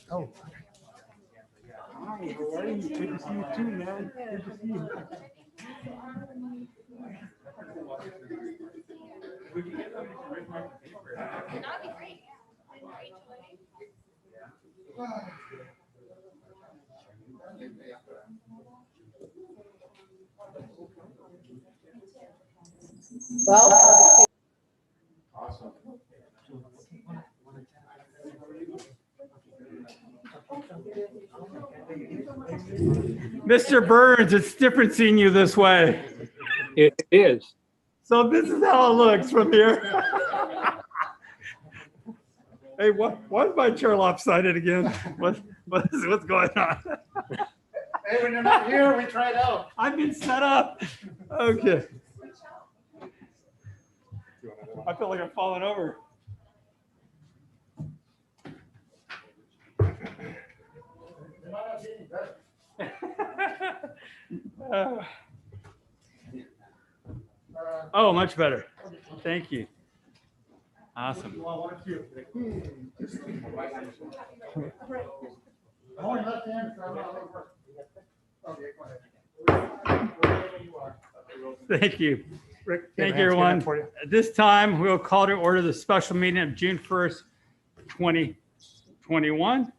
Oh. Hi, how are you? Good to see you too, man. Good to see you. That'd be great. Well, Awesome. Mr. Burns, it's different seeing you this way. It is. So this is how it looks from here. Hey, why's my chair lopsided again? What's going on? Hey, when you're not here, we try it out. I've been set up. Okay. I feel like I'm falling over. Oh, much better. Thank you. Awesome. Only left hand, so I'm not gonna work. Okay, go ahead. Thank you. Rick, Thank you, everyone. At this time, we will call to order the special meeting of June 1st, 2021.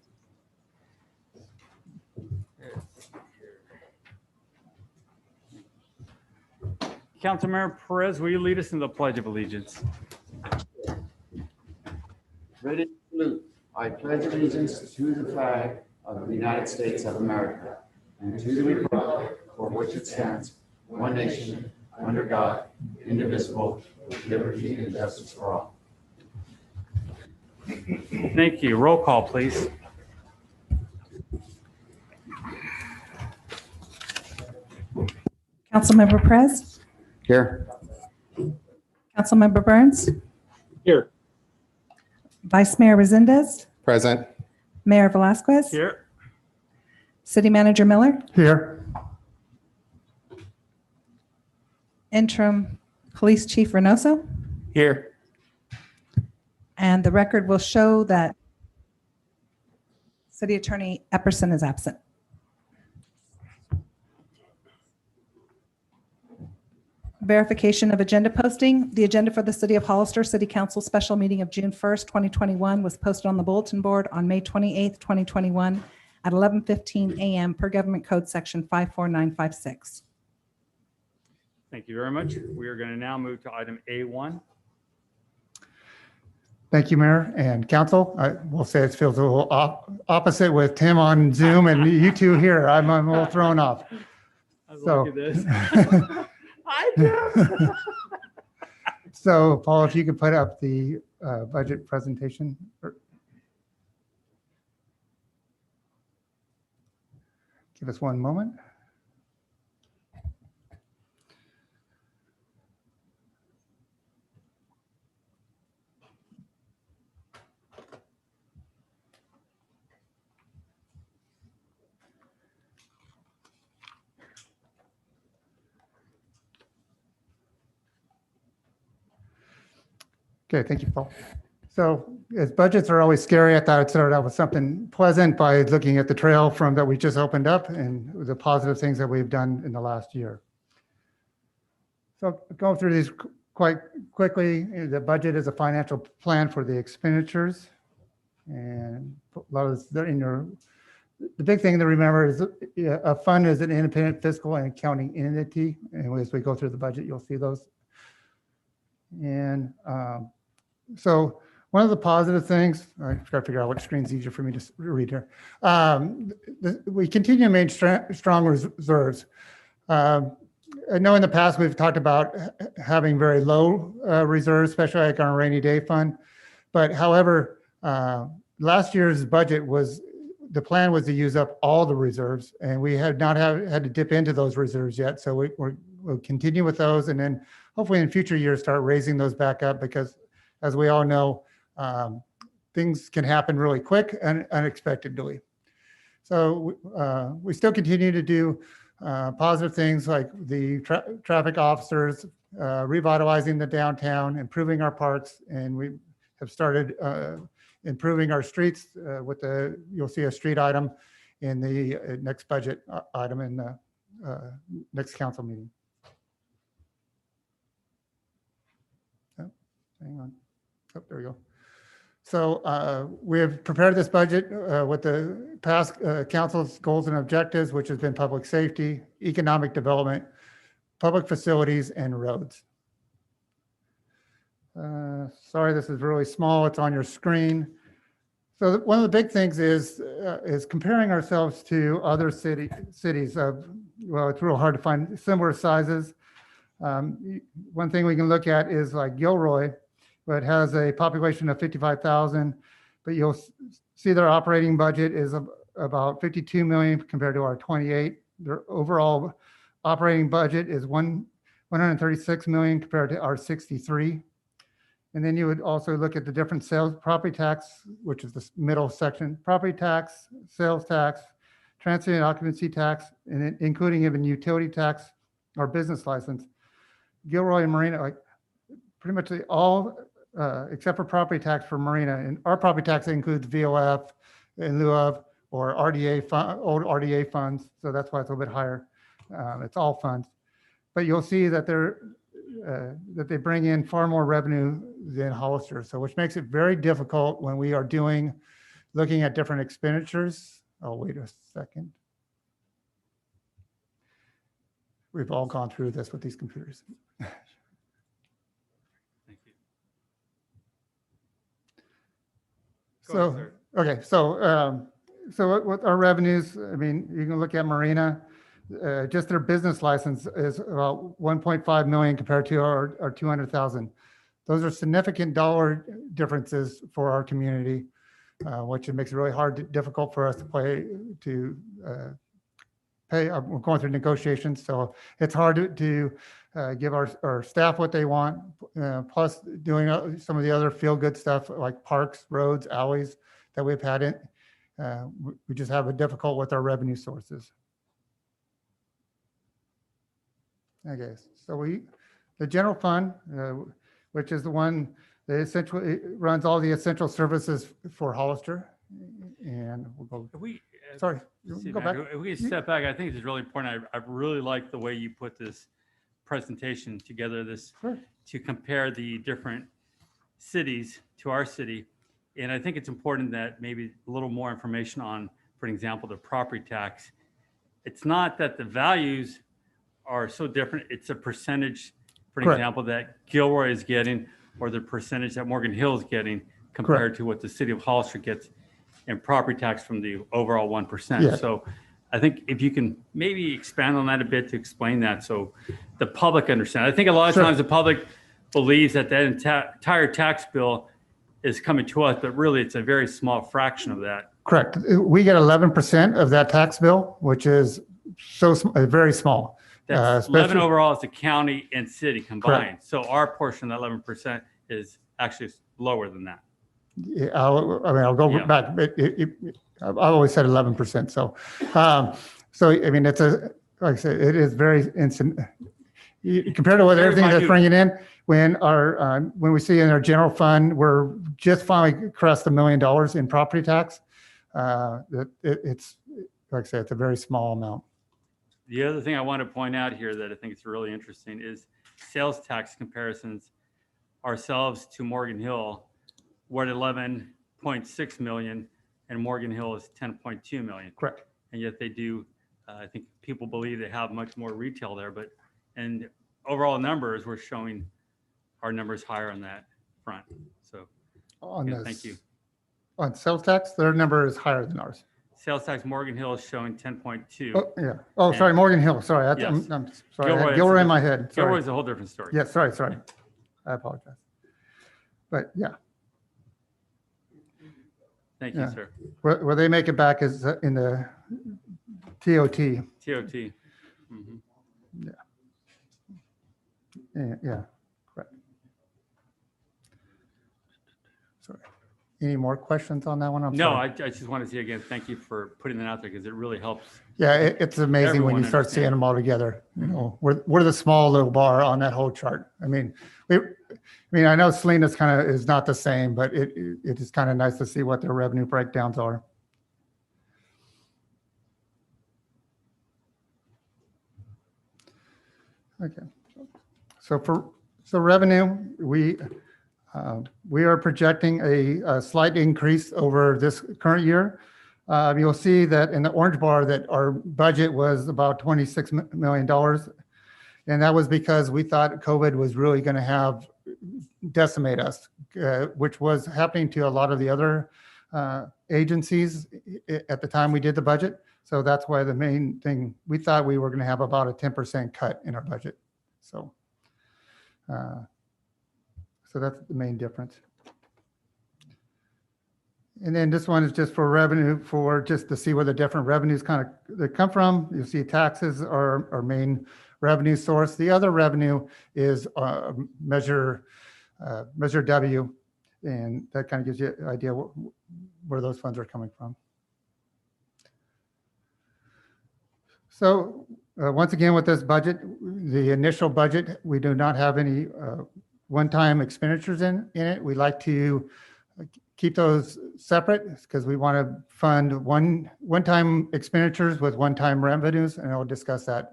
Councilmember Perez, will you lead us in the Pledge of Allegiance? Ready to salute. I pledge allegiance to the flag of the United States of America and to the republic for which it stands, one nation, under God, indivisible, with liberty and justice for all. Thank you. Roll call, please. Councilmember Perez, Here. Councilmember Burns, Here. Vice Mayor Resendez, Present. Mayor Velazquez, Here. City Manager Miller, Here. Interim Police Chief Reynoso, Here. and the record will show that City Attorney Epperson is absent. Verification of agenda posting. The agenda for the City of Hollister City Council Special Meeting of June 1st, 2021 was posted on the bulletin board on May 28th, 2021 at 11:15 a.m. per Government Code Section 54956. Thank you very much. We are going to now move to item A1. Thank you, Mayor and Council. I will say it feels a little opposite with Tim on Zoom and you two here. I'm a little thrown off. I was So- like this. I do. So Paul, if you could put up the budget presentation. Give us one moment. Okay, thank you, Paul. So as budgets are always scary, I thought I'd start out with something pleasant by looking at the trail from that we just opened up and the positive things that we've done in the last year. So going through these quite quickly, the budget is a financial plan for the expenditures. And a lot of this in your, the big thing to remember is a fund is an independent fiscal and accounting entity. And as we go through the budget, you'll see those. And so one of the positive things, I got to figure out which screen's easier for me to read here. We continue to maintain strong reserves. I know in the past we've talked about having very low reserves, especially like our rainy day fund. But however, last year's budget was, the plan was to use up all the reserves, and we had not had to dip into those reserves yet. So we'll continue with those, and then hopefully in future years start raising those back up, because as we all know, things can happen really quick and unexpectedly. So we still continue to do positive things like the traffic officers, revitalizing the downtown, improving our parks, and we have started improving our streets you'll see a street item in the next budget item in the next council meeting. Oh, hang on. Oh, there we go. So we have prepared this budget with the past council's goals and objectives, which has been public safety, economic development, public facilities, and roads. Sorry, this is really small. It's on your screen. So one of the big things is comparing ourselves to other cities of, well, it's real hard to find similar sizes. One thing we can look at is like Gilroy, but has a population of 55,000, but you'll see their operating budget is about 52 million compared to our 28. Their overall operating budget is 136 million compared to our 63. And then you would also look at the different sales, property tax, which is the middle section, property tax, sales tax, transient occupancy tax, and including even utility tax or business license. Gilroy and Marina, like pretty much all, except for property tax for Marina, and our property tax includes VOF in lieu of, or RDA old RDA funds. So that's why it's a little bit higher. It's all funds, but you'll see that that they bring in far more revenue than Hollister. So which makes it very difficult when we are looking at different expenditures. Oh, wait a second. We've all gone through this with these computers. Thank you. Go ahead, So, okay, so with our revenues, I mean, you can look at Marina, just their business license is about 1.5 million compared to our 200,000. Those are significant dollar differences for our community, which it makes it really difficult for us to pay. We're going through negotiations, so it's hard to give our staff what they want, plus doing some of the other feel-good stuff like parks, roads, alleys that we've had in. We just have it difficult with our revenue sources. Okay, so the general fund, which is the one that essentially runs all the essential services for Hollister, and we'll go. Sorry, See, go Mac, back. if we can step back, I think it's really important. I really like the way you put this presentation together, Sure. to compare the different cities to our city. And I think it's important that maybe a little more information on, for example, the property tax. It's not that the values are so different. It's a percentage, for Correct. example, that Gilroy is getting, or the percentage that Morgan Hill is getting compared to what the city of Hollister gets in property tax from the overall 1%. Yeah. So I think if you can maybe expand on that a bit to explain that so the public understands. I think a lot of Sure. times the public believes that that entire tax bill is coming to us, but really it's a very small fraction of that. Correct. We get 11% of that tax bill, which is very small. That's 11 overall is the county and city combined. Correct. So our portion of that 11% is actually lower than that. Yeah, I'll go Yeah. back. I've always said 11%. So I mean, like I said, it is very instant. Compared to everything that's bringing in, when we see in our general fund, we're just finally crossed $1 million in property tax. It's like I said, it's a very small amount. The other thing I want to point out here that I think is really interesting is sales tax comparisons ourselves to Morgan Hill. We're at 11.6 million and Morgan Hill is 10.2 million. Correct. And yet they do, I think people believe they have much more retail there, but and overall numbers, we're showing our numbers higher on that front. So thank you. On sales tax, their number is higher than ours. Sales tax Morgan Hill is showing 10.2. Oh, yeah. Oh, sorry, Morgan Hill. Sorry. Yes. I'm sorry. I had Gilroy, Gilroy in my head. Sorry. Gilroy's a whole different story. Yeah, sorry. I apologize. But yeah, Thank you, Yeah. sir. where they make it back is in the TOT. TOT. Mhm. Yeah, correct. Sorry. Any more questions on that one? I'm No, sorry. I just want to say again, thank you for putting that out there because it really helps. Yeah, it's amazing when Everyone you start seeing understand. them all together. You know, we're the small little bar on that whole chart. I mean, I know Selena's kind of is not the same, but it is kind of nice to see what their revenue breakdowns are. Okay, so revenue, we are projecting a slight increase over this current year. You'll see that in the orange bar that our budget was about $26 million. And that was because we thought COVID was really going to decimate us, which was happening to a lot of the other agencies at the time we did the budget. So that's why the main thing, we thought we were going to have about a 10% cut in our budget. So that's the main difference. And then this one is just for revenue, for just to see where the different revenues they come from. You'll see taxes are our main revenue source. The other revenue is measure W, and that kind of gives you an idea where those funds are coming from. So once again, with this budget, the initial budget, we do not have any one-time expenditures in it. We like to keep those separate because we want to fund one-time expenditures with one-time revenues, and I'll discuss that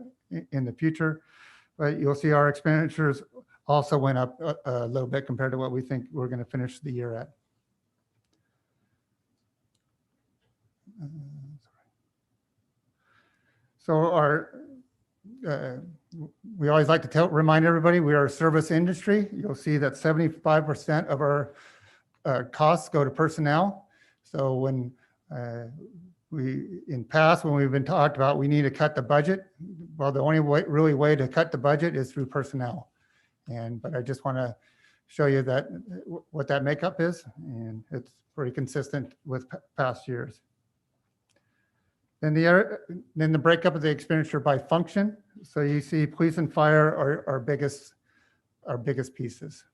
in the future. But you'll see our expenditures also went up a little bit compared to what we think we're going to finish the year at. So we always like to remind everybody we are a service industry. You'll see that 75% of our costs go to personnel. So when in past, when we've been talked about, we need to cut the budget. Well, the only way to cut the budget is through personnel. But I just want to show you that what that makeup is, and it's pretty consistent with past years. Then the breakup of the expenditure by function. So you see police and fire are our biggest pieces.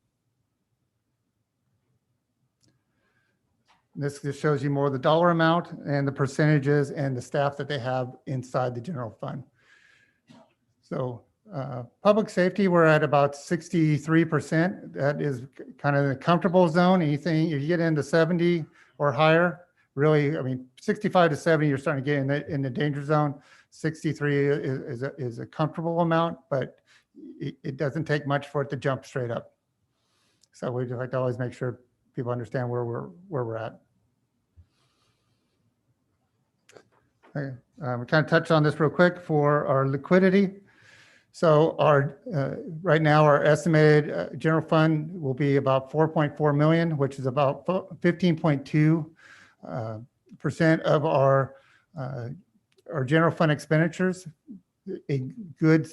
This just shows you more of the dollar amount and the percentages and the staff that they have inside the general fund. So public safety, we're at about 63%. That is kind of the comfortable zone. Anything, if you get into 70 or higher, really, I mean, 65 to 70, you're starting to get in the danger zone. 63 is a comfortable amount, but it doesn't take much for it to jump straight up. So we like to always make sure people understand where we're at. Okay. We kind of touched on this real quick for our liquidity. So right now our estimated general fund will be about 4.4 million, which is about 15.2% of our general fund expenditures. A good,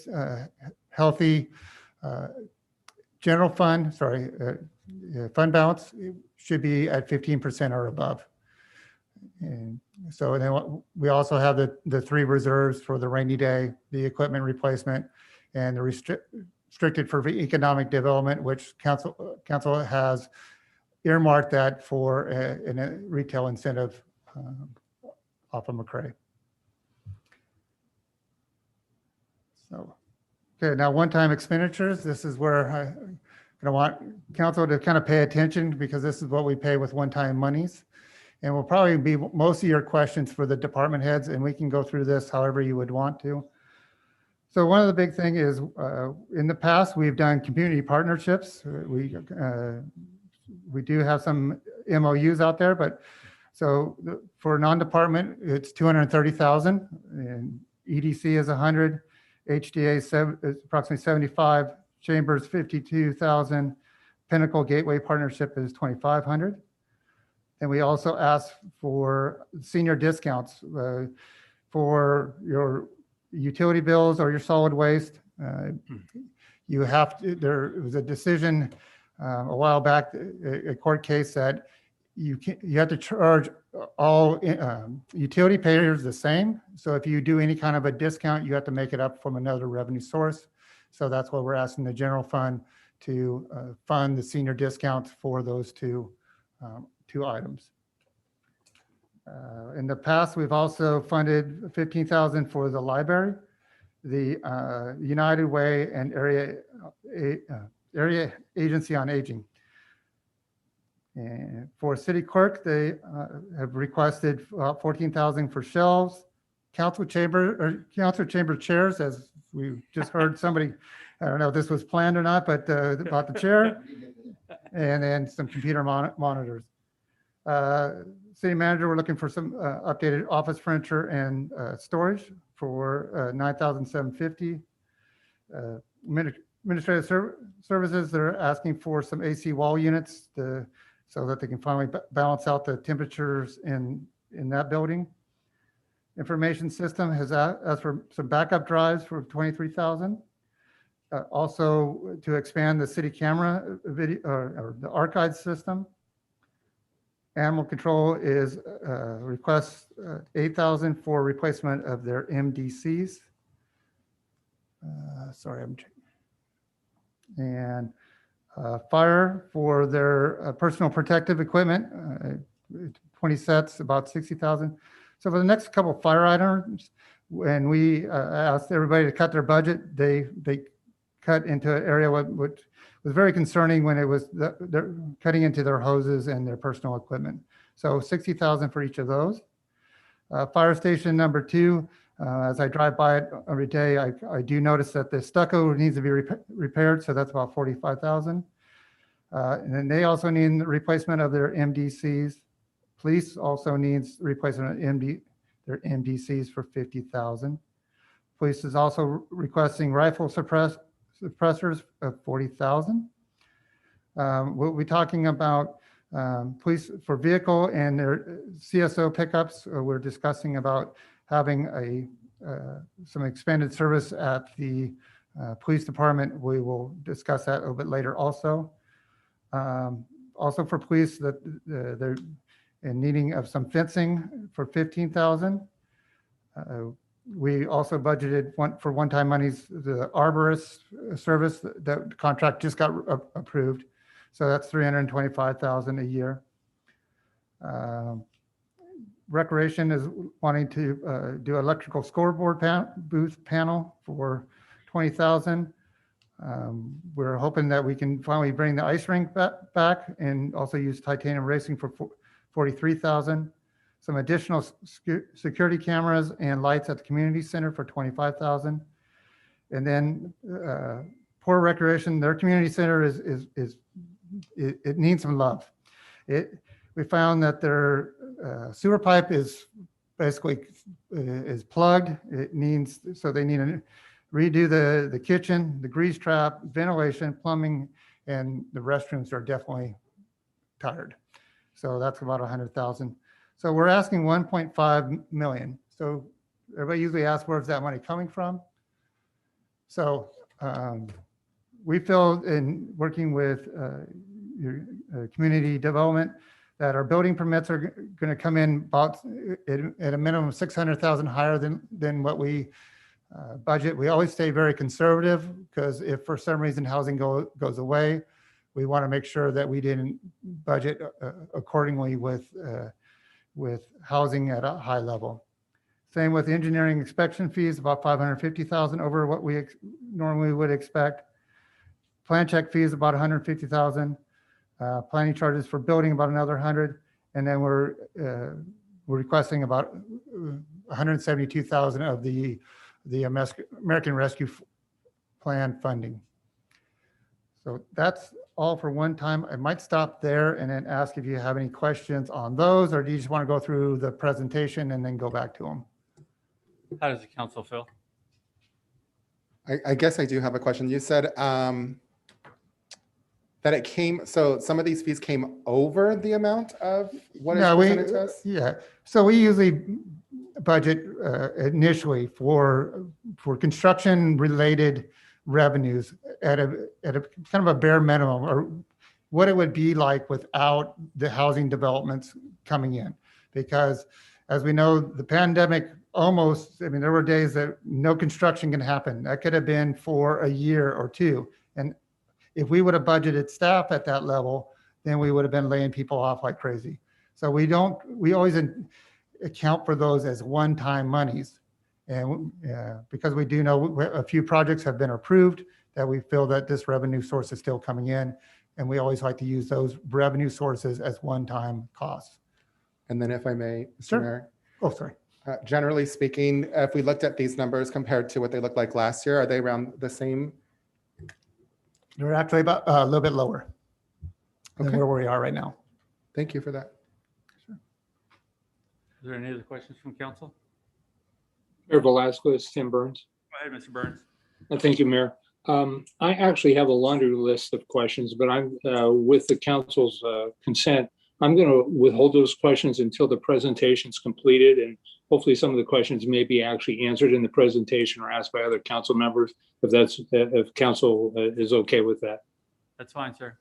healthy general fund, fund balance should be at 15% or above. And so then we also have the three reserves for the rainy day, the equipment replacement, and the restricted for economic development, which council has earmarked that for a retail incentive off of McRae. So, okay, now one-time expenditures. This is where I'm gonna want council to kind of pay attention because this is what we pay with one-time monies. And will probably be most of your questions for the department heads, and we can go through this however you would want to. So one of the big thing is in the past, we've done community partnerships. We do have some MOUs out there, but so for non-department, it's 230,000 and EDC is 100, HDA is approximately 75, Chambers 52,000, Pinnacle Gateway Partnership is 2,500. And we also ask for senior discounts for your utility bills or your solid waste. You have to, there was a decision a while back, a court case that you have to charge all utility payers the same. So if you do any kind of a discount, you have to make it up from another revenue source. So that's what we're asking the general fund to fund the senior discounts for those two two items. In the past, we've also funded 15,000 for the library, the United Way and Area Agency on Aging. And for city clerk, they have requested 14,000 for shelves, council chamber chairs, as we just heard somebody, I don't know if this was planned or not, but about the chair, and then some computer monitors. City manager, we're looking for some updated office furniture and storage for 9,750. Administrative services, they're asking for some AC wall units so that they can finally balance out the temperatures in that building. Information system has asked for some backup drives for 23,000. Also to expand the city camera video or the archive system. Animal control is requests 8,000 for replacement of their MDCs. Sorry, I'm checking. And fire for their personal protective equipment, 20 sets, about 60,000. So for the next couple of fire items, when we asked everybody to cut their budget, they cut into an area which was very concerning when it was they're cutting into their hoses and their personal equipment. So 60,000 for each of those. Fire station number 2, as I drive by it every day, I do notice that the stucco needs to be repaired. So that's about 45,000. And then they also need the replacement of their MDCs. Police also needs replacement of their MDCs for 50,000. Police is also requesting rifle suppressors of 40,000. We'll be talking about police for vehicle and their CSO pickups. We're discussing about having some expanded service at the police department. We will discuss that a little bit later also. Also for police, that they're in needing of some fencing for 15,000. We also budgeted for one-time monies, the arborist service, that contract just got approved. So that's 325,000 a year. Recreation is wanting to do electrical scoreboard booth panel for 20,000. We're hoping that we can finally bring the ice rink back and also use titanium racing for 43,000. Some additional security cameras and lights at the community center for 25,000. And then Poor Recreation, their community center it needs some love. We found that their sewer pipe is basically is plugged. So they need to redo the kitchen, the grease trap, ventilation, plumbing, and the restrooms are definitely tired. So that's about 100,000. So we're asking 1.5 million. So everybody usually asks, where's that money coming from? So we feel in working with your community development that our building permits are going to come in about at a minimum of 600,000 higher than what we budget. We always stay very conservative because if for some reason housing goes away, we want to make sure that we didn't budget accordingly with housing at a high level. Same with engineering inspection fees, about 550,000 over what we normally would expect. Plan check fees about 150,000. Planning charges for building about another 100, and then we're requesting about 172,000 of the American Rescue Plan funding. So that's all for one time. I might stop there and then ask if you have any questions on those, or do you just want to go through the presentation and then go back to them? How does the council feel? I guess I do have a question. You said that it came, so some of these fees came over the amount of what is presented to us? Yeah, so we usually budget initially for construction related revenues at a kind of a bare minimum, or what it would be like without the housing developments coming in. Because as we know, the pandemic there were days that no construction can happen. That could have been for a year or two. And if we would have budgeted staff at that level, then we would have been laying people off like crazy. So we always account for those as one-time monies. And because we do know a few projects have been approved, that we feel that this revenue source is still coming in. And we always like to use those revenue sources as one-time costs. And then if I may, Mr. Sure. Mayor, Oh, sorry. generally speaking, if we looked at these numbers compared to what they looked like last year, are they around the same? They're actually about a little bit lower than Okay. where we are right now. Thank you for that. Is there any other questions from council? Mayor Velasquez, Tim Burns. Go ahead, Mr. Burns. Thank you, Mayor. I actually have a laundry list of questions, but I'm, with the council's consent, I'm going to withhold those questions until the presentation's completed, and hopefully some of the questions may be actually answered in the presentation or asked by other council members, if council is okay with that. That's fine, sir.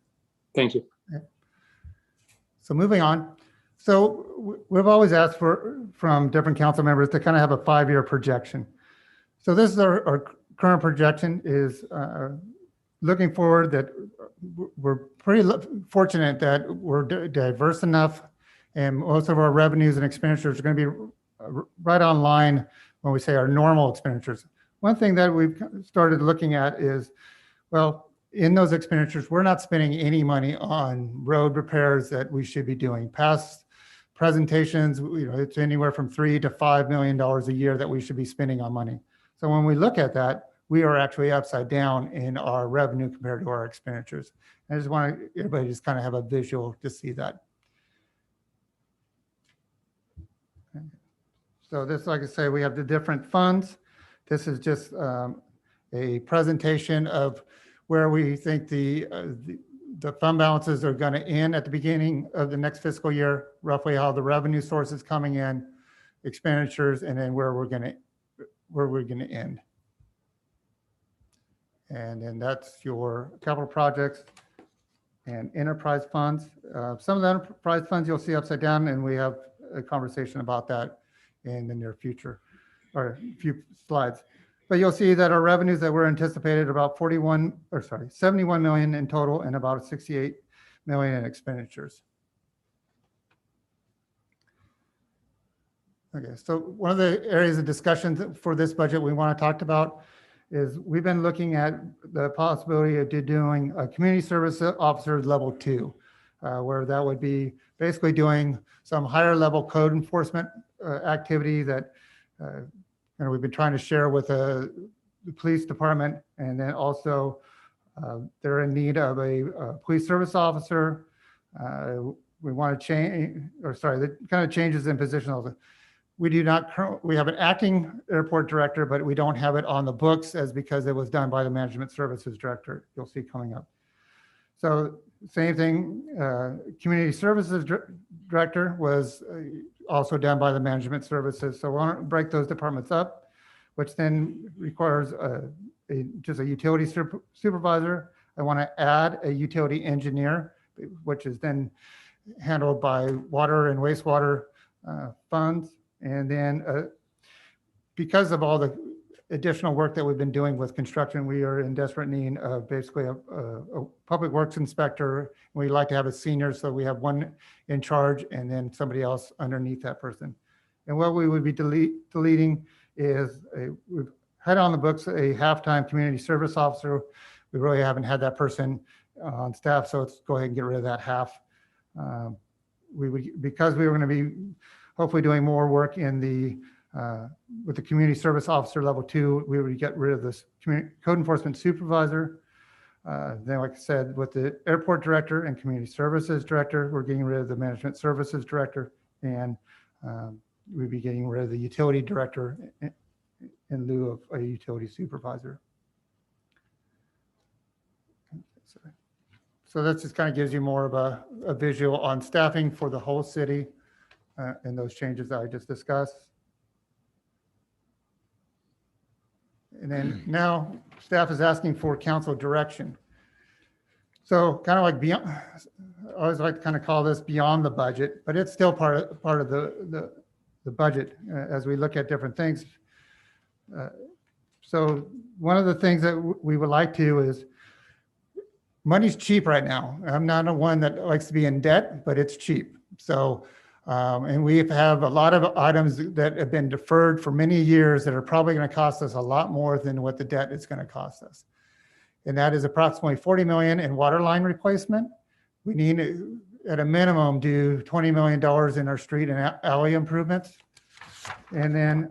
Thank you. So moving on. So we've always asked from different council members to kind of have a 5-year projection. So this is our current projection is looking forward that we're pretty fortunate that we're diverse enough and most of our revenues and expenditures are going to be right on line when we say our normal expenditures. One thing that we've started looking at is, well, in those expenditures, we're not spending any money on road repairs that we should be doing. Past presentations, it's anywhere from $3 to $5 million a year that we should be spending on money. So when we look at that, we are actually upside down in our revenue compared to our expenditures. I just want everybody to just kind of have a visual to see that. Okay. So this, like I say, we have the different funds. This is just a presentation of where we think the fund balances are going to end at the beginning of the next fiscal year, roughly how the revenue source is coming in, expenditures, and then where we're going to end. And then that's your capital projects and enterprise funds. Some of the enterprise funds you'll see upside down, and we have a conversation about that in the near future, or a few slides. But you'll see that our revenues that were anticipated about 71 million in total and about 68 million in expenditures. Okay, so one of the areas of discussion for this budget we want to talk about is we've been looking at the possibility of doing a community service officer level 2, where that would be basically doing some higher level code enforcement activity that we've been trying to share with the police department. And then also they're in need of a police service officer. We want to change, the kind of changes in position. We have an acting airport director, but we don't have it on the books because it was done by the management services director. You'll see coming up. So same thing, community services director was also done by the management services. So we want to break those departments up, which then requires just a utility supervisor. I want to add a utility engineer, which is then handled by water and wastewater funds. And then because of all the additional work that we've been doing with construction, we are in desperate need of basically a public works inspector. We like to have a senior, so we have one in charge and then somebody else underneath that person. And what we would be deleting is we've had on the books a half-time community service officer. We really haven't had that person on staff, so let's go ahead and get rid of that half. Because we were going to be hopefully doing more work in with the community service officer level 2, we would get rid of this code enforcement supervisor. Then, like I said, with the airport director and community services director, we're getting rid of the management services director, and we'd be getting rid of the utility director in lieu of a utility supervisor. So that just kind of gives you more of a visual on staffing for the whole city and those changes that I just discussed. And then now staff is asking for council direction. So kind of like beyond, I always like to kind of call this beyond the budget, but it's still part of the budget as we look at different things. So one of the things that we would like to is money's cheap right now. I'm not a one that likes to be in debt, but it's cheap. So, and we have a lot of items that have been deferred for many years that are probably going to cost us a lot more than what the debt is going to cost us. And that is approximately 40 million in water line replacement. We need to, at a minimum, do $20 million in our street and alley improvements. And then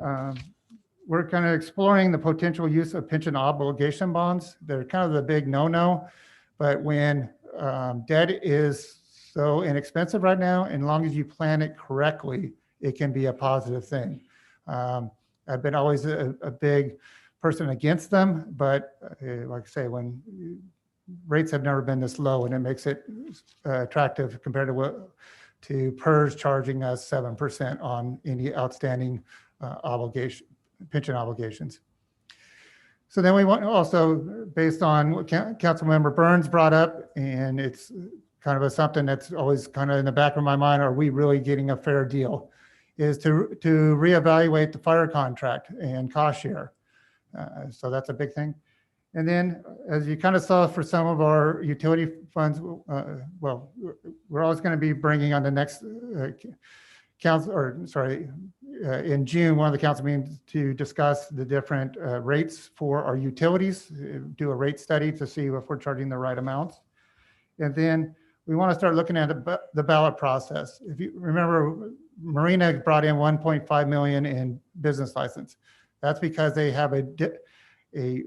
we're kind of exploring the potential use of pension obligation bonds. They're kind of the big no-no, but when debt is so inexpensive right now, and as long as you plan it correctly, it can be a positive thing. I've been always a big person against them, but like I say, when rates have never been this low, and it makes it attractive compared to PERS charging us 7% on any outstanding pension obligations. So then we want also, based on what Councilmember Burns brought up, and it's kind of something that's always kind of in the back of my mind, are we really getting a fair deal? Is to reevaluate the fire contract and cost share. So that's a big thing. And then, as you kind of saw for some of our utility funds, well, we're always going to be bringing on the next in June, one of the council meetings to discuss the different rates for our utilities, do a rate study to see if we're charging the right amounts. And then we want to start looking at the ballot process. If you remember, Marina brought in 1.5 million in business license. That's because they have a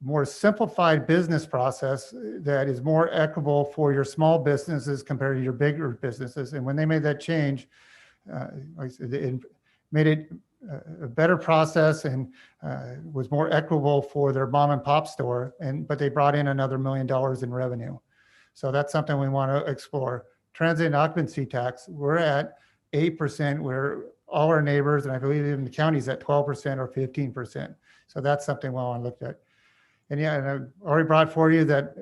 more simplified business process that is more equitable for your small businesses compared to your bigger businesses. And when they made that change, like I said, it made it a better process and was more equitable for their mom and pop store. But they brought in another $1 million in revenue. So that's something we want to explore. Transit occupancy tax, we're at 8%, where all our neighbors, and I believe even the county's at 12% or 15%. So that's something we want to look at. And yeah, and I already brought for you that,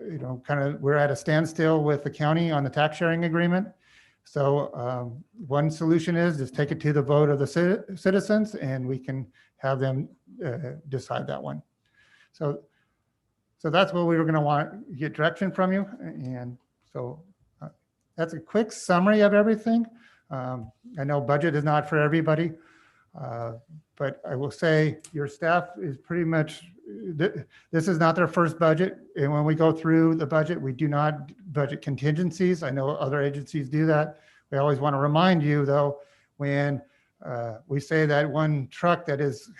kind of we're at a standstill with the county on the tax sharing agreement. So one solution is just take it to the vote of the citizens, and we can have them decide that one. So that's what we were going to want to get direction from you. And so that's a quick summary of everything. I know budget is not for everybody, but I will say your staff is pretty much, this is not their first budget. And when we go through the budget, we do not budget contingencies. I know other agencies do that. We always want to remind you, though, when we say that one truck that is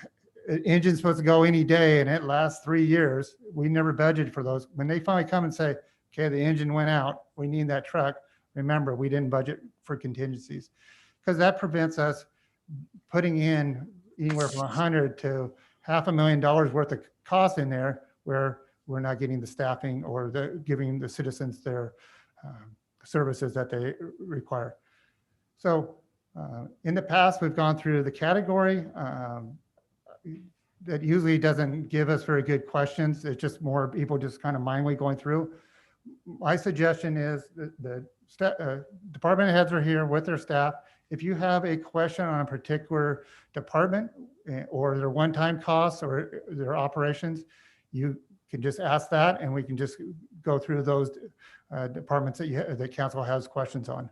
engine's supposed to go any day and it lasts 3 years, we never budget for those. When they finally come and say, okay, the engine went out, we need that truck, remember, we didn't budget for contingencies, because that prevents us putting in anywhere from $100,000 to $500,000 worth of cost in there where we're not getting the staffing or giving the citizens their services that they require. So in the past, we've gone through the category that usually doesn't give us very good questions. It's just more people just kind of mindly going through. My suggestion is that the department heads are here with their staff. If you have a question on a particular department or their one-time costs or their operations, you can just ask that, and we can just go through those departments that council has questions on.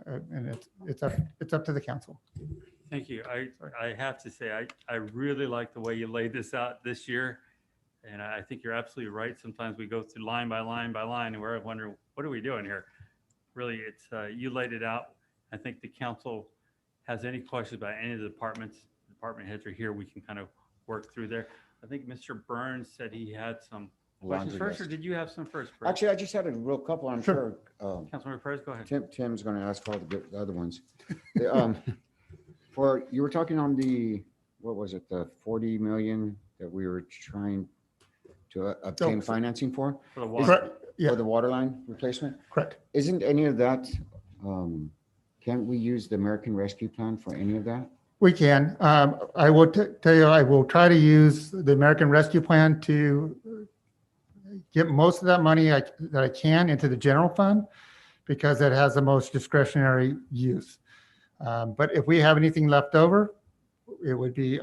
And it's up to the council. Thank you. I have to say, I really like the way you laid this out this year. And I think you're absolutely right. Sometimes we go through line by line by line, and we're wondering, what are we doing here? Really, it's you laid it out. I think the council has any questions about any of the departments, department heads are here. We can kind of work through there. I think Mr. Burns said he had some questions first, or did you have some first? Brett? Actually, I just had a real couple. I'm sure. Councilmember Perez, go ahead. Tim's going to ask all the other ones. You were talking on what was it, the 40 million that we were trying to obtain financing for? For the water. Yeah. For the water line replacement? Correct. Isn't any of that, can't we use the American Rescue Plan for any of that? We can. I will tell you, I will try to use the American Rescue Plan to get most of that money that I can into the general fund, because it has the most discretionary use. But if we have anything left over, it would be,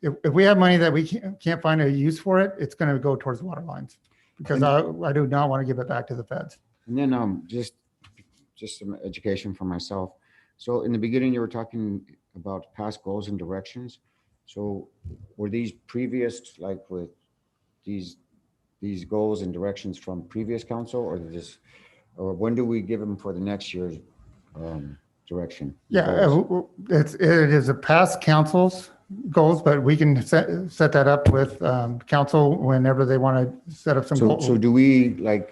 if we have money that we can't find a use for it, it's going to go towards water lines. because I do not want to give it back to the feds. And then just some education for myself. So in the beginning, you were talking about past goals and directions. So were these previous, like with these goals and directions from previous council, or when do we give them for the next year's direction? Yeah, Goals? it is a past council's goals, but we can set that up with council whenever they want to set up some So goals. do we, like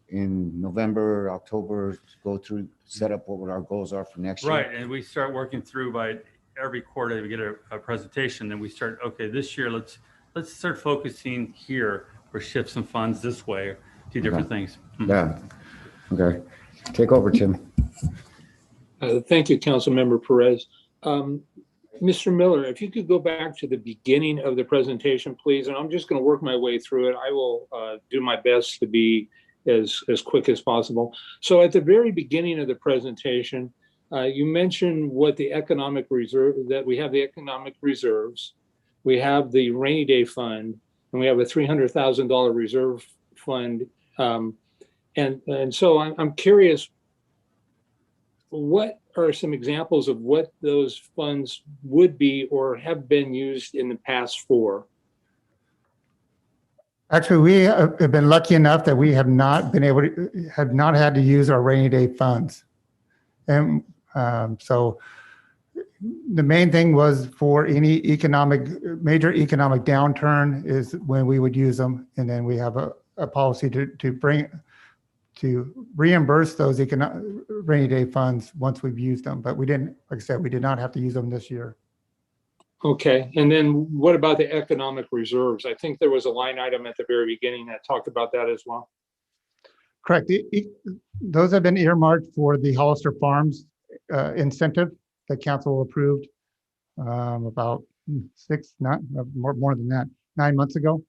in November, October, go through, set up what our goals are for next year? Right, and we start working through by every quarter, we get a presentation, then we start, okay, this year, let's start focusing here or shift some funds this way, or do different things. Yeah. Okay. Take over, Tim. Thank you, Councilmember Perez. Mr. Miller, if you could go back to the beginning of the presentation, please, and I'm just going to work my way through it. I will do my best to be as quick as possible. So at the very beginning of the presentation, you mentioned what the economic reserve, that we have the economic reserves, we have the rainy day fund, and we have a $300,000 reserve fund. And so I'm curious, what are some examples of what those funds would be or have been used in the past for? Actually, we have been lucky enough that we have not had to use our rainy day funds. And so the main thing was for any major economic downturn is when we would use them. And then we have a policy to reimburse those rainy day funds once we've used them. But we didn't, like I said, we did not have to use them this year. Okay, and then what about the economic reserves? I think there was a line item at the very beginning that talked about that as well. Correct. Those have been earmarked for the Hollister Farms incentive that council approved about more than that, 9 months ago.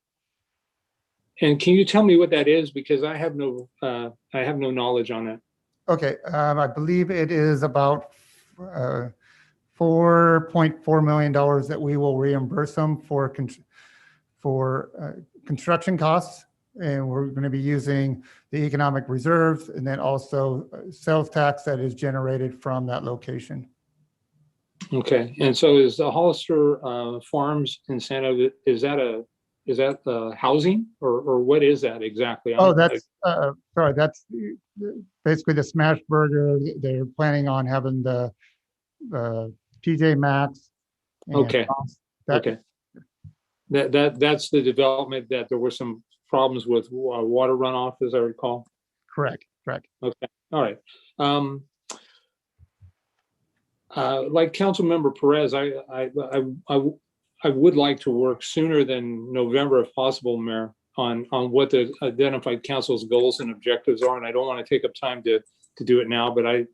And can you tell me what that is? Because I have no knowledge on that. Okay, I believe it is about $4.4 million that we will reimburse them for construction costs. And we're going to be using the economic reserves and then also sales tax that is generated from that location. Okay, and so is the Hollister Farms incentive, is that housing or what is that exactly? Oh, that's basically the smash burger. They're planning on having the TJ Maxx. Okay. Okay. That's the development that there were some problems with water runoff, as I recall. Correct. Okay. All right. Like Councilmember Perez, I would like to work sooner than November if possible, Mayor, on what the identified council's goals and objectives are. And I don't want to take up time to do it now, but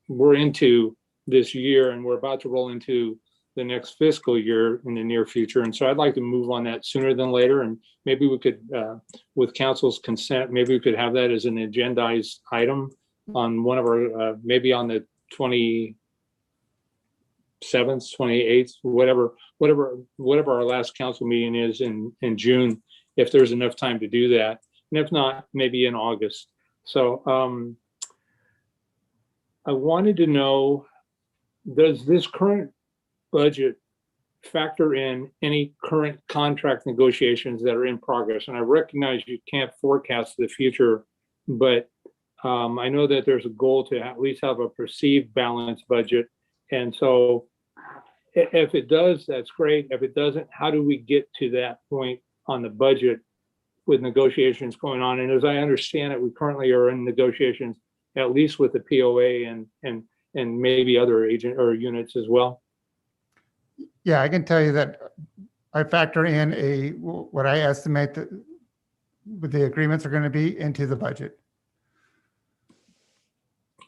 we're into this year and we're about to roll into the next fiscal year in the near future. And so I'd like to move on that sooner than later. And maybe we could, with council's consent, maybe we could have that as an agendized item on one of our, maybe on the 27th, 28th, whatever our last council meeting is in June, if there's enough time to do that. And if not, maybe in August. So I wanted to know, does this current budget factor in any current contract negotiations that are in progress? And I recognize you can't forecast the future, but I know that there's a goal to at least have a perceived balanced budget. And so if it does, that's great. If it doesn't, how do we get to that point on the budget with negotiations going on? And as I understand it, we currently are in negotiations, at least with the POA and maybe other agent or units as well. Yeah, I can tell you that I factor in what I estimate that what the agreements are going to be into the budget.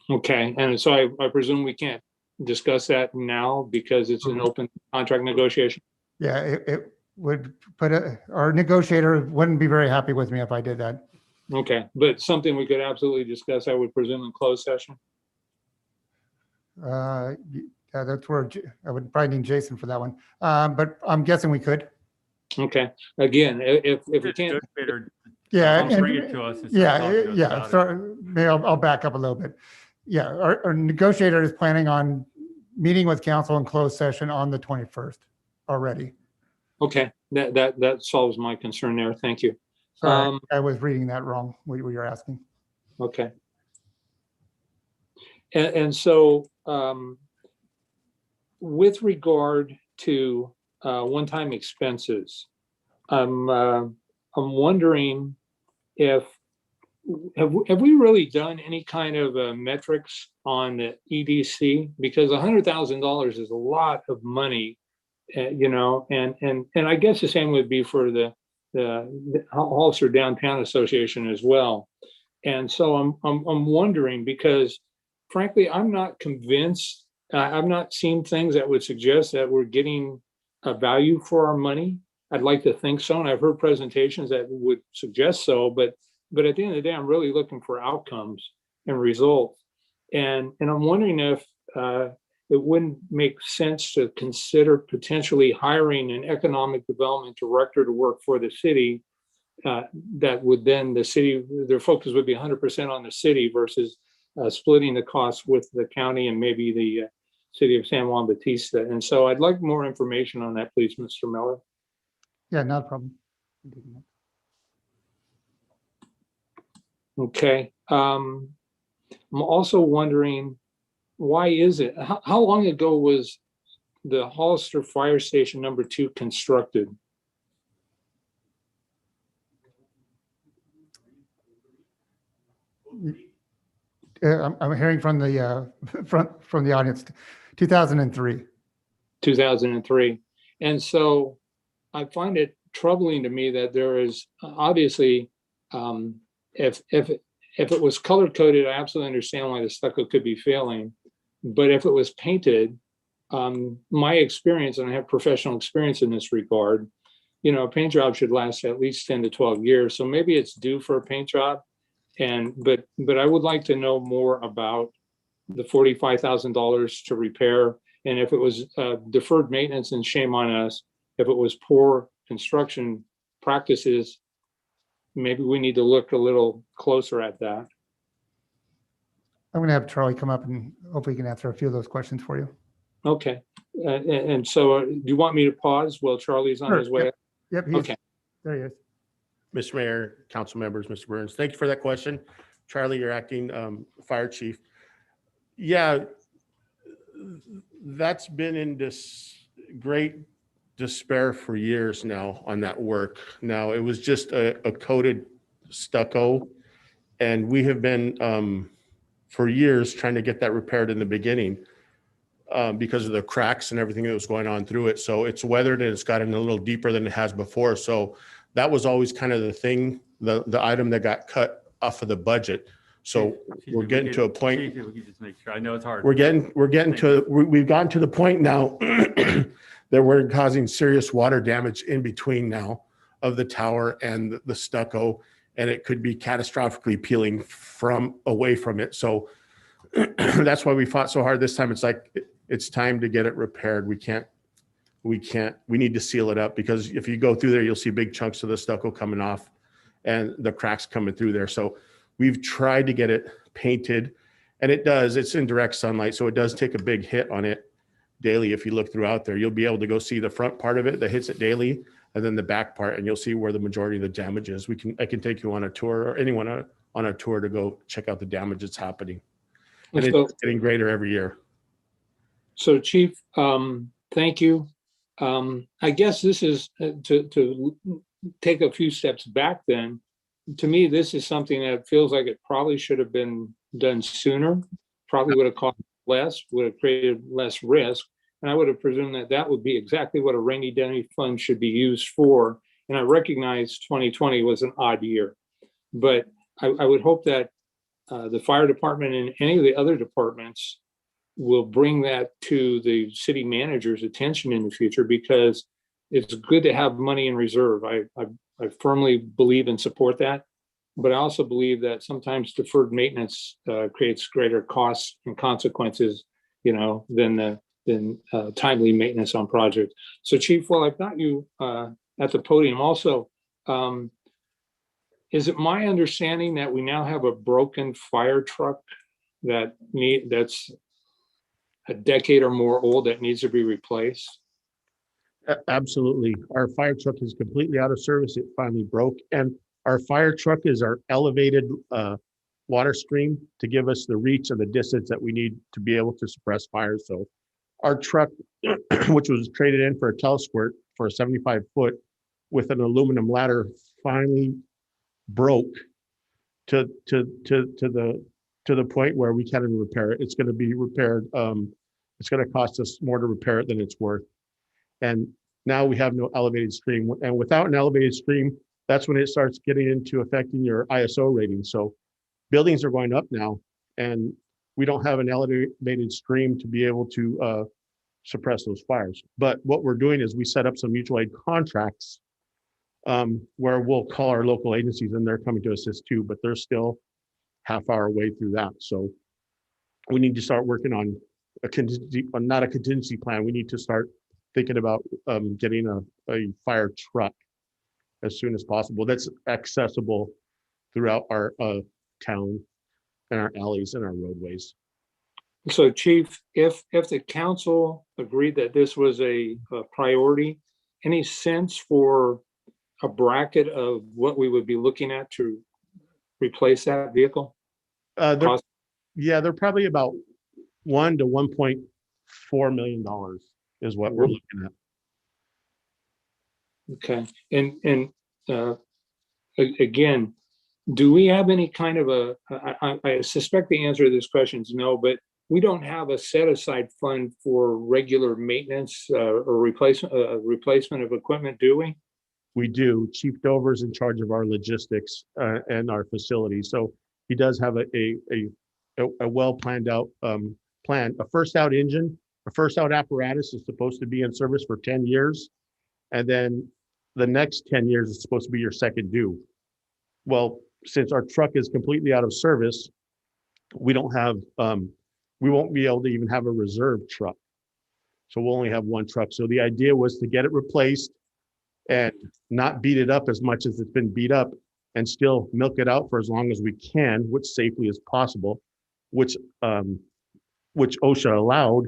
Okay, and so I presume we can't discuss that now because it's an open contract negotiation? Yeah, it would put our negotiator wouldn't be very happy with me if I did that. Okay, but something we could absolutely discuss, I would presume, in closed session? Yeah, that's where I would probably need Jason for that one. But I'm guessing we could. Okay, again, if we can't, Negotiator Yeah. Don't bring it to us. and start Yeah, talking to us yeah. about it. So maybe I'll back up a little bit. Yeah, our negotiator is planning on meeting with council in closed session on the 21st already. Okay, that solves my concern there. Thank you. Sorry, I was reading that wrong, what you're asking. Okay. And so with regard to one-time expenses, I'm wondering if have we really done any kind of metrics on the EDC? Because $100,000 is a lot of money, you know, and I guess the same would be for the Hollister Downtown Association as well. And so I'm wondering, because frankly, I'm not convinced. I've not seen things that would suggest that we're getting a value for our money. I'd like to think so, and I've heard presentations that would suggest so, but at the end of the day, I'm really looking for outcomes and results. And I'm wondering if it wouldn't make sense to consider potentially hiring an economic development director to work for the city. That would then their focus would be 100% on the city versus splitting the costs with the county and maybe the city of San Juan Bautista. And so I'd like more information on that, please, Mr. Miller. Yeah, not a problem. Okay. I'm also wondering, why is it? How long ago was the Hollister Fire Station number 2 constructed? I'm hearing from the from the audience, 2003. 2003. And so I find it troubling to me that there is obviously, if it was color coded, I absolutely understand why the stucco could be failing. But if it was painted, my experience, and I have professional experience in this regard, you know, a paint job should last at least 10 to 12 years. So maybe it's due for a paint job. But I would like to know more about the $45,000 to repair. And if it was deferred maintenance, and shame on us, if it was poor construction practices, maybe we need to look a little closer at that. I'm going to have Charlie come up and hopefully he can answer a few of those questions for you. Okay. And so do you want me to pause while Charlie's on Sure. his way? Yep. Okay. There he is. Mr. Mayor, council members, Mr. Burns, thank you for that question. Charlie, your acting fire chief. Yeah, that's been in this great despair for years now on that work. Now, it was just a coated stucco, and we have been for years trying to get that repaired in the beginning because of the cracks and everything that was going on through it. So it's weathered and it's gotten a little deeper than it has before. So that was always kind of the thing, the item that got cut off of the budget. So we're getting to a point. Chief, if we could just make sure. I know it's hard. We've gotten to the point now that we're causing serious water damage in between now of the tower and the stucco, and it could be catastrophically peeling away from it. So that's why we fought so hard this time. It's like, it's time to get it repaired. We need to seal it up, because if you go through there, you'll see big chunks of the stucco coming off and the cracks coming through there. So we've tried to get it painted, and it's in direct sunlight. So it does take a big hit on it daily. If you look throughout there, you'll be able to go see the front part of it that hits it daily, and then the back part, and you'll see where the majority of the damage is. I can take you on a tour, or anyone on a tour, to go check out the damage that's happening. And it's getting greater every year. So Chief, thank you. I guess this is to take a few steps back then. To me, this is something that feels like it probably should have been done sooner, probably would have cost less, would have created less risk. And I would have presumed that that would be exactly what a rainy day fund should be used for. And I recognize 2020 was an odd year, but I would hope that the fire department and any of the other departments will bring that to the city manager's attention in the future, because it's good to have money in reserve. I firmly believe and support that, but I also believe that sometimes deferred maintenance creates greater costs and consequences, you know, than timely maintenance on projects. So Chief, while I've got you at the podium also, Is it my understanding that we now have a broken fire truck that's a decade or more old that needs to be replaced? Absolutely. Our fire truck is completely out of service. It finally broke. And our fire truck is our elevated water stream to give us the reach and the distance that we need to be able to suppress fire. So our truck, which was traded in for a telesquirt for a 75-foot with an aluminum ladder, finally broke to the point where we can't even repair it. It's going to be repaired. It's going to cost us more to repair it than it's worth. And now we have no elevated stream. And without an elevated stream, that's when it starts getting into affecting your ISO rating. So buildings are going up now, and we don't have an elevated stream to be able to suppress those fires. But what we're doing is we set up some mutual aid contracts where we'll call our local agencies, and they're coming to assist too, but they're still half hour way through that. So we need to start working on a contingency, not a contingency plan. We need to start thinking about getting a fire truck as soon as possible that's accessible throughout our town and our alleys and our roadways. So Chief, if the council agreed that this was a priority, any sense for a bracket of what we would be looking at to replace that vehicle? They're probably about $1 to $1.4 million is what we're looking at. Okay, and again, do we have any kind of I suspect the answer to this question is no, but we don't have a set aside fund for regular maintenance or replacement of equipment, do we? We do. Chief Dover's in charge of our logistics and our facility. So he does have a well planned out plan. A first out engine, a first out apparatus is supposed to be in service for 10 years. And then the next 10 years is supposed to be your second due. Well, since our truck is completely out of service, we don't have, we won't be able to even have a reserve truck. So we'll only have one truck. So the idea was to get it replaced and not beat it up as much as it's been beat up, and still milk it out for as long as we can, which safely as possible, which OSHA allowed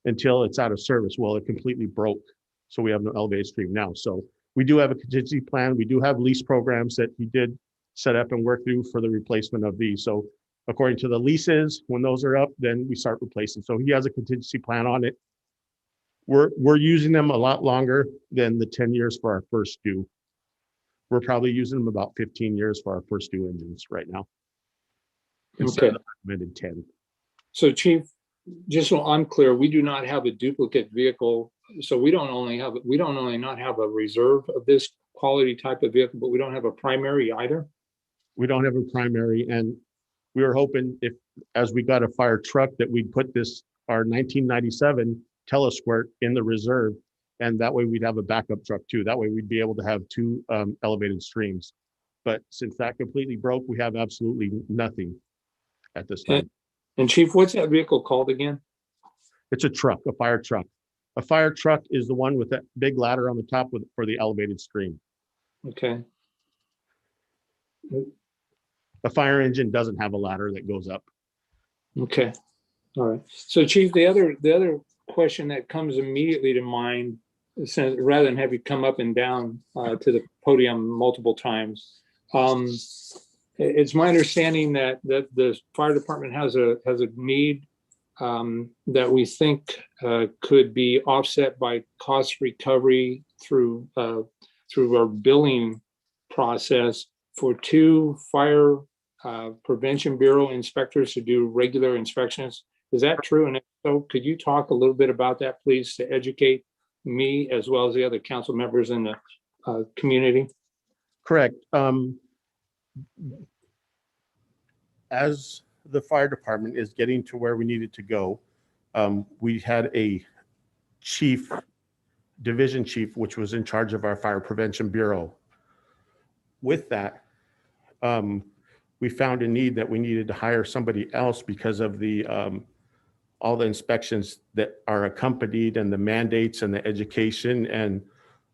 until it's out of service. Well, it completely broke. So we have no elevated stream now. So we do have a contingency plan. We do have lease programs that he did set up and work through for the replacement of these. So according to the leases, when those are up, then we start replacing. So he has a contingency plan on it. We're using them a lot longer than the 10 years for our first due. We're probably using them about 15 years for our first due engines right now. Instead of the recommended 10. So Chief, just so I'm clear, we do not have a duplicate vehicle. So we don't only not have a reserve of this quality type of vehicle, but we don't have a primary either. We don't have a primary, and we were hoping if, as we got a fire truck, that we'd put our 1997 telesquirt in the reserve, and that way we'd have a backup truck too. That way we'd be able to have two elevated streams. But since that completely broke, we have absolutely nothing at this time. And Chief, what's that vehicle called again? It's a truck, a fire truck. A fire truck is the one with that big ladder on the top for the elevated stream. Okay. The fire engine doesn't have a ladder that goes up. Okay. All right. So Chief, the other question that comes immediately to mind, rather than have you come up and down to the podium multiple times, it's my understanding that the fire department has a need that we think could be offset by cost recovery through our billing process for 2 fire prevention bureau inspectors to do regular inspections. Is that true? And if so, could you talk a little bit about that, please, to educate me as well as the other council members in the community? Correct. As the fire department is getting to where we needed to go, we had a division chief, which was in charge of our fire prevention bureau. With that, we found a need that we needed to hire somebody else because of the all the inspections that are accompanied and the mandates and the education and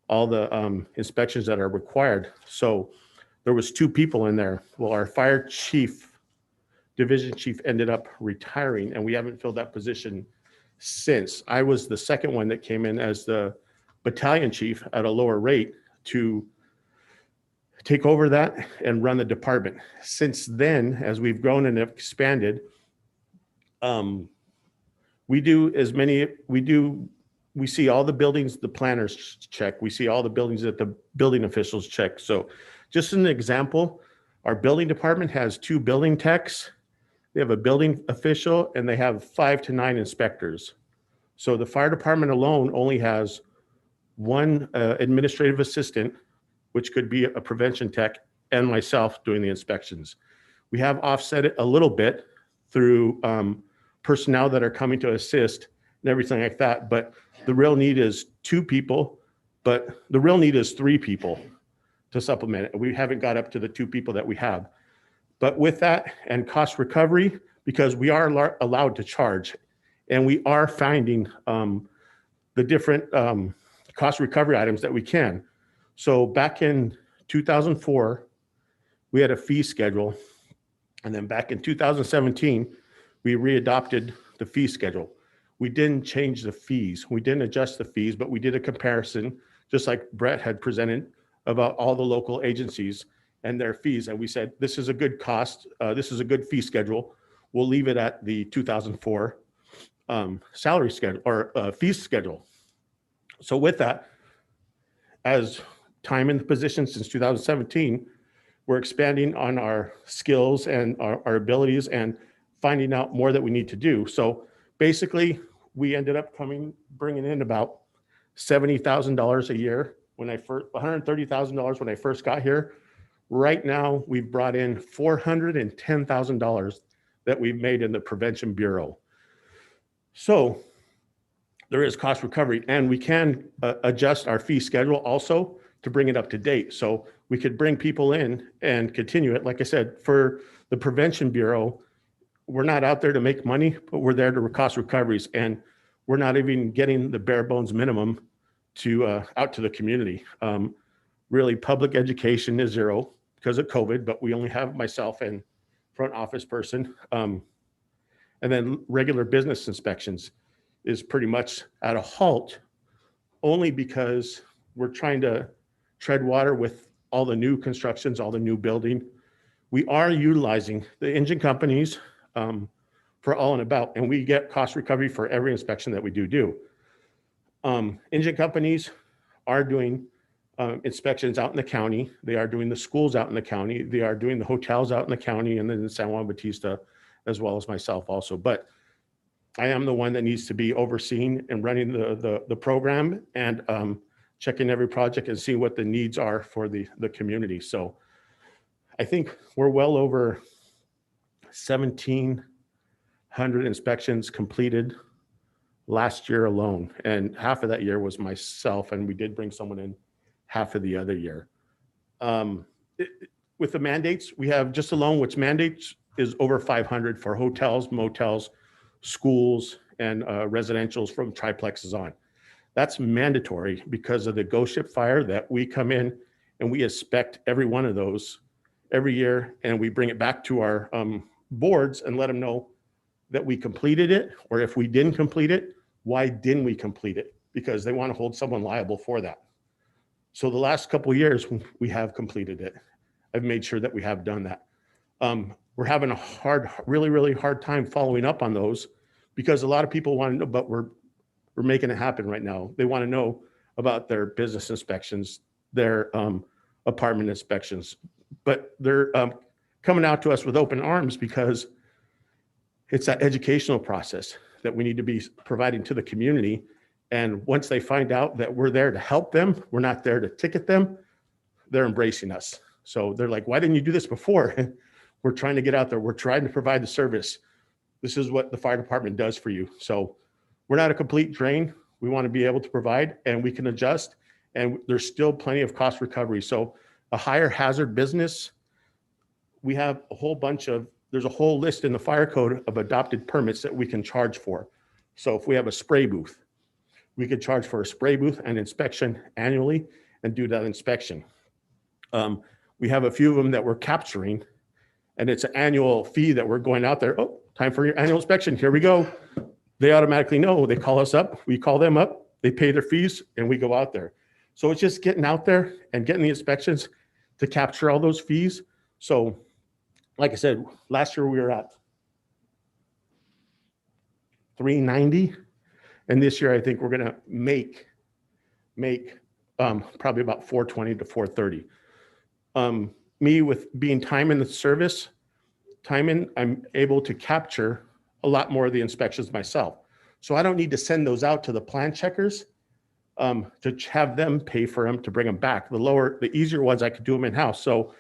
all the inspections that are required. So there was 2 people in there. Well, our fire chief, division chief ended up retiring, and we haven't filled that position since. I was the second one that came in as the battalion chief at a lower rate to take over that and run the department. Since then, as we've grown and expanded, we see all the buildings the planners check. We see all the buildings that the building officials check. So just an example, our building department has 2 building techs. They have a building official and they have 5 to 9 inspectors. So the fire department alone only has 1 administrative assistant, which could be a prevention tech, and myself doing the inspections. We have offset it a little bit through personnel that are coming to assist and everything like that. But the real need is 2 people, but the real need is 3 people to supplement it. We haven't got up to the 2 people that we have. But with that and cost recovery, because we are allowed to charge, and we are finding the different cost recovery items that we can. So back in 2004, we had a fee schedule. And then back in 2017, we readopted the fee schedule. We didn't change the fees. We didn't adjust the fees, but we did a comparison, just like Brett had presented, about all the local agencies and their fees. And we said, this is a good cost. This is a good fee schedule. We'll leave it at the 2004 salary schedule or fee schedule. So with that, as time in the position since 2017, we're expanding on our skills and our abilities and finding out more that we need to do. So basically, we ended up bringing in about $70,000 a year when $130,000 when I first got here. Right now, we've brought in $410,000 that we've made in the Prevention Bureau. So there is cost recovery, and we can adjust our fee schedule also to bring it up to date. So we could bring people in and continue it. Like I said, for the Prevention Bureau, we're not out there to make money, but we're there to cost recoveries, and we're not even getting the bare bones minimum to out to the community. Really, public education is 0 because of COVID, but we only have myself and front office person. And then regular business inspections is pretty much at a halt, only because we're trying to tread water with all the new constructions, all the new building. We are utilizing the engine companies for all and about, and we get cost recovery for every inspection that we do. Engine companies are doing inspections out in the county. They are doing the schools out in the county. They are doing the hotels out in the county, and then in San Juan Bautista, as well as myself also. But I am the one that needs to be overseeing and running the program and checking every project and see what the needs are for the community. So I think we're well over 1,700 inspections completed last year alone. And half of that year was myself, and we did bring someone in half of the other year. With the mandates, we have just alone, which mandates is over 500 for hotels, motels, schools, and residentials from triplexes on. That's mandatory because of the ghost ship fire that we come in and we inspect every one of those every year, and we bring it back to our boards and let them know that we completed it, or if we didn't complete it, why didn't we complete it? Because they want to hold someone liable for that. So the last couple of years, we have completed it. I've made sure that we have done that. We're having a really hard time following up on those because a lot of people want to know, but we're making it happen right now. They want to know about their business inspections, their apartment inspections, but they're coming out to us with open arms because it's that educational process that we need to be providing to the community. And once they find out that we're there to help them, we're not there to ticket them, they're embracing us. So they're like, why didn't you do this before? We're trying to get out there. We're trying to provide the service. This is what the fire department does for you. So we're not a complete drain. We want to be able to provide, and we can adjust, and there's still plenty of cost recovery. So a higher hazard business, we have a whole bunch of, there's a whole list in the fire code of adopted permits that we can charge for. So if we have a spray booth, we could charge for a spray booth and inspection annually and do that inspection. We have a few of them that we're capturing, and it's an annual fee that we're going out there. Oh, time for your annual inspection. Here we go. They automatically know. They call us up. We call them up. They pay their fees, and we go out there. So it's just getting out there and getting the inspections to capture all those fees. So, like I said, last year we were at 390, and this year I think we're going to make probably about 420 to 430. Me with being time in the service, I'm able to capture a lot more of the inspections myself. So I don't need to send those out to the plan checkers to have them pay for them to bring them back. The easier ones, I could do them in-house. So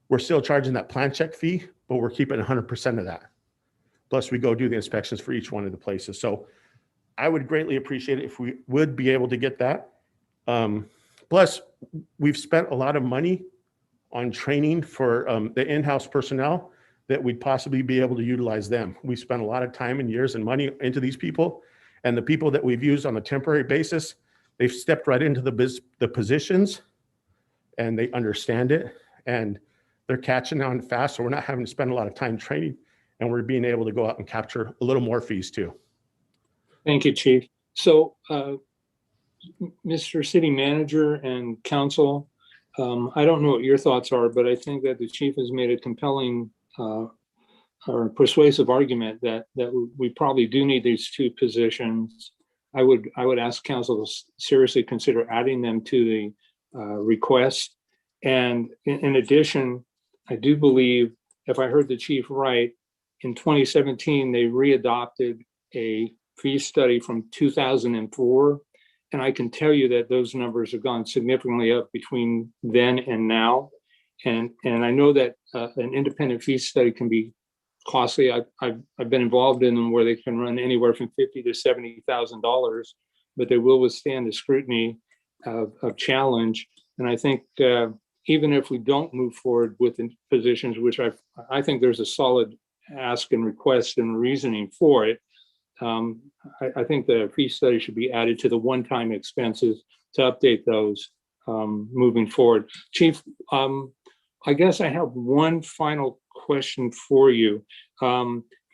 we're still charging that plan check fee, but we're keeping 100% of that. Plus we go do the inspections for each one of the places. So I would greatly appreciate it if we would be able to get that. Plus we've spent a lot of money on training for the in-house personnel that we'd possibly be able to utilize them. We spent a lot of time and years and money into these people, and the people that we've used on a temporary basis, they've stepped right into the positions, and they understand it, and they're catching on fast. So we're not having to spend a lot of time training, and we're being able to go out and capture a little more fees too. Thank you, Chief. So, Mr. City Manager and Council, I don't know what your thoughts are, but I think that the chief has made a compelling or persuasive argument that we probably do need these two positions. I would ask council to seriously consider adding them to the request. And in addition, I do believe, if I heard the chief right, in 2017 they readopted a fee study from 2004. And I can tell you that those numbers have gone significantly up between then and now. And I know that an independent fee study can be costly. I've been involved in them where they can run anywhere from $50,000 to $70,000, but they will withstand the scrutiny of challenge. And I think even if we don't move forward with the positions, which I think there's a solid ask and request and reasoning for it, I think the fee study should be added to the one-time expenses to update those moving forward. Chief, I guess I have one final question for you.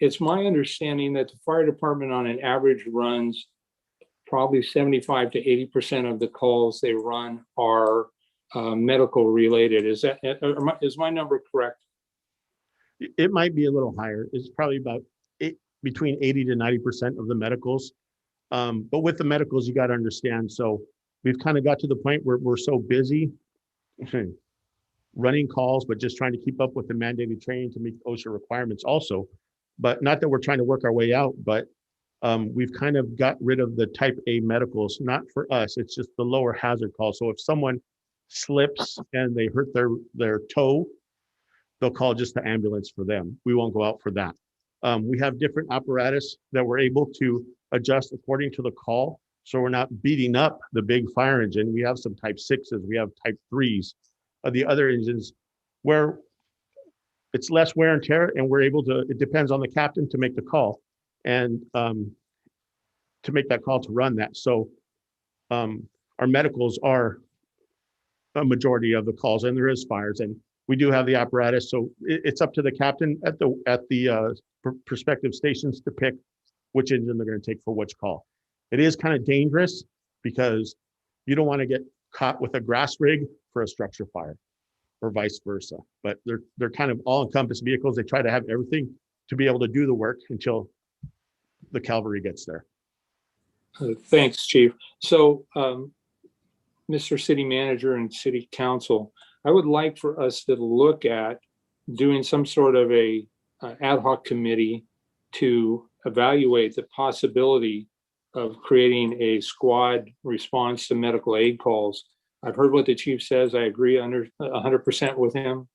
It's my understanding that the fire department on an average runs probably 75 to 80% of the calls they run are medical related. Is my number correct? It might be a little higher. It's probably about between 80 to 90% of the medicals. But with the medicals, you got to understand. So we've kind of got to the point where we're so busy running calls, but just trying to keep up with the mandated training to meet OSHA requirements also. But not that we're trying to work our way out, but we've kind of got rid of the type A medicals, not for us. It's just the lower hazard calls. So if someone slips and they hurt their toe, they'll call just the ambulance for them. We won't go out for that. We have different apparatus that we're able to adjust according to the call. So we're not beating up the big fire engine. We have some type 6s, we have type 3s of the other engines where it's less wear and tear, and we're able to, it depends on the captain to make the call and to make that call to run that. So our medicals are a majority of the calls, and there is fires, and we do have the apparatus. So it's up to the captain at the prospective stations to pick which engine they're going to take for which call. It is kind of dangerous because you don't want to get caught with a grass rig for a structure fire or vice versa. But they're kind of all-encompassing vehicles. They try to have everything to be able to do the work until the cavalry gets there. Thanks, Chief. So, Mr. City Manager and City Council, I would like for us to look at doing some sort of a ad hoc committee to evaluate the possibility of creating a squad response to medical aid calls. I've heard what the chief says. I agree 100% with him.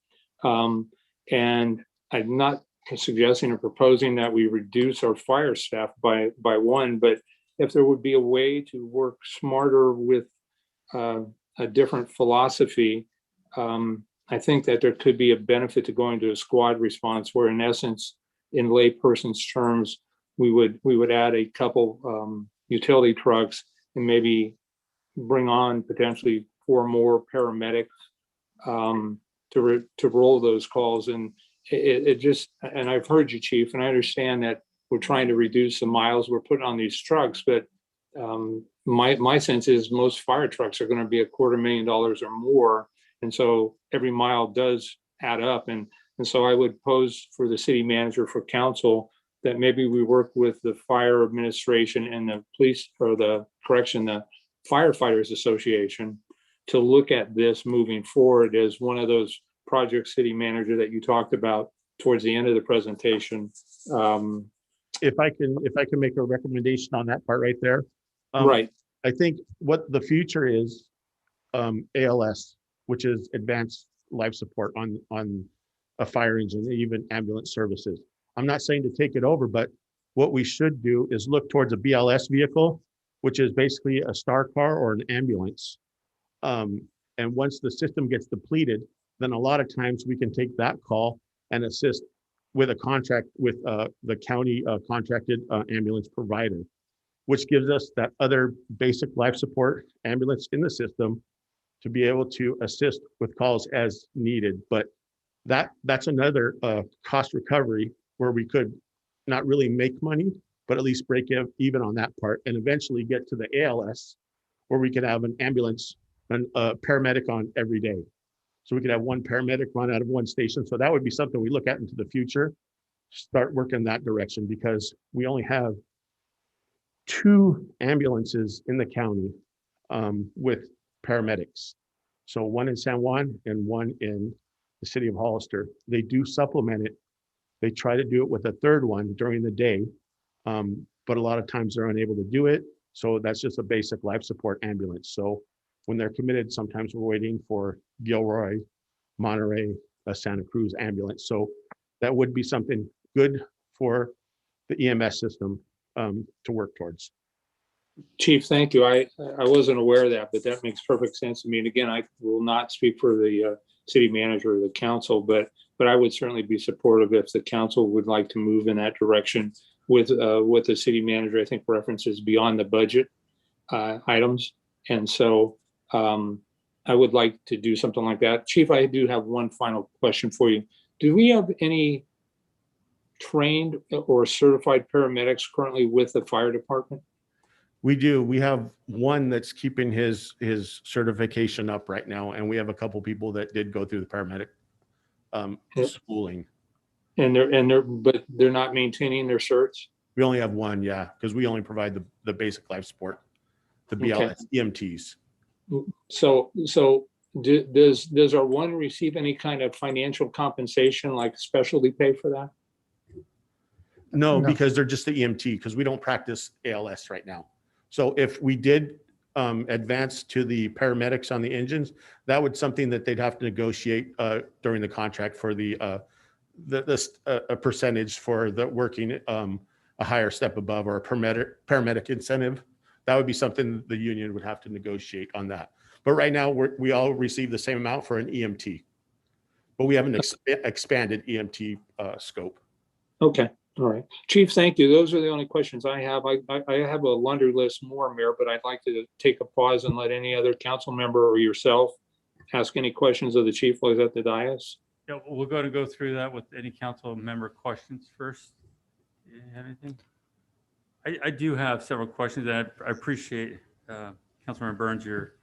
And I'm not suggesting or proposing that we reduce our fire staff by one, but if there would be a way to work smarter with a different philosophy, I think that there could be a benefit to going to a squad response where, in essence, in layperson's terms, we would add a couple utility trucks and maybe bring on potentially 4 more paramedics to roll those calls. And it just, and I've heard you, Chief, and I understand that we're trying to reduce the miles we're putting on these trucks, but my sense is most fire trucks are going to be $250,000 or more. And so every mile does add up. And so I would pose for the city manager, for council, that maybe we work with the fire administration and the police, or the firefighters association, to look at this moving forward as one of those projects, city manager, that you talked about towards the end of the presentation. If I can make a recommendation on that part right there. Right. I think what the future is, ALS, which is advanced life support on a fire engine, even ambulance services. I'm not saying to take it over, but what we should do is look towards a BLS vehicle, which is basically a star car or an ambulance. And once the system gets depleted, then a lot of times we can take that call and assist with a contract with the county contracted ambulance provider, which gives us that other basic life support ambulance in the system to be able to assist with calls as needed. But that's another cost recovery where we could not really make money, but at least break even on that part, and eventually get to the ALS, where we could have an ambulance and a paramedic on every day. So we could have one paramedic run out of one station. So that would be something we look at into the future, start working that direction, because we only have 2 ambulances in the county with paramedics. So one in San Juan and one in the city of Hollister. They do supplement it. They try to do it with a 3rd one during the day, but a lot of times they're unable to do it. So that's just a basic life support ambulance. So when they're committed, sometimes we're waiting for Gilroy, Monterey, Santa Cruz ambulance. So that would be something good for the EMS system to work towards. Chief, thank you. I wasn't aware of that, but that makes perfect sense to me. And again, I will not speak for the city manager or the council, but I would certainly be supportive if the council would like to move in that direction with the city manager. I think references beyond the budget items. And so I would like to do something like that. Chief, I do have one final question for you. Do we have any trained or certified paramedics currently with the fire department? We do. We have one that's keeping his certification up right now, and we have a couple people that did go through the paramedic schooling. And but they're not maintaining their certs? We only have one, yeah, because we only provide the basic life support, the BLS, EMTs. So does our one receive any kind of financial compensation, like specialty pay for that? No, No. because they're just the EMT, because we don't practice ALS right now. So if we did advance to the paramedics on the engines, that would something that they'd have to negotiate during the contract for a percentage for the working a higher step above, or a paramedic incentive. That would be something the union would have to negotiate on that. But right now we all receive the same amount for an EMT, but we have an expanded EMT scope. Okay. All right. Chief, thank you. Those are the only questions I have. I have a laundry list more, Mayor, but I'd like to take a pause and let any other council member or yourself ask any questions of the chief while he's at the dais. Yeah, we're going to go through that with any council member questions first. Do you have anything? I do have several questions. I appreciate Councilmember Burns, your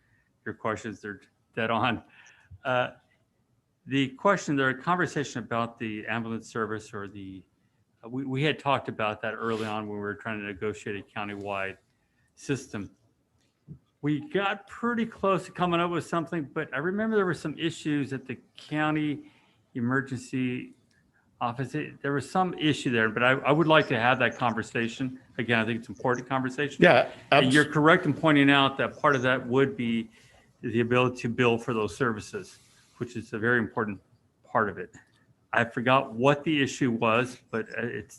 questions. They're dead on. The conversation about the ambulance service, or we had talked about that early on when we were trying to negotiate a countywide system. We got pretty close to coming up with something, but I remember there were some issues at the county emergency office. There was some issue there, but I would like to have that conversation. Again, I think it's an important conversation. Yeah, And you're correct in pointing out that part of that would be the ability to bill for those services, which is a very important part of it. I forgot what the issue was, but it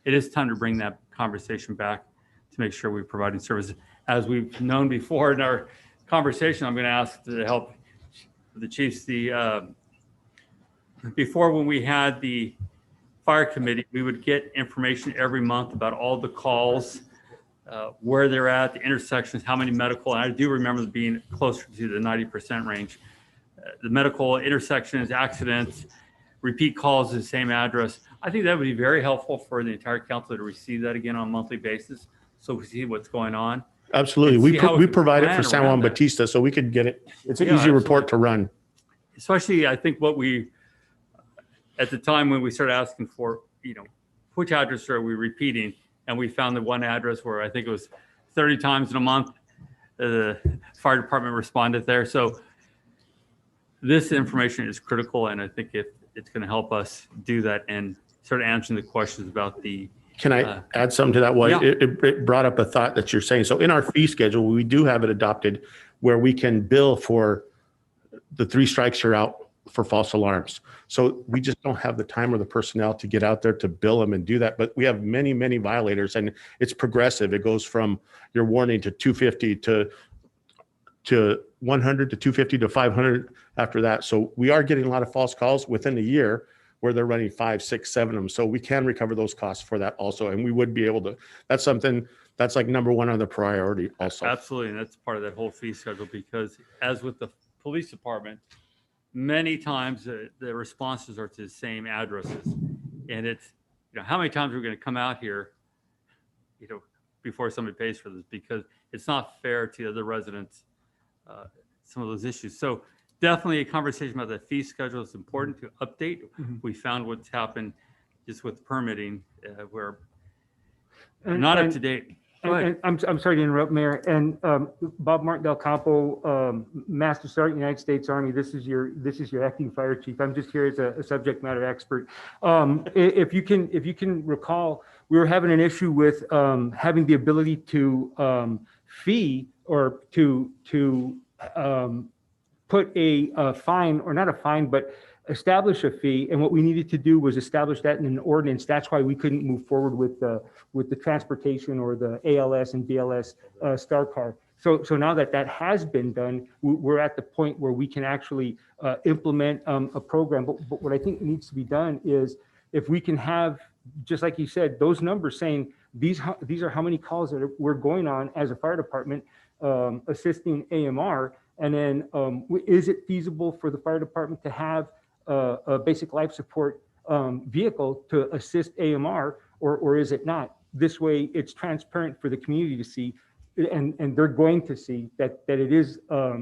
is time to bring that conversation back to make sure we're providing services. As we've known before in our conversation, I'm going to ask to help the chiefs. Before, when we had the fire committee, we would get information every month about all the calls, where they're at, the intersections, how many medical. And I do remember being closer to the 90% range. the medical intersections, accidents, repeat calls to the same address. I think that would be very helpful for the entire council to receive that again on a monthly basis, so we see what's going on. Absolutely. And We, see how we we can provide it plan for San around Juan that. Bautista, so we could get it. It's an Yeah, easy report absolutely. to run. Especially, I think what we, at the time when we started asking for, which address are we repeating? And we found the one address where I think it was 30 times in a month, the fire department responded there. So this information is critical, and I think it's going to help us do that and start answering the questions about the. Can I add something to that? Well, Yeah. it brought up a thought that you're saying. So in our fee schedule, we do have it adopted where we can bill for the 3 strikes are out for false alarms. So we just don't have the time or the personnel to get out there to bill them and do that. But we have many, many violators, and it's progressive. It goes from your warning to 250 to 100 to 250 to 500 after that. So we are getting a lot of false calls within a year where they're running 5, 6, 7 of them. So we can recover those costs for that also. And we would be able to, that's something that's like number one on the priority also. Absolutely, and that's part of that whole fee schedule, because as with the police department, many times the responses are to the same addresses. And it's, how many times are we going to come out here, before somebody pays for this, because it's not fair to the other residents, some of those issues. So definitely a conversation about the fee schedule is important to update. We found what's happened just with permitting, where not up to date. Go ahead. And I'm sorry to interrupt, Mayor. And Bob Martin Del Campo, Master Sergeant, United States Army. This is your acting fire chief. I'm just here as a subject matter expert. If you can recall, we were having an issue with having the ability to fee or to put a fine, or not a fine, but establish a fee. And what we needed to do was establish that in an ordinance. That's why we couldn't move forward with the transportation or the ALS and BLS Star Car. So now that has been done, we're at the point where we can actually implement a program. But what I think needs to be done is, if we can have, just like you said, those numbers saying these are how many calls that we're going on as a fire department assisting AMR. And then is it feasible for the fire department to have a basic life support vehicle to assist AMR, or is it not? This way it's transparent for the community to see, and they're going to see that it is,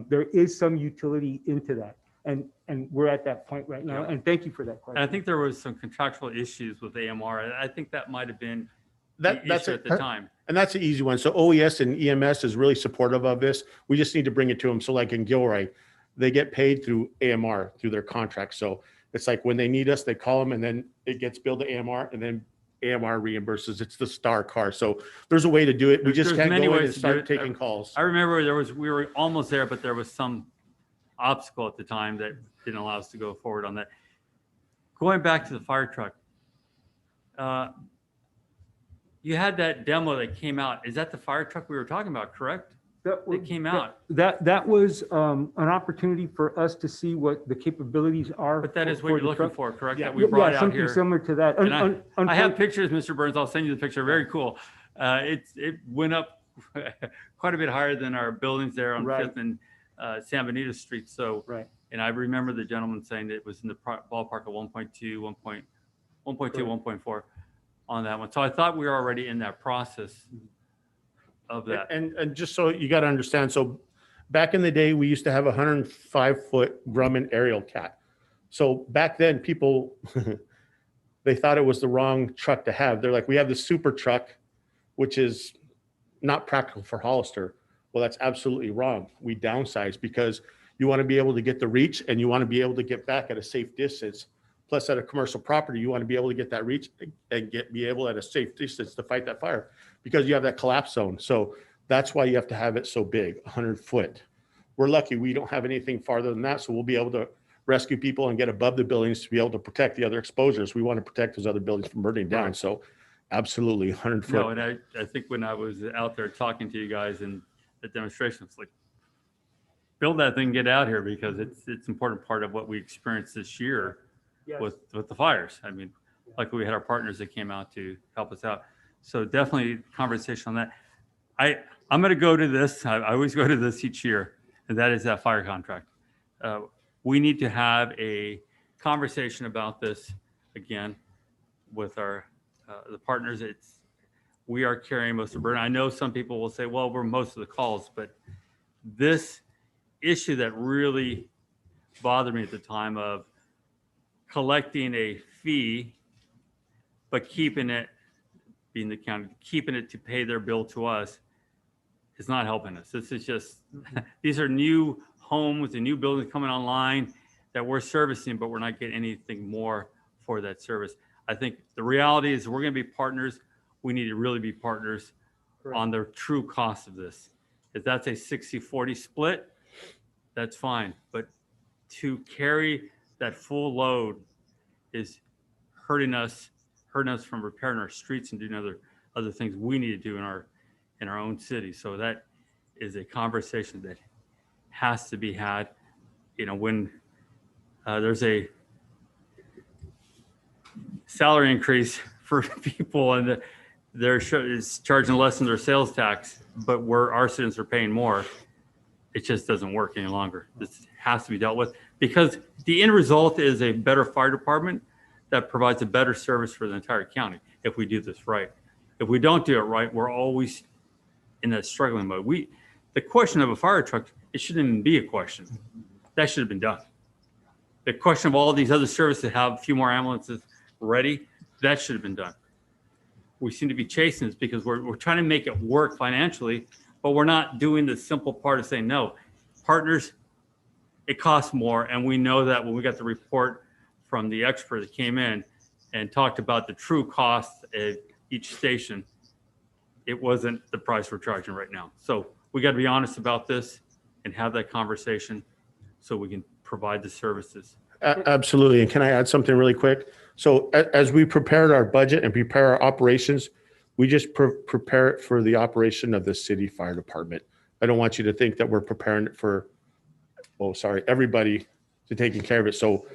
there is some utility into that. And we're at that point right now. Yeah. And thank you for that question. And I think there was some contractual issues with AMR. And I think that might have been That's the issue it. at the time. And that's an easy one. So OES and EMS is really supportive of this. We just need to bring it to them. So like in Gilroy, they get paid through AMR, through their contract. So it's like when they need us, they call them, and then it gets billed to AMR, and then AMR reimburses. It's the Star Car. So there's a way to do it. We just There's can't many go in ways and to do start it. taking calls. I remember we were almost there, but there was some obstacle at the time that didn't allow us to go forward on that. Going back to the fire truck, you had that demo that came out. Is that the fire truck we were talking about, correct? It came out. That was an opportunity for us to see what the capabilities are. But that is what for you're the looking truck. for, correct? Yeah. That we brought out something here. similar to that. And I have pictures, Mr. Burns. I'll send you the picture. Very cool. It went up quite a bit higher than our buildings there on Right. 5th and San Benito Street. So, Right. and I remember the gentleman saying that it was in the ballpark of 1.2, 1.4 on that one. So I thought we were already in that process of that. And just so you got to understand, so back in the day, we used to have a 105-foot Grumman aerial cat. So back then, people, they thought it was the wrong truck to have. They're like, we have the super truck, which is not practical for Hollister. Well, that's absolutely wrong. We downsize because you want to be able to get the reach, and you want to be able to get back at a safe distance. Plus, at a commercial property, you want to be able to get that reach and be able at a safe distance to fight that fire, because you have that collapse zone. So that's why you have to have it so big, 100 foot. We're lucky we don't have anything farther than that, so we'll be able to rescue people and get above the buildings to be able to protect the other exposures. We want to protect those other buildings from burning down. So absolutely 100 foot. No, and I think when I was out there talking to you guys in the demonstration, it's like, build that thing, get out here, because it's an important part of what we experienced this year. Yes. with the fires. I mean, like we had our partners that came out to help us out. So definitely conversation on that. I'm going to go to this. I always go to this each year, and that is that fire contract. we need to have a conversation about this again with our the partners. We are carrying most of the burden. I know some people will say, well, we're most of the calls, but this issue that really bothered me at the time of collecting a fee, but keeping it, being the county, keeping it to pay their bill to us is not helping us. This is just, these are new homes and new buildings coming online that we're servicing, but we're not getting anything more for that service. I think the reality is we're going to be partners. We need to really be partners on the true cost of this. If that's a 60-40 split, that's fine. But to carry that full load is hurting us from repairing our streets and doing other things we need to do in our own city. So that is a conversation that has to be had. You know, when there's a salary increase for people and they're charging less than their sales tax, but our citizens are paying more, it just doesn't work any longer. This has to be dealt with because the end result is a better fire department that provides a better service for the entire county if we do this right. If we don't do it right, we're always in that struggling mode. The question of a fire truck, it shouldn't even be a question. That should have been done. The question of all these other services that have a few more ambulances ready, that should have been done. We seem to be chasing this because we're trying to make it work financially, but we're not doing the simple part of saying, no, partners, it costs more. And we know that when we got the report from the expert that came in and talked about the true cost of each station, it wasn't the price we're charging right now. So we got to be honest about this and have that conversation so we can provide the services. Absolutely. And can I add something really quick? So as we prepared our budget and prepare our operations, we just prepare it for the operation of the city fire department. I don't want you to think that we're preparing it for, everybody to taking care of it. So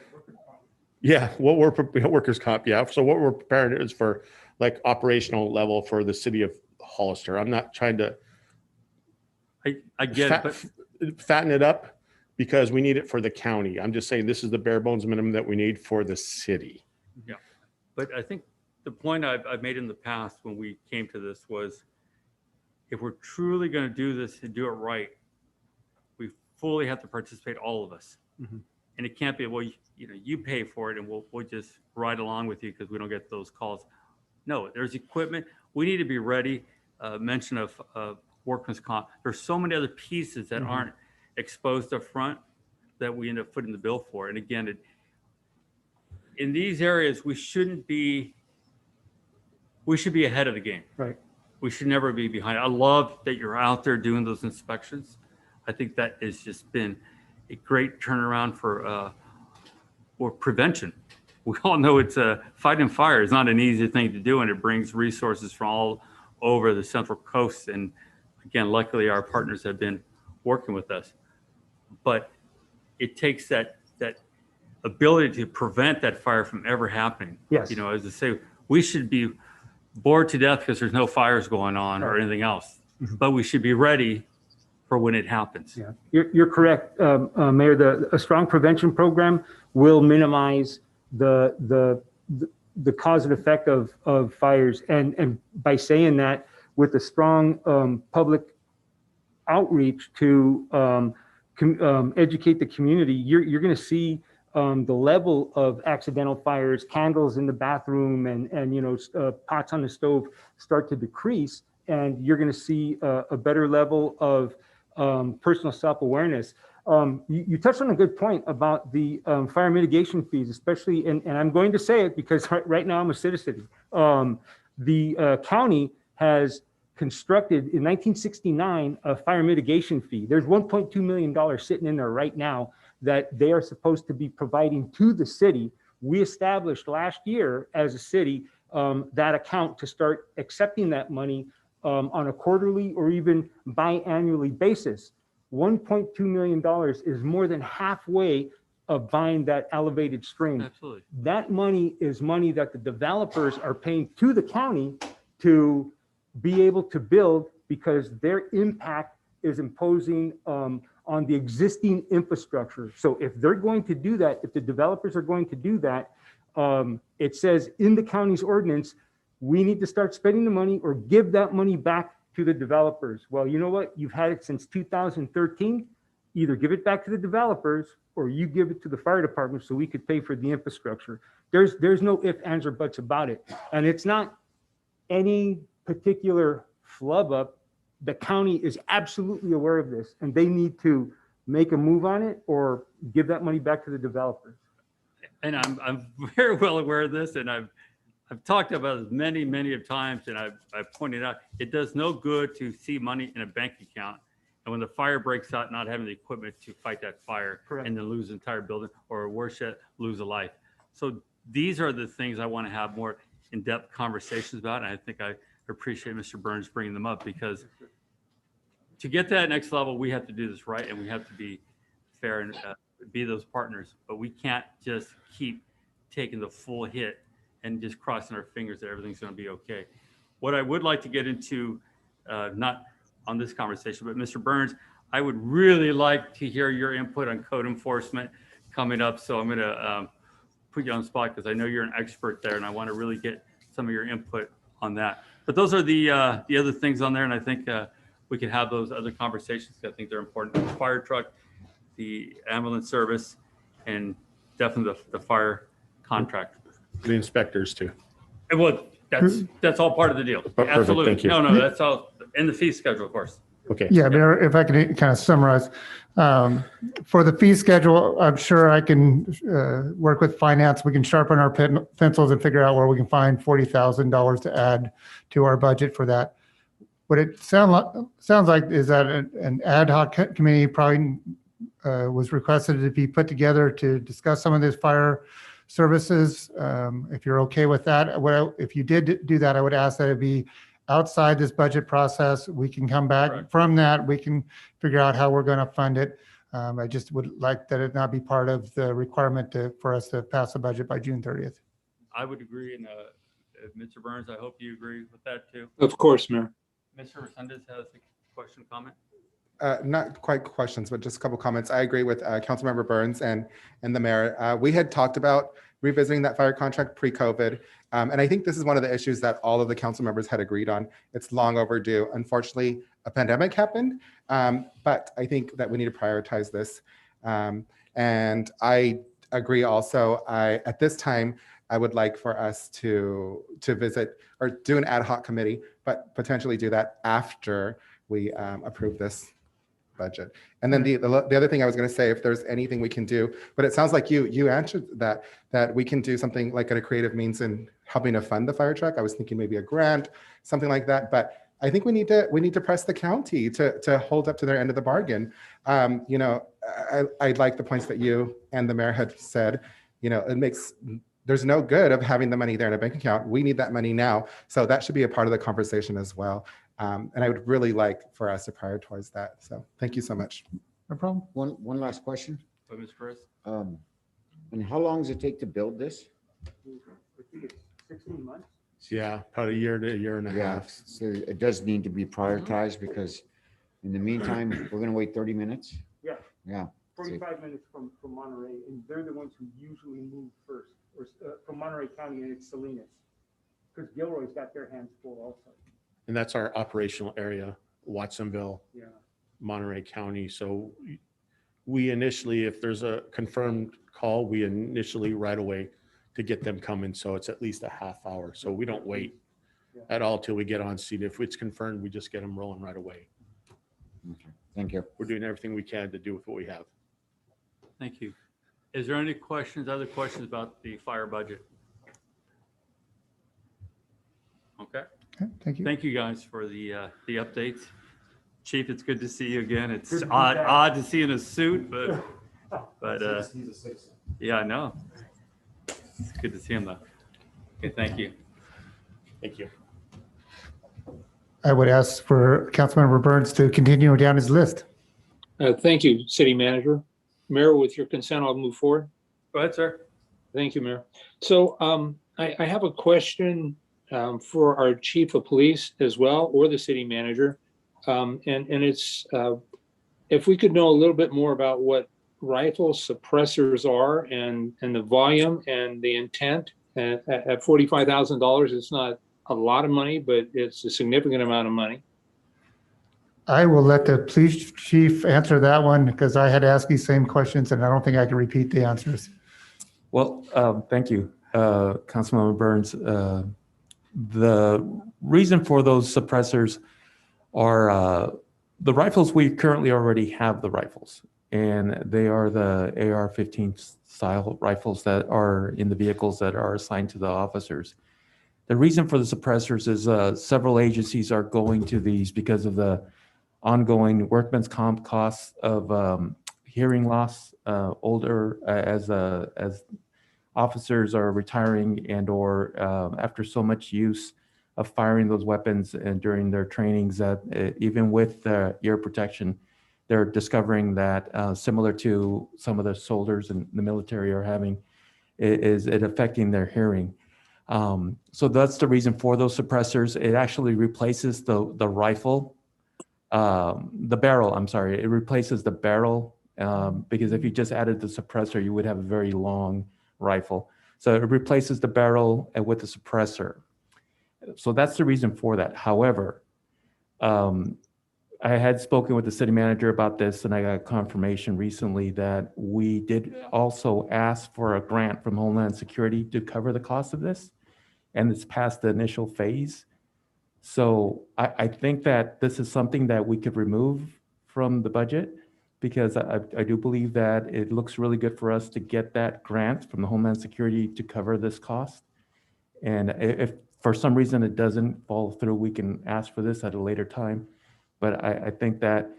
yeah, workers' comp. Yeah. So what we're preparing is for like operational level for the city of Hollister. I'm not trying to I get it, but fatten it up because we need it for the county. I'm just saying this is the bare bones minimum that we need for the city. yeah. But I think the point I've made in the past when we came to this was if we're truly going to do this and do it right, we fully have to participate, all of us. Mm-hmm. And it can't be, well, you pay for it and we'll just ride along with you because we don't get those calls. No, there's equipment. We need to be ready. Mention of workman's comp. There's so many other pieces that aren't exposed up front that we end up footing the bill for. And again, in these areas, we should be ahead of the game. Right. We should never be behind. I love that you're out there doing those inspections. I think that has just been a great turnaround for prevention. We all know fighting fire is not an easy thing to do, and it brings resources from all over the Central Coast. And again, luckily our partners have been working with us. But it takes that ability to prevent that fire from ever happening. Yes. You know, as I say, we should be bored to death because there's no fires going on or anything else, but we should be ready for when it happens. Yeah, you're correct, Mayor. A strong prevention program will minimize the cause and effect of fires, and by saying that, with a strong public outreach to educate the community, you're going to see the level of accidental fires, candles in the bathroom, and pots on the stove start to decrease, and you're going to see a better level of personal self-awareness. You touched on a good point about the fire mitigation fees, especially, and I'm going to say it because right now I'm a citizen. The county has constructed in 1969 a fire mitigation fee. There's $1.2 million sitting in there right now that they are supposed to be providing to the city. We established last year as a city that account to start accepting that money on a quarterly or even biannually basis. $1.2 million is more than halfway of buying that elevated stream. Absolutely. That money is money that the developers are paying to the county to be able to build because their impact is imposing on on the existing infrastructure. So if they're going to do that, if the developers are going to do that, it says in the county's ordinance, we need to start spending the money or give that money back to the developers. Well, you know what? You've had it since 2013. Either give it back to the developers or you give it to the fire department so we could pay for the infrastructure. There's no ifs, ands, or buts about it. And it's not any particular flub up. The county is absolutely aware of this and they need to make a move on it or give that money back to the developers. And I'm very well aware of this, and I've talked about it many of times, and I've pointed out it does no good to see money in a bank account, and when the fire breaks out, not having the equipment to fight that fire, Correct. and then lose the entire building, or worse yet, lose a life. So these are the things I want to have more in-depth conversations about, and I think I appreciate Mr. Burns bringing them up, because to get to that next level, we have to do this right, and we have to be fair and be those partners, but we can't just keep taking the full hit and just crossing our fingers that everything's going to be okay. What I would like to get into, not on this conversation, but Mr. Burns, I would really like to hear your input on code enforcement coming up. So I'm going to put you on the spot because I know you're an expert there, and I want to really get some of your input on that. But those are the other things on there, and I think we can have those other conversations. I think they're important. The fire truck, the ambulance service, and definitely the fire contract. The inspectors too. And well, that's all part of the deal. Perfect, Absolutely. thank you. No, that's all in the fee schedule, of course. Okay. Yeah, Mayor, if I can kind of summarize, for the fee schedule, I'm sure I can work with finance. We can sharpen our pencils and figure out where we can find $40,000 to add to our budget for that. What it sounds like is that an ad hoc committee probably was requested to be put together to discuss some of these fire services. If you're okay with that, if you did do that, I would ask that it be outside this budget process. We can come back Correct. from that. We can figure out how we're going to fund it. I just would like that it not be part of the requirement for us to pass the budget by June 30th. I would agree. And Mr. Burns, I hope you agree with that too. Of course, Mayor. Mr. Resendez has a question, comment? Not quite questions, but just a couple comments. I agree with Councilmember Burns and the mayor. We had talked about revisiting that fire contract pre-COVID. And I think this is one of the issues that all of the council members had agreed on. It's long overdue. Unfortunately, a pandemic happened, but I think that we need to prioritize this. And I agree also, at this time, I would like for us to visit or do an ad hoc committee, but potentially do that after we approve this budget. And then the other thing I was going to say, if there's anything we can do, but it sounds like you answered that we can do something like a creative means in helping to fund the fire truck. I was thinking maybe a grant, something like that. But I think we need to press the county to hold up to their end of the bargain. You know, I like the points that you and the mayor had said. You know, there's no good of having the money there in a bank account. We need that money now. So that should be a part of the conversation as well. And I would really like for us to prioritize that. So thank you so much. No problem. One last question. But Ms. Perez? And how long does it take to build this? 16 months. Yeah, probably a year to a year and a Yeah, half. so it does need to be prioritized because in the meantime, we're gonna wait 30 minutes. Yeah. Yeah. 45 minutes from Monterey, and they're the ones who usually move first, or from Monterey County, and it's Salinas. Because Gilroy's got their hands full also. And that's our operational area, Watsonville, Yeah. Monterey County. So we initially, if there's a confirmed call, we initially right away to get them coming. So it's at least a half hour. So we don't wait at all till we get on scene. If it's confirmed, we just get them rolling right away. Okay. Thank you. We're doing everything we can to do with what we have. Thank you. Is there any other questions about the fire budget? Okay. Okay, thank you. Thank you guys for the updates. Chief, it's good to see you again. It's Good to be odd back. to see you in a suit, but yeah, I know. It's good to see him though. Okay, thank you. Thank you. I would ask for Councilmember Burns to continue down his list. Thank you, City Manager. Mayor, with your consent, I'll move forward. Go ahead, sir. Thank you, Mayor. So I have a question for our Chief of Police as well, or the City Manager. And it's if we could know a little bit more about what rifle suppressors are and the volume and the intent at $45,000, it's not a lot of money, but it's a significant amount of money. I will let the police chief answer that one because I had asked these same questions and I don't think I can repeat the answers. Well, thank you, Councilmember Burns. The reason for those suppressors are the rifles. We currently already have the rifles, and they are the AR-15 style rifles that are in the vehicles that are assigned to the officers. The reason for the suppressors is several agencies are going to these because of the ongoing workman's comp costs of hearing loss, older as officers are retiring and or after so much use of firing those weapons and during their trainings that even with ear protection, they're discovering that similar to some of the soldiers in the military are having, is it affecting their hearing. So that's the reason for those suppressors. It actually replaces the rifle, the barrel, I'm sorry, it replaces the barrel because if you just added the suppressor, you would have a very long rifle. So it replaces the barrel with the suppressor. So that's the reason for that. However, I had spoken with the city manager about this and I got confirmation recently that we did also ask for a grant from Homeland Security to cover the cost of this. And it's past the initial phase. So I think that this is something that we could remove from the budget because I do believe that it looks really good for us to get that grant from the Homeland Security to cover this cost. And if for some reason it doesn't fall through, we can ask for this at a later time. But I think that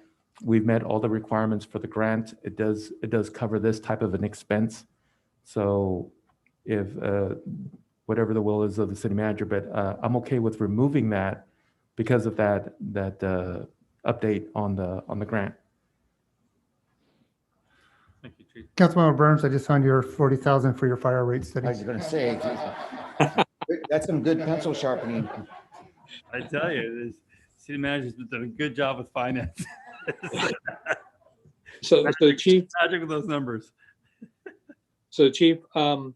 we've met all the requirements for the grant. It does cover this type of an expense. So if whatever the will is of the city manager, but I'm okay with removing that because of that update on the grant. Thank you, Chief. Councilmember Burns, I just found your 40,000 for your fire rate study. I was going to say, that's some good pencil sharpening. I tell you, this city manager's done a good job with finance. So Chief, Magic with those numbers. So Chief, I'm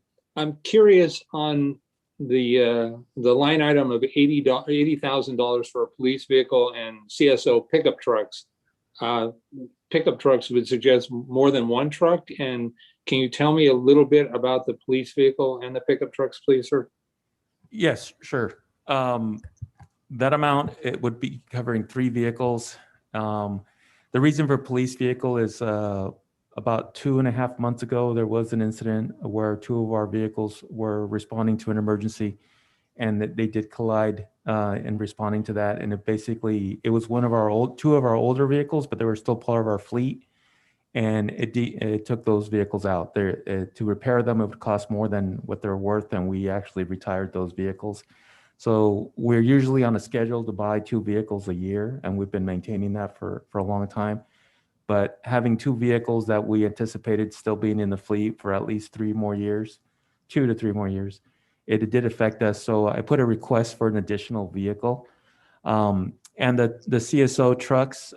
curious on the line item of $80,000 for a police vehicle and CSO pickup trucks. Pickup trucks would suggest more than one truck. And can you tell me a little bit about the police vehicle and the pickup trucks, please, sir? Yes, sure. That amount, it would be covering 3 vehicles. The reason for police vehicle is about 2.5 months ago, there was an incident where 2 of our vehicles were responding to an emergency and that they did collide in responding to that. And it was 2 of our older vehicles, but they were still part of our fleet. And it took those vehicles out. To repair them, it would cost more than what they're worth. And we actually retired those vehicles. So we're usually on a schedule to buy 2 vehicles a year. And we've been maintaining that for a long time. But having 2 vehicles that we anticipated still being in the fleet for at least 3 more years, 2 to 3 more years, it did affect us. So I put a request for an additional vehicle. And the CSO trucks,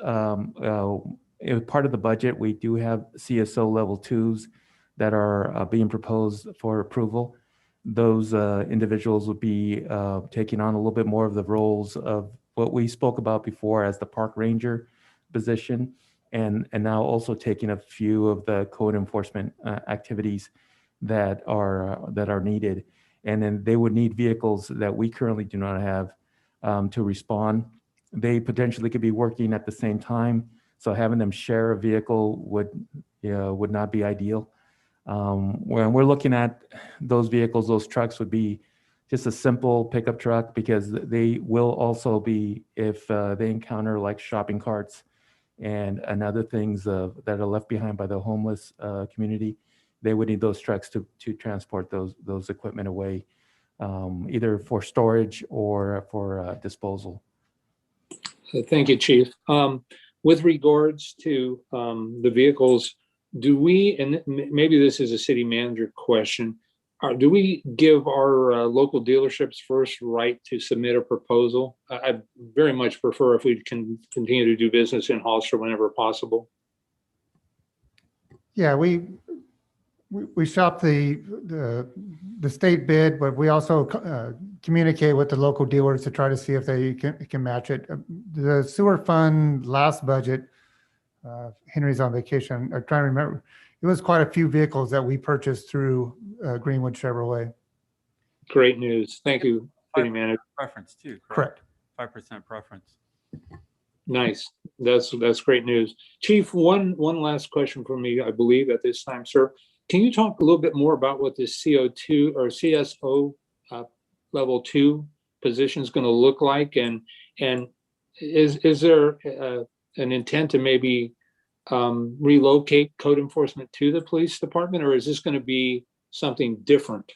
part of the budget, we do have CSO level 2s that are being proposed for approval. Those individuals would be taking on a little bit more of the roles of what we spoke about before as the park ranger position. And now also taking a few of the code enforcement activities that are needed. And then they would need vehicles that we currently do not have to respond. They potentially could be working at the same time. So having them share a vehicle would not be ideal. When we're looking at those vehicles, those trucks would be just a simple pickup truck because they will also be, if they encounter like shopping carts and other things that are left behind by the homeless community, they would need those trucks to transport those equipment away, either for storage or for disposal. Thank you, Chief. With regards to the vehicles, do we, and maybe this is a city manager question, do we give our local dealerships first right to submit a proposal? I very much prefer if we can continue to do business in Hollister whenever possible. Yeah, we shop the state bid, but we also communicate with the local dealers to try to see if they can match it. The sewer fund last budget, Henry's on vacation. I'm trying to remember. It was quite a few vehicles that we purchased through Greenwood Chevrolet. Great news. Thank you, City Manager. Preference too. Correct. 5% preference. Nice. That's great news. Chief, one last question for me, I believe, at this time, sir. Can you talk a little bit more about what this CO2 or CSO level 2 position is going to look like, and is there an intent to maybe relocate code enforcement to the police department, or is this going to be something different?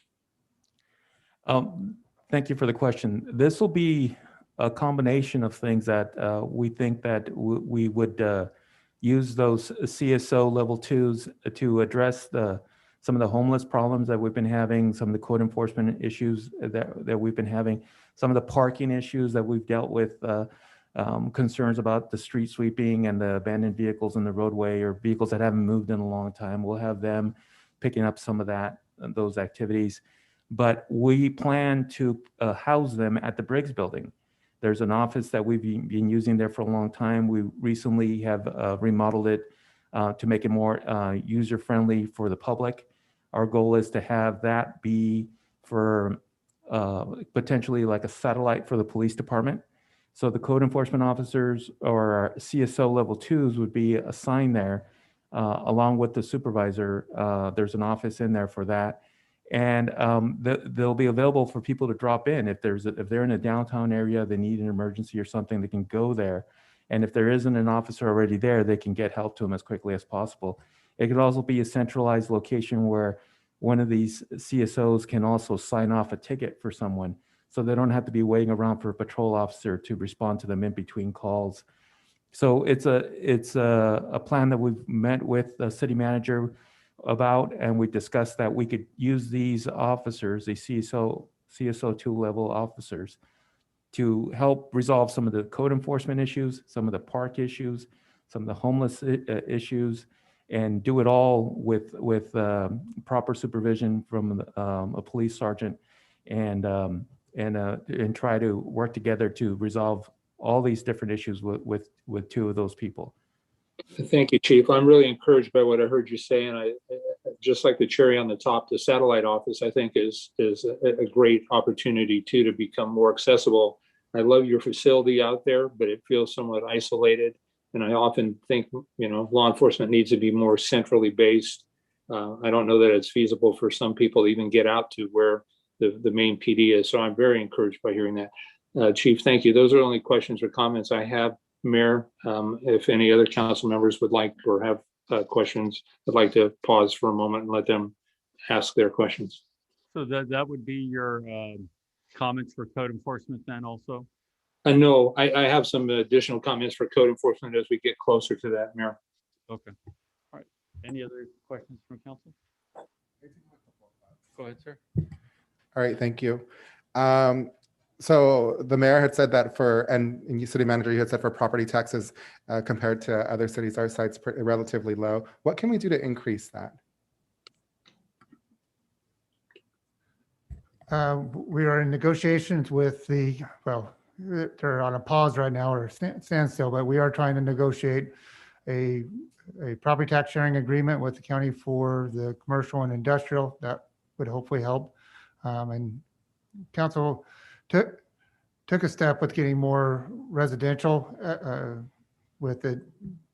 Thank you for the question. This will be a combination of things that we think that we would use those CSO level 2s to address some of the homeless problems that we've been having, some of the code enforcement issues that we've been having, some of the parking issues that we've dealt with, concerns about the street sweeping and the abandoned vehicles in the roadway or vehicles that haven't moved in a long time. We'll have them picking up some of those activities. But we plan to house them at the Briggs building. There's an office that we've been using there for a long time. We recently have remodeled it to make it more user-friendly for the public. Our goal is to have that be for potentially like a satellite for the police department. So the code enforcement officers or our CSO level 2s would be assigned there along with the supervisor. There's an office in there for that. And they'll be available for people to drop in. If they're in a downtown area, they need an emergency or something, they can go there. And if there isn't an officer already there, they can get help to them as quickly as possible. It could also be a centralized location where one of these CSOs can also sign off a ticket for someone, so they don't have to be waiting around for a patrol officer to respond to them in between calls. So it's a plan that we've met with the city manager about, and we discussed that we could use these officers, the CSO2 level officers, to help resolve some of the code enforcement issues, some of the park issues, some of the homeless issues, and do it all with proper supervision from a police sergeant, and try to work together to resolve all these different issues with two of those people. Thank you, Chief. I'm really encouraged by what I heard you say, and I just like the cherry on the top, the satellite office, I think is a great opportunity too to become more accessible. I love your facility out there, but it feels somewhat isolated. And I often think, law enforcement needs to be more centrally based. I don't know that it's feasible for some people to even get out to where the main PD is. So I'm very encouraged by hearing that. Chief, thank you. Those are the only questions or comments I have. Mayor, if any other council members would like or have questions, I'd like to pause for a moment and let them ask their questions. So that would be your comments for code enforcement then also? No, I have some additional comments for code enforcement as we get closer to that, Mayor. Okay. All right. Any other questions from council? Go ahead, sir. All right, thank you. So the mayor had said that and you city manager, you had said for property taxes compared to other cities, our site's relatively low. What can we do to increase that? We are in negotiations with they're on a pause right now or standstill, but we are trying to negotiate a property tax sharing agreement with the county for the commercial and industrial. That would hopefully help. And council took a step with getting more residential with the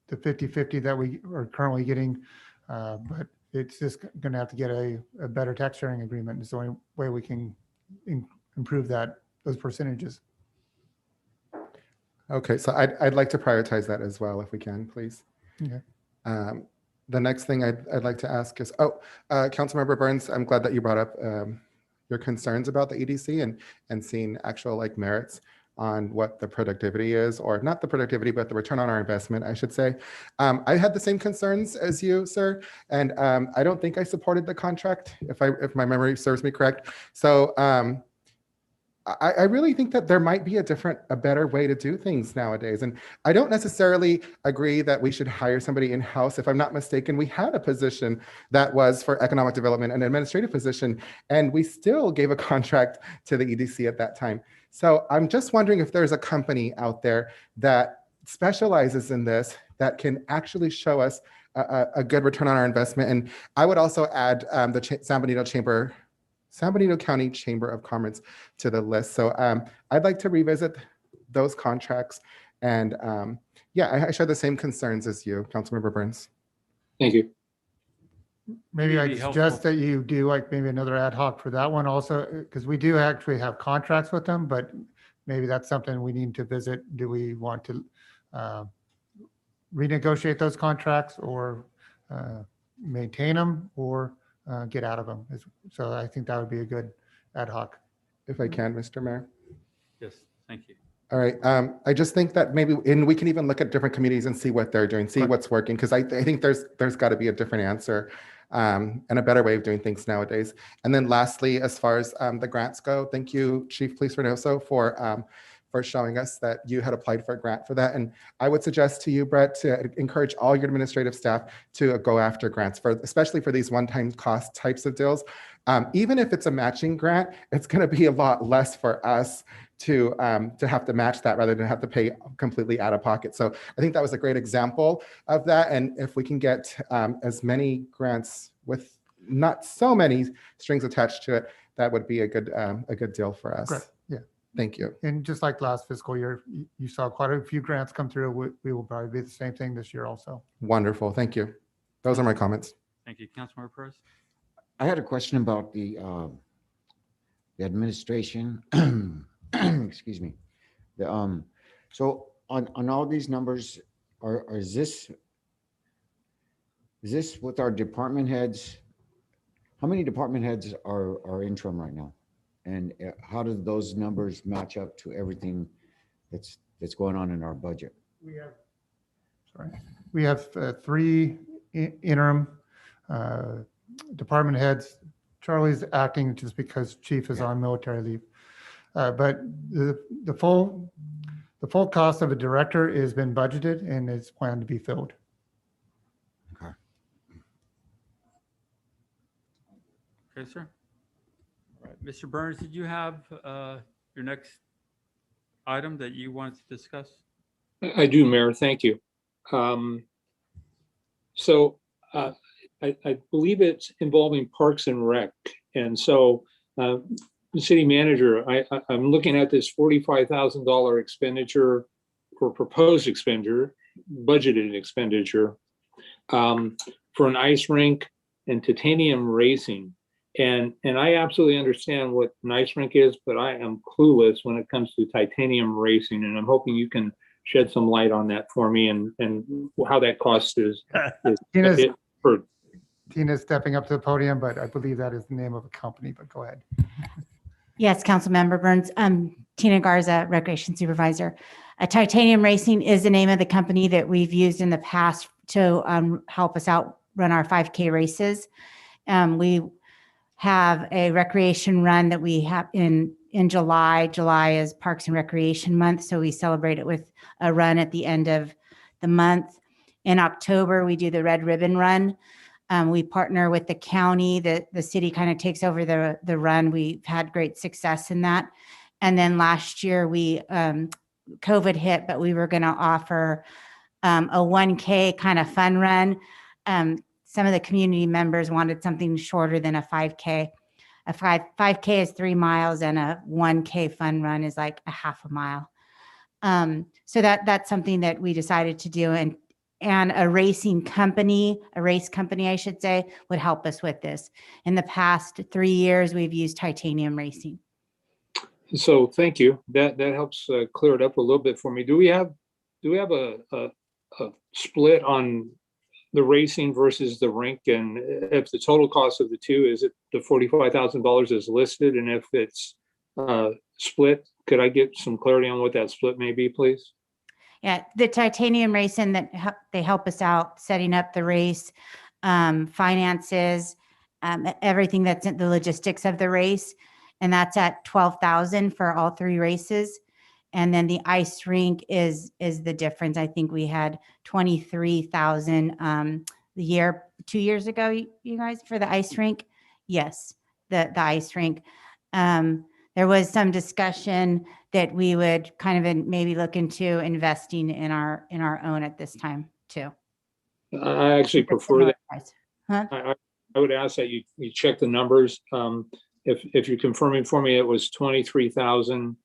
50-50 that we are currently getting, but it's just going to have to get a better tax sharing agreement. It's the only way we can improve those percentages. Okay, so I'd like to prioritize that as well, if we can, please. Okay. The next thing I'd like to ask is, Councilmember Burns, I'm glad that you brought up your concerns about the EDC and seeing actual merits on what the productivity is, or not the productivity, but the return on our investment, I should say. I had the same concerns as you, sir, and I don't think I supported the contract, if my memory serves me correct. So I really think that there might be a better way to do things nowadays. And I don't necessarily agree that we should hire somebody in-house. If I'm not mistaken, we had a position that was for economic development, an administrative position, and we still gave a contract to the EDC at that time. So I'm just wondering if there's a company out there that specializes in this that can actually show us a good return on our investment. And I would also add the San Benito County Chamber of Commerce to the list. So I'd like to revisit those contracts. And yeah, I share the same concerns as you, Councilmember Burns. Thank you. Maybe Maybe I'd helpful. suggest that you do like maybe another ad hoc for that one also, because we do actually have contracts with them, but maybe that's something we need to visit. Do we want to renegotiate those contracts or maintain them or get out of them? So I think that would be a good ad hoc. If I can, Mr. Mayor. Yes, thank you. All right. I just think that maybe, and we can even look at different communities and see what they're doing, see Right. what's working, because I think there's got to be a different answer and a better way of doing things nowadays. And then lastly, as far as the grants go, thank you, Chief Police Reynoso, for showing us that you had applied for a grant for that. And I would suggest to you, Brett, to encourage all your administrative staff to go after grants, especially for these one-time cost types of deals. Even if it's a matching grant, it's going to be a lot less for us to have to match that rather than have to pay completely out of pocket. So I think that was a great example of that. And if we can get as many grants with not so many strings attached to it, that would be a good deal for us. Great. Yeah. Thank you. And just like last fiscal year, you saw quite a few grants come through. We will probably be the same thing this year also. Wonderful. Thank you. Those are my comments. Thank you. Councilmember Perez? I had a question about the administration. Excuse me. So on all these numbers, is this with our department heads? How many department heads are interim right now? And how do those numbers match up to everything that's going on in our budget? We have 3 interim department heads. Charlie's acting just because chief is on military leave. But the full cost of a director has been budgeted and is planned to be filled. Okay. Okay, sir. All right. Mr. Burns, did you have your next item that you wanted to discuss? I do, Mayor. Thank you. So I believe it's involving Parks and Rec. And so the city manager, I'm looking at this $45,000 expenditure or proposed expenditure, budgeted expenditure for an ice rink and titanium racing. And I absolutely understand what an ice rink is, but I am clueless when it comes to titanium racing. And I'm hoping you can shed some light on that for me and how that cost is. Tina's stepping up to the podium, but I believe that is the name of a company, but go ahead. Yes, Councilmember Burns. Tina Garza, Recreation Supervisor. Titanium Racing is the name of the company that we've used in the past to help us out run our 5K races. We have a recreation run that we have in July. July is Parks and Recreation Month, so we celebrate it with a run at the end of the month. In October, we do the Red Ribbon Run. We partner with the county. The city kind of takes over the run. We've had great success in that. And then last year, COVID hit, but we were going to offer a 1K kind of fun run. Some of the community members wanted something shorter than a 5K. A 5K is 3 miles and a 1K fun run is like a half a mile. So that's something that we decided to do. And a race company, I should say, would help us with this. In the past 3 years, we've used Titanium Racing. So thank you. That helps clear it up a little bit for me. Do we have a split on the racing versus the rink? And if the total cost of the two, is it the $45,000 is listed? And if it's split, could I get some clarity on what that split may be, please? Yeah, the Titanium Racing, they help us out setting up the race, finances, everything that's in the logistics of the race. and that's at 12,000 for all three races. And then the ice rink is the difference. I think we had 23,000 the 2 years ago, you guys, for the ice rink. Yes, the ice rink. There was some discussion that we would kind of maybe look into investing in our own at this time too. I actually prefer that. Huh? I would ask that you check the numbers. If you're confirming for me, it was 23,000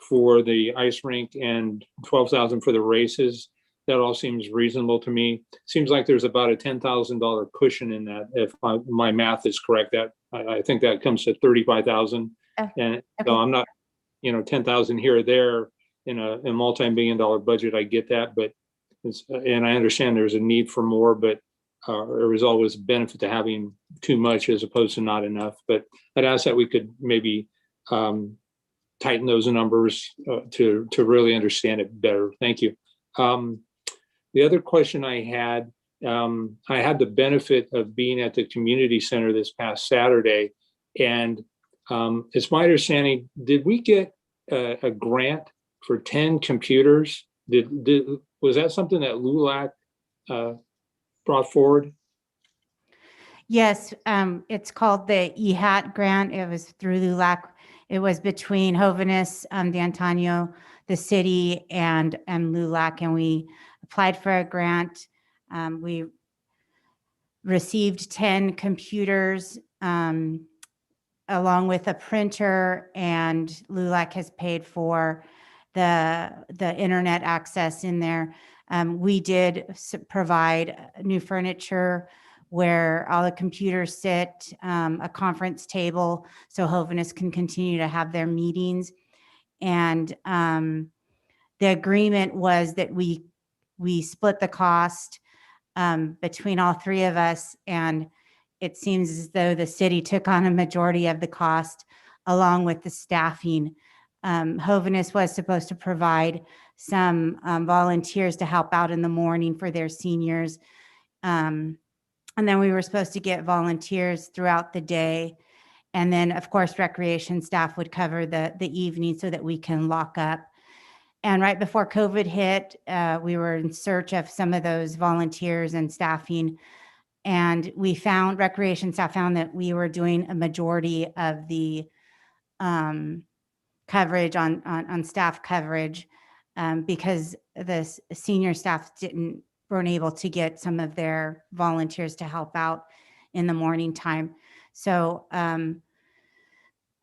for the ice rink and 12,000 for the races. That all seems reasonable to me. Seems like there's about a $10,000 cushion in that. If my math is correct, that I think that comes to 35,000. Oh, And okay. so I'm not, 10,000 here or there in a multi-million-dollar budget. I get that, but and I understand there's a need for more, but there was always a benefit to having too much as opposed to not enough. But I'd ask that we could maybe tighten those numbers to really understand it better. Thank you. The other question I had the benefit of being at the community center this past Saturday, and it's my understanding, did we get a grant for 10 computers? Was that something that LULAC brought forward? Yes, it's called the EHAT grant. It was through LULAC. It was between Jovenes, de Antonio, the city, and LULAC, and we applied for a grant. We received 10 computers along with a printer, and LULAC has paid for the internet access in there. We did provide new furniture where all the computers sit, a conference table, so Jovenes can continue to have their meetings. And the agreement was that we split the cost between all three of us, and it seems as though the city took on a majority of the cost along with the staffing. Jovenes was supposed to provide some volunteers to help out in the morning for their seniors. And then we were supposed to get volunteers throughout the day. And then, of course, recreation staff would cover the evening so that we can lock up. And right before COVID hit, we were in search of some of those volunteers and staffing. And recreation staff found that we were doing a majority of the coverage on staff coverage because the senior staff weren't able to get some of their volunteers to help out in the morning time. So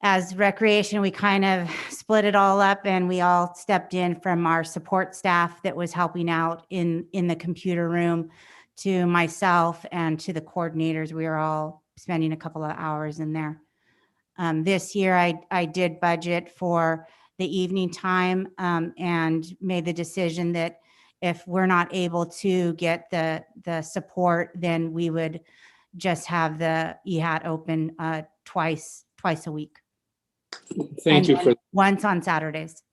as recreation, we kind of split it all up, and we all stepped in from our support staff that was helping out in the computer room to myself and to the coordinators. We were all spending a couple of hours in there. This year, I did budget for the evening time and made the decision that if we're not able to get the support, then we would just have the EHAT open twice a week. Thank you for. Once on Saturdays.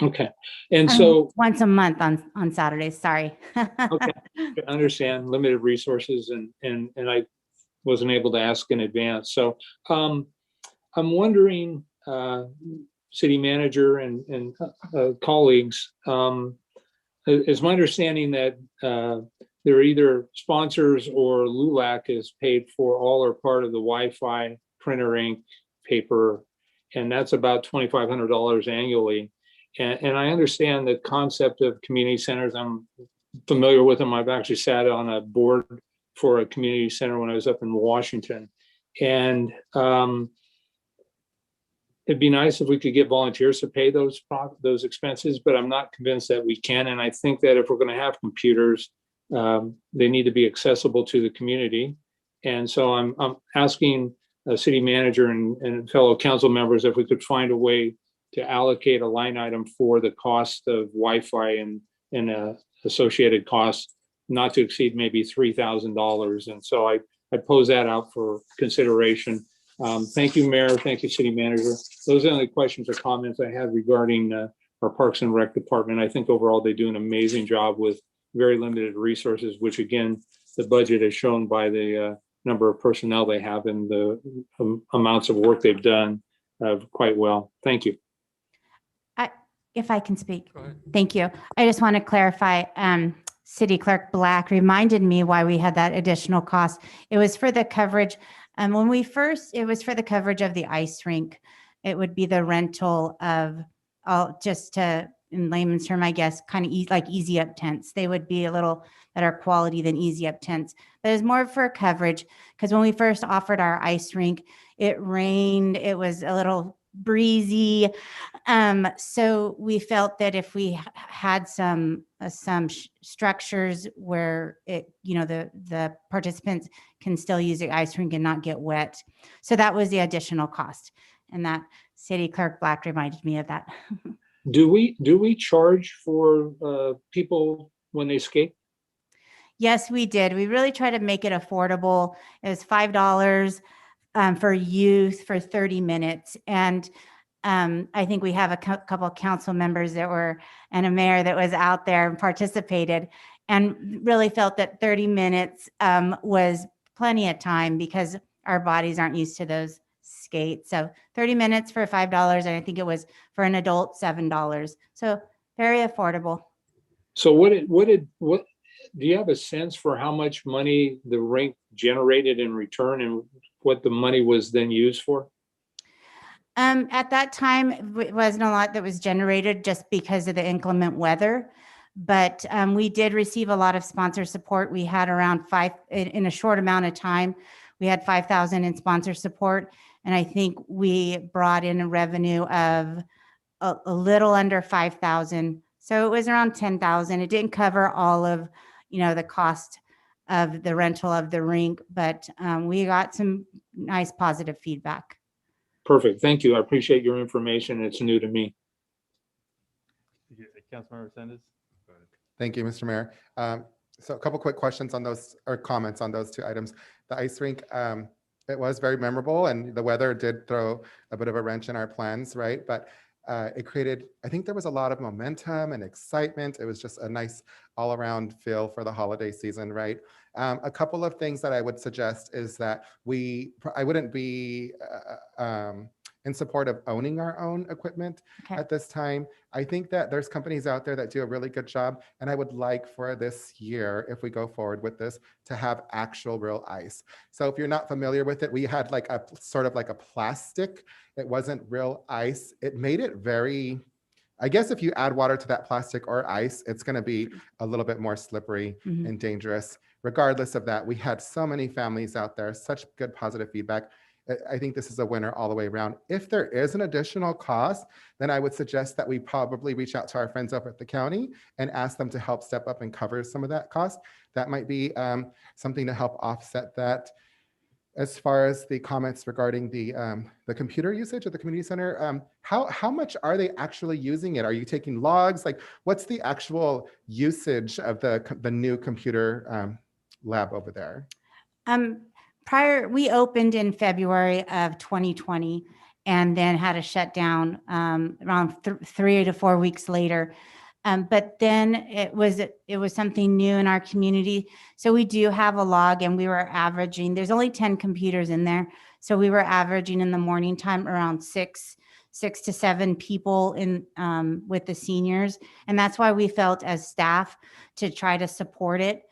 Okay. And so. Once a month on Saturdays, sorry. Okay, I understand limited resources and I wasn't able to ask in advance. So I'm wondering, city manager and colleagues, it's my understanding that they're either sponsors or LULAC is paid for all or part of the Wi-Fi, printer ink, paper, and that's about $2,500 annually. And I understand the concept of community centers. I'm familiar with them. I've actually sat on a board for a community center when I was up in Washington. And it'd be nice if we could get volunteers to pay those expenses, but I'm not convinced that we can. And I think that if we're going to have computers, they need to be accessible to the community. And so I'm asking a city manager and fellow council members if we could find a way to allocate a line item for the cost of Wi-Fi and associated costs, not to exceed maybe $3,000. And so I pose that out for consideration. Thank you, Mayor. Thank you, City Manager. Those are the only questions or comments I have regarding our Parks and Rec department. I think overall they do an amazing job with very limited resources, which again, the budget is shown by the number of personnel they have and the amounts of work they've done. quite well. Thank you. If I can speak. Go ahead. Thank you. I just want to clarify, City Clerk Black reminded me why we had that additional cost. It was for the coverage. It was for the coverage of the ice rink. It would be the rental of, just to, in layman's term, I guess, kind of like easy up tents. They would be a little better quality than easy up tents, but it's more for coverage. Because when we first offered our ice rink, it rained, it was a little breezy. So we felt that if we had some structures where the participants can still use the ice rink and not get wet. So that was the additional cost. And that City Clerk Black reminded me of that. Do we charge for people when they skate? Yes, we did. We really tried to make it affordable. It was $5 for youth for 30 minutes. And I think we have a couple of council members and a mayor that was out there and participated and really felt that 30 minutes was plenty of time because our bodies aren't used to those skates. So 30 minutes for $5. And I think it was for an adult, $7. So very affordable. So what do you have a sense for how much money the rink generated in return and what the money was then used for? At that time, it wasn't a lot that was generated just because of the inclement weather, but we did receive a lot of sponsor support. We had around in a short amount of time, we had 5,000 in sponsor support. And I think we brought in a revenue of a little under 5,000. So it was around 10,000. It didn't cover all of, the cost of the rental of the rink, but we got some nice positive feedback. Perfect. Thank you. I appreciate your information. It's new to me. Councilmember Sanders. Thank you, Mr. Mayor. So a couple quick questions on those, or comments on those two items. The ice rink, it was very memorable, and the weather did throw a bit of a wrench in our plans, right? But it created, I think there was a lot of momentum and excitement. It was just a nice all-around feel for the holiday season, right? A couple of things that I would suggest is that I wouldn't be in support of owning our own equipment at this time. I think that there's companies out there that do a really good job, and I would like for this year, if we go forward with this, to have actual real ice. So if you're not familiar with it, we had like a sort of like a plastic. It wasn't real ice. It made it very, I guess if you add water to that plastic or ice, it's going to be a little bit more slippery and dangerous. Regardless of that, we had so many families out there, such good positive feedback. I think this is a winner all the way around. If there is an additional cost, then I would suggest that we probably reach out to our friends up at the county and ask them to help step up and cover some of that cost. That might be something to help offset that. As far as the comments regarding the computer usage at the community center, how much are they actually using it? Are you taking logs? Like, what's the actual usage of the new computer lab over there? We opened in February of 2020 and then had a shutdown around 3 to 4 weeks later. But then it was something new in our community. So we do have a log, and we were averaging, there's only 10 computers in there. So we were averaging in the morning time around six to 7 people in with the seniors. And that's why we felt as staff to try to support it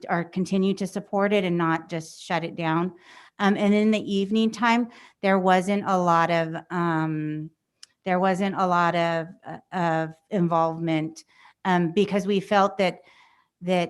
or continue to support it and not just shut it down. And in the evening time, there wasn't a lot of involvement because we felt that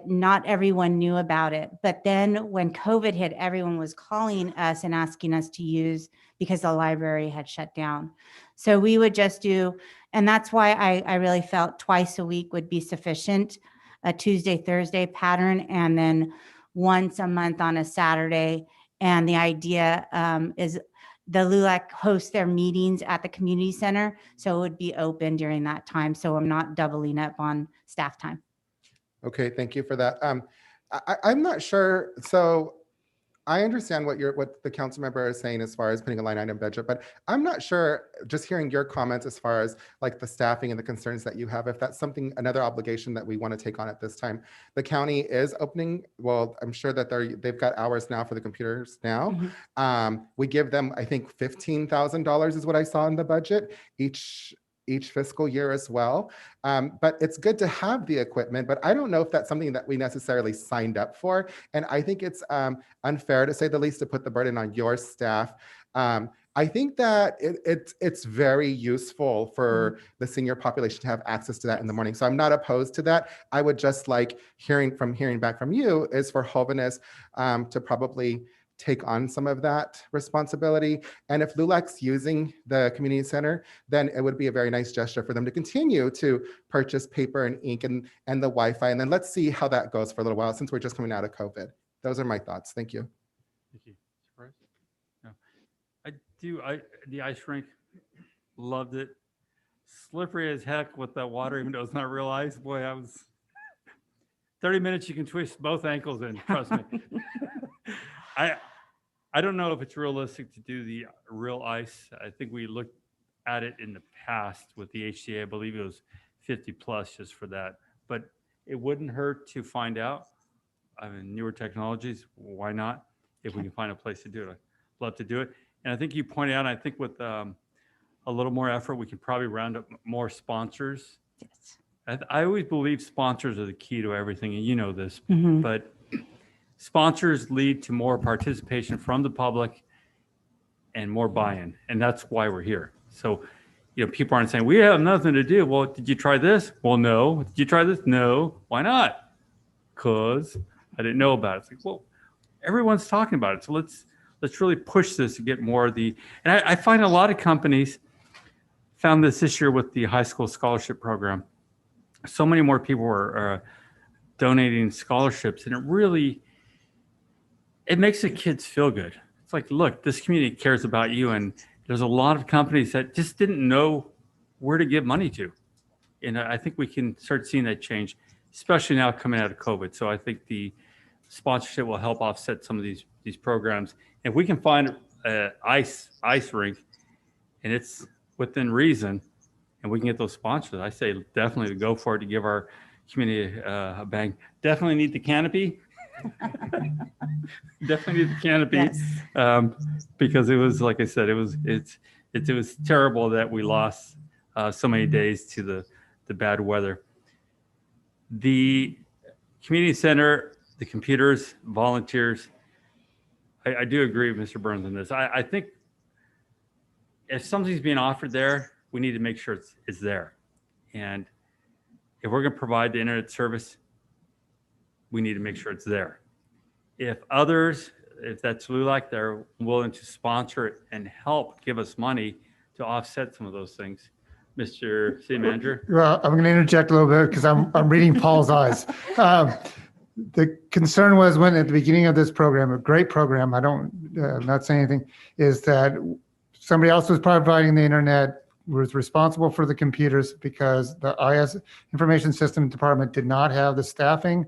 not everyone knew about it. But then when COVID hit, everyone was calling us and asking us to use because the library had shut down. So we would just do, and that's why I really felt twice a week would be sufficient, a Tuesday, Thursday pattern, and then once a month on a Saturday. And the idea is the LULAC hosts their meetings at the community center, so it would be open during that time. So I'm not doubling up on staff time. Okay, thank you for that. I'm not sure. So I understand what the council member is saying as far as putting a line item budget, but I'm not sure, just hearing your comments as far as like the staffing and the concerns that you have, if that's something, another obligation that we want to take on at this time. The county is opening, well, I'm sure that they've got hours now for the computers now. We give them, I think $15,000 is what I saw in the budget each fiscal year as well. But it's good to have the equipment, but I don't know if that's something that we necessarily signed up for. And I think it's unfair, to say the least, to put the burden on your staff. I think that it's very useful for the senior population to have access to that in the morning. So I'm not opposed to that. I would just like hearing back from you is for Hovhaness to probably take on some of that responsibility. And if LULAC's using the community center, then it would be a very nice gesture for them to continue to purchase paper and ink and the Wi-Fi. And then let's see how that goes for a little while, since we're just coming out of COVID. Those are my thoughts. Thank you. Thank you. Surprised? No. The ice rink, loved it. Slippery as heck with that water, even though it's not real ice. Boy, 30 minutes, you can twist both ankles in, trust me. I don't know if it's realistic to do the real ice. I think we looked at it in the past with the HCA. I believe it was 50 plus just for that. But it wouldn't hurt to find out. I mean, newer technologies, why not? If we can find a place to do it, I'd love to do it. And I think you pointed out, I think with a little more effort, we can probably round up more sponsors. Yes. I always believe sponsors are the key to everything, and you know this, Mhm. but sponsors lead to more participation from the public and more buy-in, and that's why we're here. So, people aren't saying we have nothing to do. Well, did you try this? Well, no. Did you try this? No. Why not? Because I didn't know about it. It's like, well, everyone's talking about it, so let's really push this to get more of the. And I find a lot of companies found this year with the high school scholarship program. So many more people were donating scholarships, and it makes the kids feel good. It's like, look, this community cares about you. And there's a lot of companies that just didn't know where to give money to. And I think we can start seeing that change, especially now coming out of COVID. So I think the sponsorship will help offset some of these programs. If we can find an ice rink and it's within reason and we can get those sponsors, I say definitely to go for it, to give our community a bang. Definitely need the canopy. Definitely need the canopy. Yes. Because it was, like I said, it was terrible that we lost so many days to the bad weather. The community center, the computers, volunteers, I do agree with Mr. Burns on this. I think if something's being offered there, we need to make sure it's there. And if we're going to provide the internet service, we need to make sure it's there. If that's LULAC, they're willing to sponsor it and help give us money to offset some of those things. Mr. City Manager? Well, I'm going to interject a little bit because I'm reading Paul's eyes. The concern was when at the beginning of this program, a great program, I'm not saying anything, is that somebody else was providing the internet, was responsible for the computers because the IS Information System Department did not have the staffing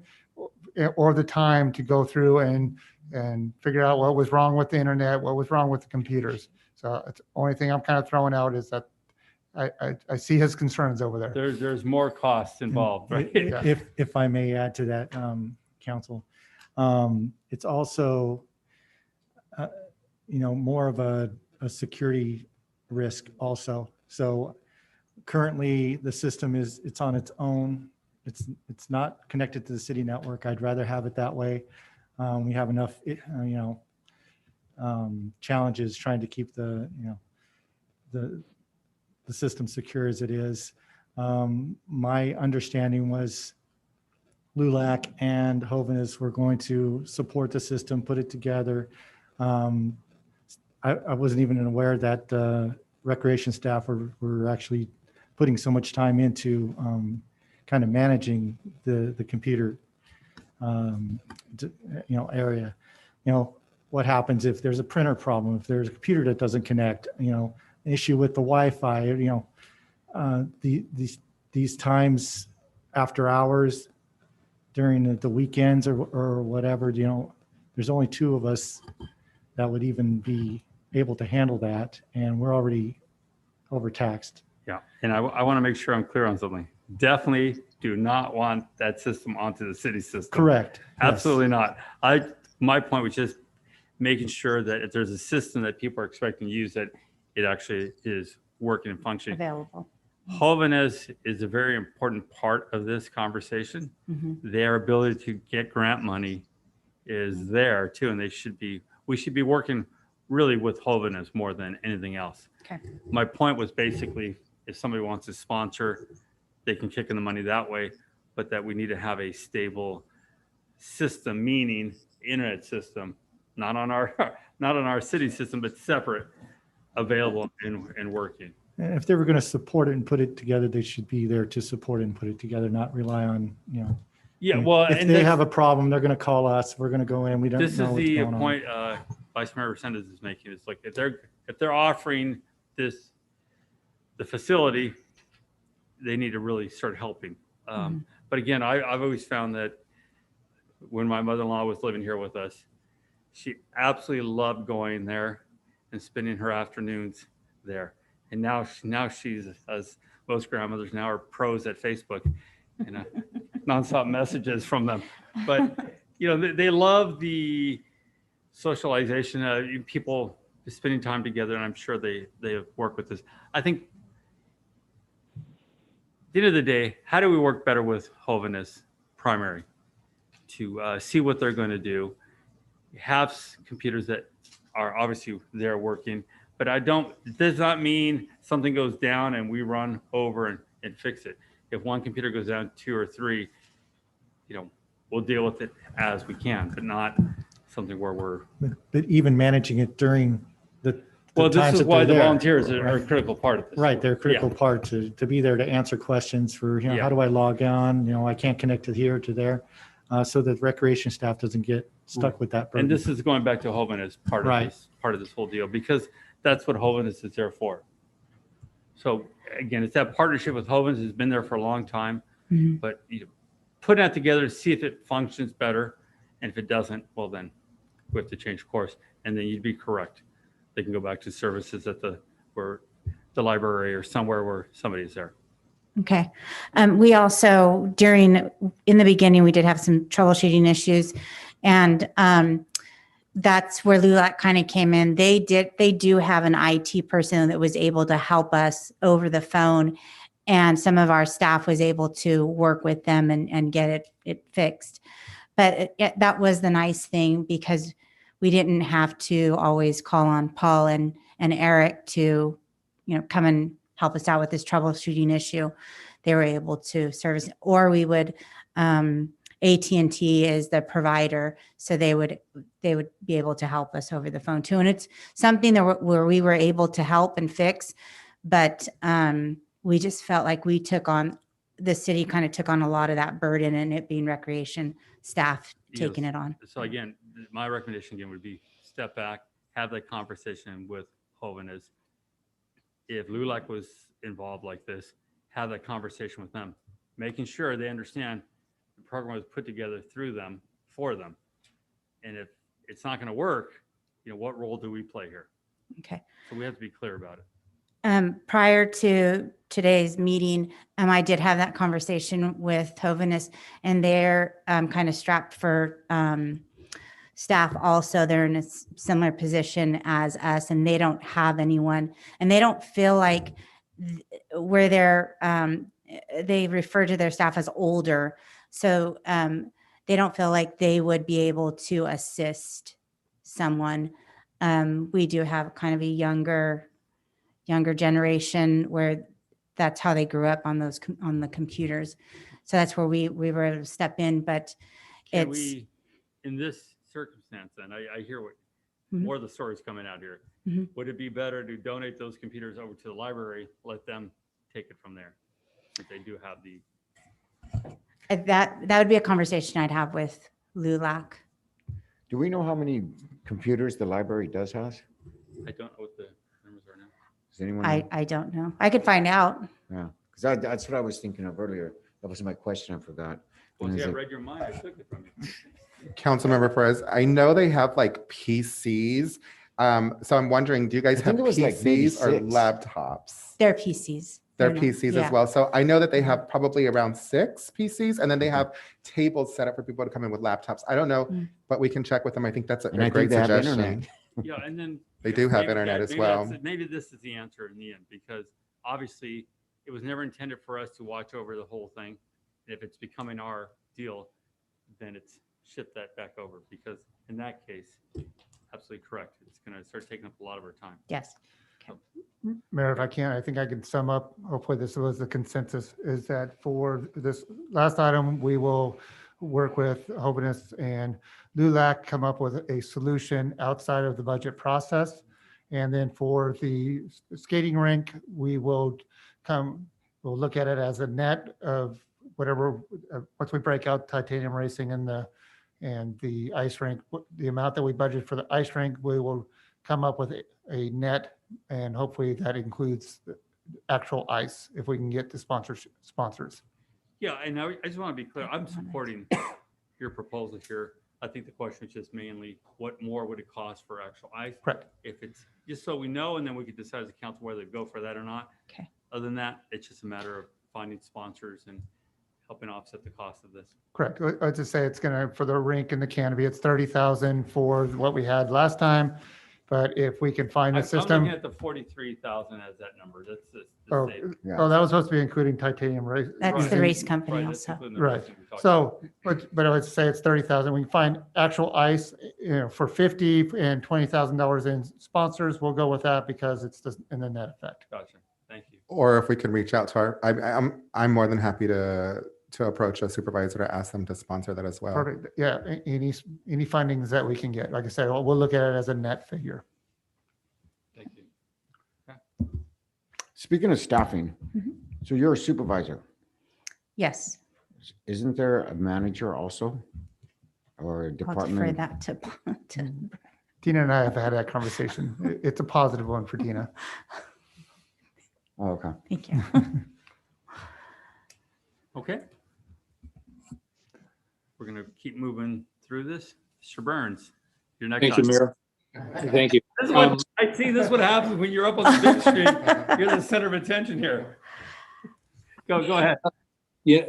or the time to go through and figure out what was wrong with the internet, what was wrong with the computers. So it's the only thing I'm kind of throwing out is that I see his concerns over there. There's more costs involved, right? If I may add to that, Council, it's also, more of a security risk also. So currently the system it's on its own. It's not connected to the city network. I'd rather have it that way. We have enough, challenges trying to keep the system secure as it is. My understanding was LULAC and Hovhaness were going to support the system, put it together. I wasn't even aware that recreation staff were actually putting so much time into kind of managing the computer area. What happens if there's a printer problem, if there's a computer that doesn't connect, an issue with the Wi-Fi, these times after hours during the weekends or whatever, there's only two of us that would even be able to handle that, and we're already overtaxed. Yeah, and I want to make sure I'm clear on something. Definitely do not want that system onto the city system. Correct. Yes. Absolutely not. My point was just making sure that if there's a system that people are expecting to use, that it actually is working and functioning. Available. Hovenius is a very important part of this conversation. Their ability to get grant money is there too, and we should be working really with Hovenius more than anything else. Okay. My point was basically, if somebody wants to sponsor, they can kick in the money that way, but that we need to have a stable system, meaning internet system, not on our city system, but separate, available and working. And if they were going to support it and put it together, they should be there to support it and put it together, not rely on, Yeah, well, if and they have a problem, they're going to call us. We're going to go in. We don't know this what's is the going on. point Vice Mayor Resendez is making. It's like if they're offering the facility, they need to really start helping. But again, I've always found that when my mother-in-law was living here with us, she absolutely loved going there and spending her afternoons there. And now she's, as most grandmothers now are pros at Facebook, nonstop messages from them. But they love the socialization, people spending time together, and I'm sure they work with this. I think at the end of the day, how do we work better with Hovenius primary to see what they're going to do? Have computers that are obviously there working, but it does not mean something goes down and we run over and fix it. If one computer goes down, 2 or 3, we'll deal with it as we can, but not something where we're. But even managing it during the Well, this times is that why they're the there. volunteers are a critical part of this. Right, they're a critical part to be there to answer questions for, Yeah. how do I log on? I can't connect to here to there, so that recreation staff doesn't get stuck with that burden. And this is going back to Hovenius part of this whole deal, because that's what Hovenius is there for. So again, it's that partnership with Hovenius has been there for a long time, but putting that together to see if it functions better, and if it doesn't, well then we have to change course, and then you'd be correct. They can go back to services at the library or somewhere where somebody's there. Okay. We also, in the beginning, we did have some troubleshooting issues, and that's where LULAC kind of came in. They do have an IT person that was able to help us over the phone, and some of our staff was able to work with them and get it fixed. But that was the nice thing, because we didn't have to always call on Paul and Eric to, come and help us out with this troubleshooting issue. They were able to service, or we would, AT&T is the provider, so they would be able to help us over the phone too. And it's something where we were able to help and fix, but we just felt like the city kind of took on a lot of that burden, and it being recreation staff taking it on. So again, my recommendation again would be step back, have that conversation with Hovenius. If LULAC was involved like this, have that conversation with them, making sure they understand the program was put together through them, for them. And if it's not going to work, what role do we play here? Okay. So we have to be clear about it. Prior to today's meeting, I did have that conversation with Hovenius, and they're kind of strapped for staff also. They're in a similar position as us, and they don't have anyone, and they don't feel like where they refer to their staff as older. So they don't feel like they would be able to assist someone. We do have kind of a younger generation where that's how they grew up on the computers. So that's where we were able to step in, but Can we, in this circumstance, and I hear what more of the stories coming out here, would it be better to donate those computers over to the library, let them take it from there, if they do have the. that would be a conversation I'd have with LULAC. Do we know how many computers the library does have? I don't know what the numbers are now. Does anyone know? I don't know. I could find out. Yeah, because that's what I was thinking of earlier. That was my question. I forgot. Well, And see, is I it- read your mind. I took it from you. Councilmember Perez, I know they have like PCs. So I'm wondering, do you guys I have think it was like maybe PCs or 6. laptops? They're PCs. They're not- PCs yeah. as well. So I know that they have probably around 6 PCs, and then they have tables set up for people to come in with laptops. I don't know, Mm. but we can check with them. I think that's a And I think great they have suggestion. internet. Yeah, and then. They do have maybe- internet yeah, as maybe well. maybe this is the answer in the end, because obviously it was never intended for us to watch over the whole thing. And if it's becoming our deal, then it's shift that back over, because in that case, absolutely correct. It's going to start taking up a lot of our time. Yes. Mayor, if I can, I think I can sum up, hopefully this was the consensus, is that for this last item, we will work with Hobanus and LULAC, come up with a solution outside of the budget process. And then for the skating rink, we'll look at it as a net of whatever, once we break out titanium racing and the ice rink, the amount that we budget for the ice rink, we will come up with a net, and hopefully that includes the actual ice if we can get the sponsors. Yeah, and I just want to be clear, I'm supporting your proposal here. I think the question is just mainly what more would it cost for actual ice? Correct. If it's just so we know, and then we could decide as a council whether to go for that or not. Okay. Other than that, it's just a matter of finding sponsors and helping offset the cost of this. Correct. Let's just say it's gonna, for the rink and the canopy, it's 30,000 for what we had last time. But if we can find a I'm system. looking at the 43,000 as that number. That's the Oh, state. Yeah. oh, that was supposed to be including titanium race. That's the race company Right, that's also. including the Right. racing we talked So, but I would say it's 30,000. We can find actual ice, for 50 and $20,000 in sponsors. We'll go with that because it's just in the net effect. about. Gotcha. Thank you. Or if we can reach out to I'm more than happy to approach a supervisor to ask them to sponsor that as well. Perfect. Yeah, any findings that we can get. Like I said, we'll look at it as a net figure. Thank you. Speaking of staffing, Mhm. so you're a supervisor. Yes. Isn't there a manager also? Or a I'll defer department? that to Tina and I have had that conversation. It's a positive one for Tina. Oh, okay. Thank you. Okay. We're going to keep moving through this. Mr. Burns, you're next. Thank you, on. Mayor. Thank you. This is what I see. This is what happens when you're up on the big screen. You're the center of attention here. Go ahead. Yeah,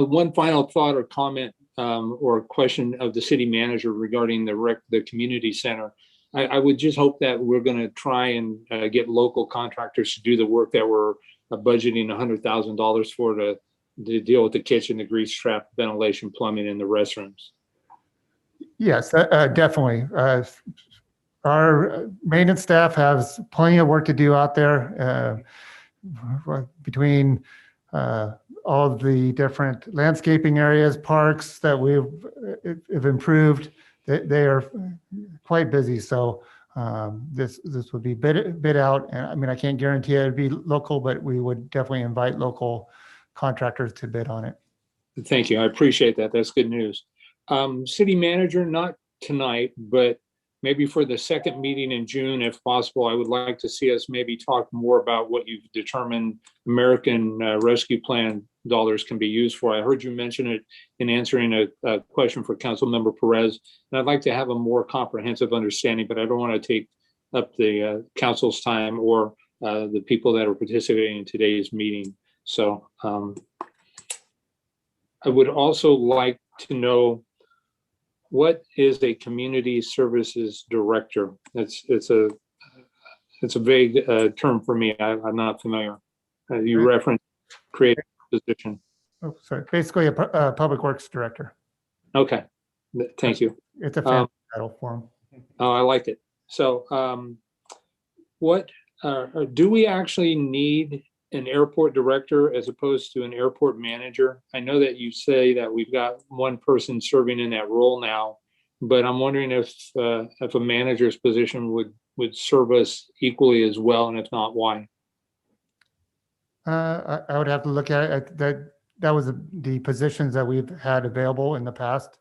one final thought or comment or question of the city manager regarding the community center. I would just hope that we're going to try and get local contractors to do the work that we're budgeting $100,000 for to deal with the kitchen, the grease trap, ventilation, plumbing, and the restrooms. Yes, definitely. Our maintenance staff has plenty of work to do out there between all of the different landscaping areas, parks that we've improved. They are quite busy. So this would be bid out. And I mean, I can't guarantee it'd be local, but we would definitely invite local contractors to bid on it. Thank you. I appreciate that. That's good news. City manager, not tonight, but maybe for the second meeting in June, if possible, I would like to see us maybe talk more about what you've determined American Rescue Plan dollars can be used for. I heard you mention it in answering a question for Councilmember Perez, and I'd like to have a more comprehensive understanding, but I don't want to take up the council's time or the people that are participating in today's meeting. So I would also like to know, what is a community services director? It's a vague term for me. I'm not familiar. You referenced creative position. Oh, sorry. Basically a public works director. Okay, thank you. It's a fancy title for him. Oh, I liked it. So what do we actually need an airport director as opposed to an airport manager? I know that you say that we've got one person serving in that role now, but I'm wondering if a manager's position would serve us equally as well, and if not, why? I would have to look at it. That was the positions that we've had available in the past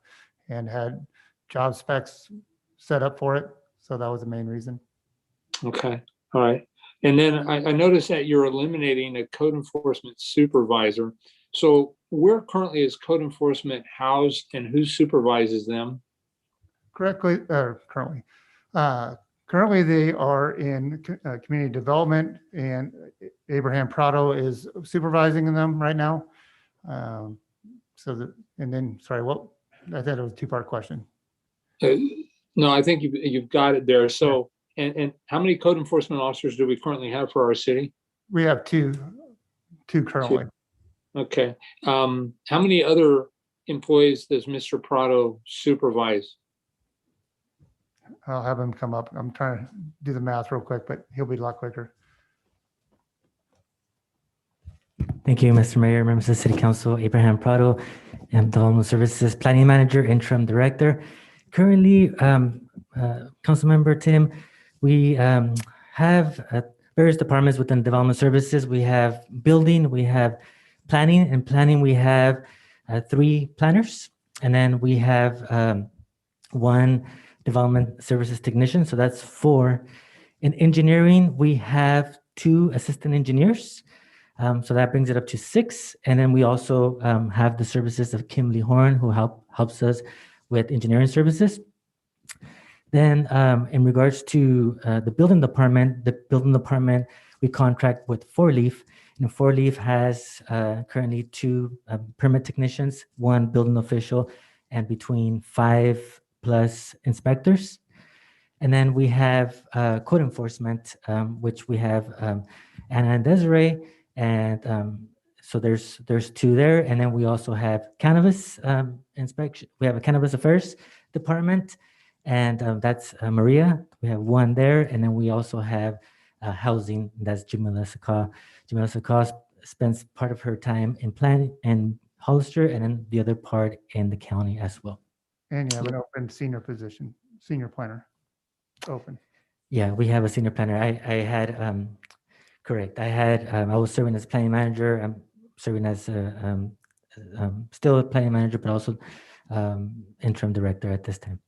and had job specs set up for it. So that was the main reason. Okay, all right. And then I noticed that you're eliminating a code enforcement supervisor. So where currently is code enforcement housed and who supervises them? Currently. Currently, they are in community development, and Abraham Prado is supervising them right now. So that, and then, sorry, what, I thought it was a two-part question. No, I think you've got it there. So, and how many code enforcement officers do we currently have for our city? We have two currently. Okay. How many other employees does Mr. Prado supervise? I'll have him come up. I'm trying to do the math real quick, but he'll be a lot quicker. Thank you, Mr. Mayor, members of the City Council. Abraham Prado, and Development Services Planning Manager, Interim Director. Currently, Councilmember Tim, we have various departments within Development Services. We have building, we have planning, and planning we have 3 planners, and then we have 1 Development Services technician, so that's 4. In engineering, we have 2 assistant engineers. So that brings it up to 6. And then we also have the services of Kimberly Horn, who helps us with engineering services. Then in regards to the building department, we contract with 4 Leaf. And 4 Leaf has currently 2 permit technicians, 1 building official, and between 5+ inspectors. And then we have code enforcement, which we have Anna and Desiree. And so there's 2 there. And then we also have cannabis inspection. We have a cannabis affairs department, and that's Maria. We have 1 there. And then we also have housing. That's Jamila Sakah. Jamila Sakah spends part of her time in planning in Hollister, and then the other part in the county as well. And you have an open senior position, senior planner, open. Yeah, we have a senior planner. I had correct. I was serving as planning manager. I'm serving as still a planning manager, but also interim director at this time.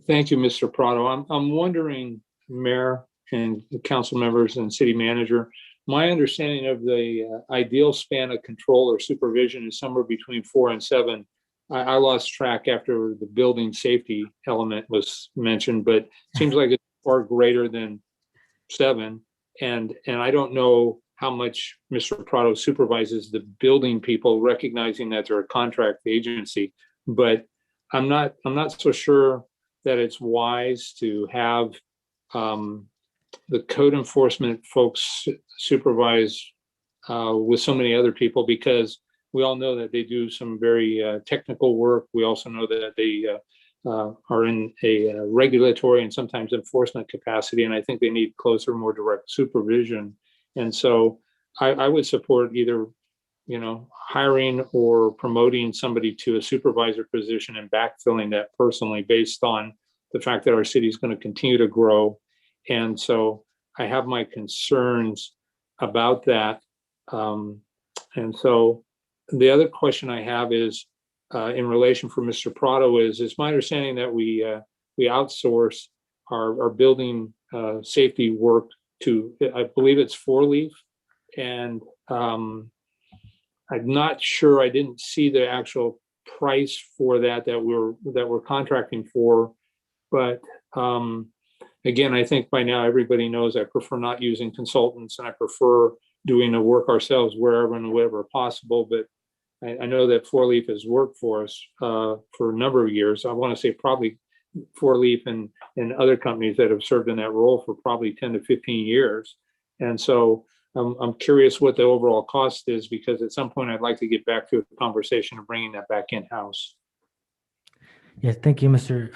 Thank you, Mr. Prado. I'm wondering, Mayor and the council members and city manager, my understanding of the ideal span of control or supervision is somewhere between 4 and 7. I lost track after the building safety element was mentioned, but it seems like it's far greater than 7. And I don't know how much Mr. Prado supervises the building people, recognizing that they're a contract agency. But I'm not so sure that it's wise to have the code enforcement folks supervise with so many other people, because we all know that they do some very technical work. We also know that they are in a regulatory and sometimes enforcement capacity, and I think they need closer, more direct supervision. And so I would support either, hiring or promoting somebody to a supervisor position and backfilling that personally, based on the fact that our city is going to continue to grow. And so I have my concerns about that. And so the other question I have is, in relation for Mr. Prado, is my understanding that we outsource our building safety work to, I believe it's 4 Leaf, and I'm not sure. I didn't see the actual price for that we're contracting for, but again, I think by now everybody knows I prefer not using consultants, and I prefer doing the work ourselves wherever and wherever possible. But I know that 4 Leaf has worked for us for a number of years. I want to say probably 4 Leaf and other companies that have served in that role for probably 10 to 15 years. And so I'm curious what the overall cost is, because at some point I'd like to get back to a conversation of bringing that back in-house. Yes, thank you, Mr.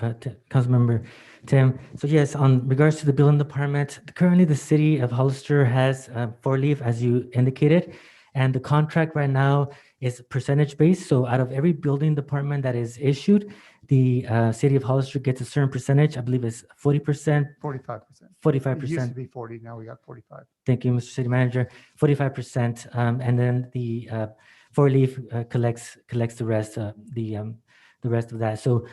Councilmember Tim. So yes, on regards to the building department, currently the city of Hollister has 4 Leaf, as you indicated, and the contract right now is percentage based. So out of every building department that is issued, the city of Hollister gets a certain percentage. I believe it's 40%. 45%. 45%. It used to be 40, now we got 45. Thank you, Mr. City Manager. 45%, and then the 4 Leaf collects the rest. The rest of that. So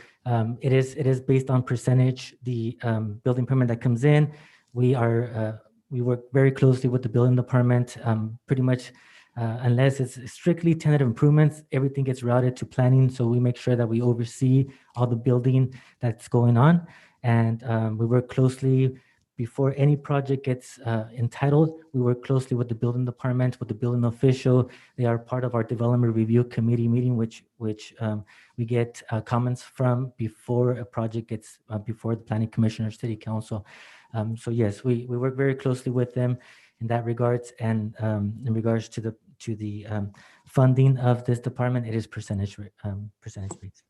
it is based on percentage. The building permit that comes in, we work very closely with the building department. Pretty much Unless it's strictly tenant improvements, everything gets routed to planning. So we make sure that we oversee all the building that's going on. And we work closely before any project gets entitled. We work closely with the building department, with the building official. They are part of our development review committee meeting, which we get comments from before a project gets before the planning commission or city council. So yes, we work very closely with them in that regards. And in regards to the funding of this department, it is percentage based.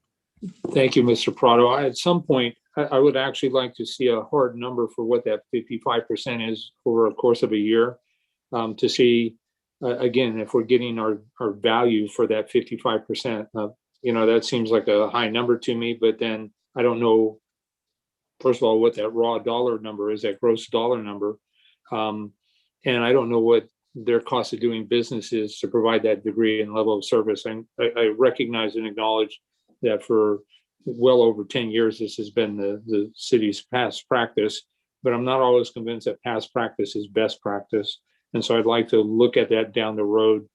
Thank you, Mr. Prado. At some point, I would actually like to see a hard number for what that 55% is over a course of a year, to see, again, if we're getting our value for that 55%. That seems like a high number to me, but then I don't know, first of all, what that raw dollar number is, that gross dollar number. And I don't know what their cost of doing business is to provide that degree and level of service. And I recognize and acknowledge that for well over 10 years, this has been the city's past practice, but I'm not always convinced that past practice is best practice. And so I'd like to look at that down the road,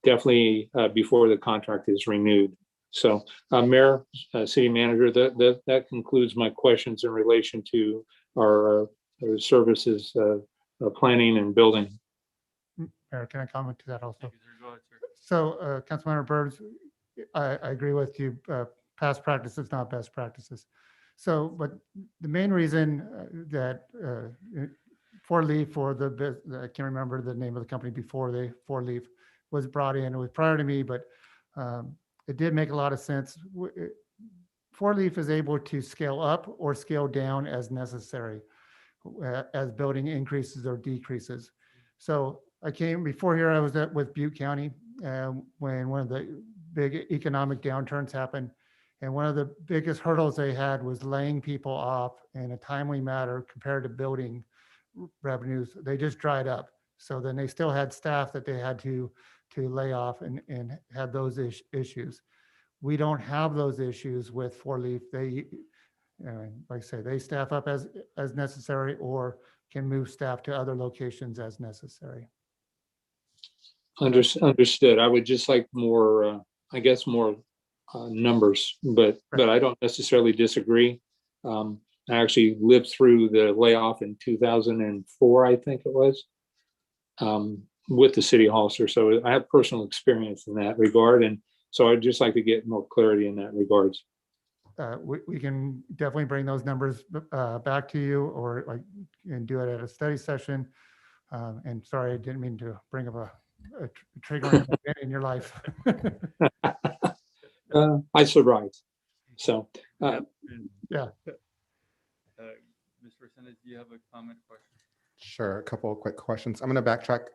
definitely before the contract is renewed. So Mayor, City Manager, that concludes my questions in relation to our services, planning and building. Mayor, can I comment to that also? Thank you, sir. Go ahead, sir. So Councilmember Burns, I agree with you. Past practices, not best practices. So, but the main reason that Four Leaf, or I can't remember the name of the company before Four Leaf was brought in, it was prior to me, but it did make a lot of sense. Four Leaf is able to scale up or scale down as necessary, as building increases or decreases. So before here, I was with Butte County when one of the big economic downturns happened. And one of the biggest hurdles they had was laying people off in a timely manner compared to building revenues. They just dried up. So then they still had staff that they had to lay off and had those issues. We don't have those issues with Four Leaf. They, like I say, they staff up as necessary or can move staff to other locations as necessary. Understood. I would just like more, more numbers, but I don't necessarily disagree. I actually lived through the layoff in 2004, I think it was, with the city officer. So I have personal experience in that regard. And so I'd just like to get more clarity in that regards. We can definitely bring those numbers back to you, or and do it at a study session. And sorry, I didn't mean to bring up a triggering event in your life. I survived. So, yeah. Mr. Resendez, do you have a comment, question? Sure, a couple of quick questions. I'm going to backtrack.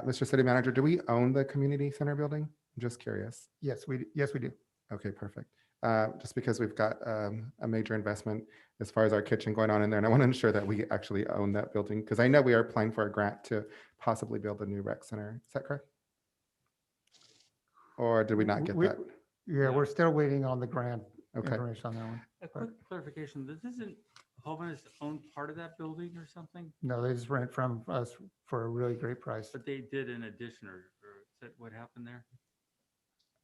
Mr. City Manager, do we own the community center building? I'm just curious. Yes, we do. Okay, perfect. Just because we've got a major investment as far as our kitchen going on in there, and I want to ensure that we actually own that building, because I know we are applying for a grant to possibly build a new rec center. Is that correct? Or did we not get that? Yeah, we're still waiting on the grant Okay. information on that one. A quick clarification, this isn't Hoveness own part of that building or something? No, they just rent from us for a really great price. But they did in addition, or is that what happened there?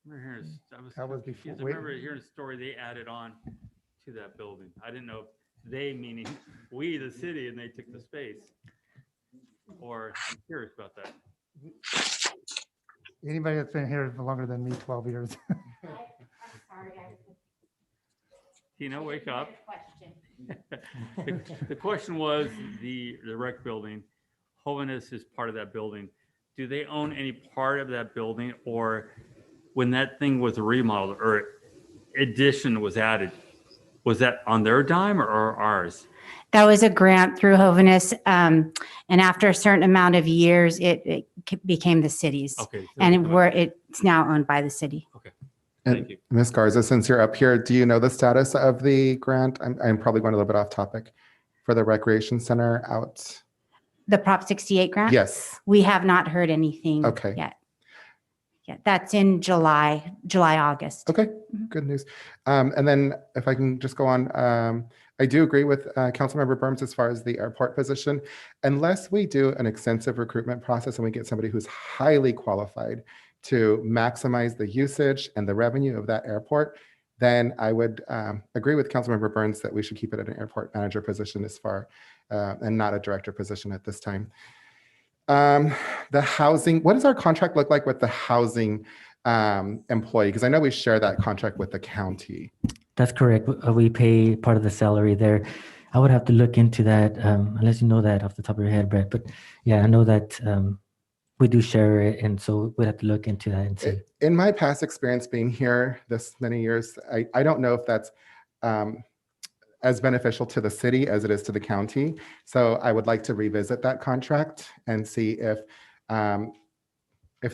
I remember hearing, That was confused. before- I remember hearing a story they added on to that building. I didn't know if they, meaning we, the city, and they took the space. Or I'm curious about that. Anybody that's been here for longer than me, 12 years. Tina, wake up. The question was the rec building. Hoveness is part of that building. Do they own any part of that building, or when that thing was remodeled or addition was added, was that on their dime or ours? That was a grant through Hoveness. And after a certain amount of years, it became the city's. Okay. And it's now owned by the city. Okay. And Thank you. Ms. Garza, since you're up here, do you know the status of the grant? I'm probably going a little bit off topic, for the recreation center out. The Prop 68 grant? Yes. We have not heard anything Okay. yet. Yeah, that's in July, August. Okay, Mhm. good news. And then if I can just go on, I do agree with Councilmember Burns as far as the airport position. Unless we do an extensive recruitment process and we get somebody who's highly qualified to maximize the usage and the revenue of that airport, then I would agree with Councilmember Burns that we should keep it at an airport manager position as far and not a director position at this time. The housing, what does our contract look like with the housing employee? Because I know we share that contract with the county. That's correct. We pay part of the salary there. I would have to look into that, unless you know that off the top of your head, Brett. But yeah, I know that we do share it, and so we'd have to look into that and see. In my past experience being here this many years, I don't know if that's as beneficial to the city as it is to the county. So I would like to revisit that contract and see if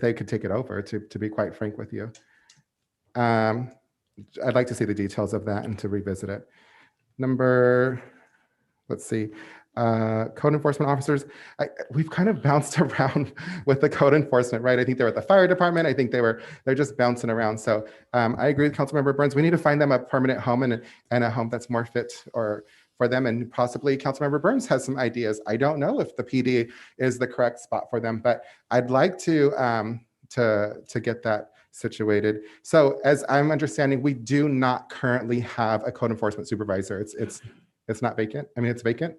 they could take it over, to be quite frank with you. I'd like to see the details of that and to revisit it. Let's see, code enforcement officers. We've kind of bounced around with the code enforcement, right? I think they're at the fire department. I think they're just bouncing around. So I agree with Councilmember Burns. We need to find them a permanent home and a home that's more fit or for them. And possibly Councilmember Burns has some ideas. I don't know if the PD is the correct spot for them, but I'd like to get that situated. So as I'm understanding, we do not currently have a code enforcement supervisor. It's not vacant. I mean, it's vacant.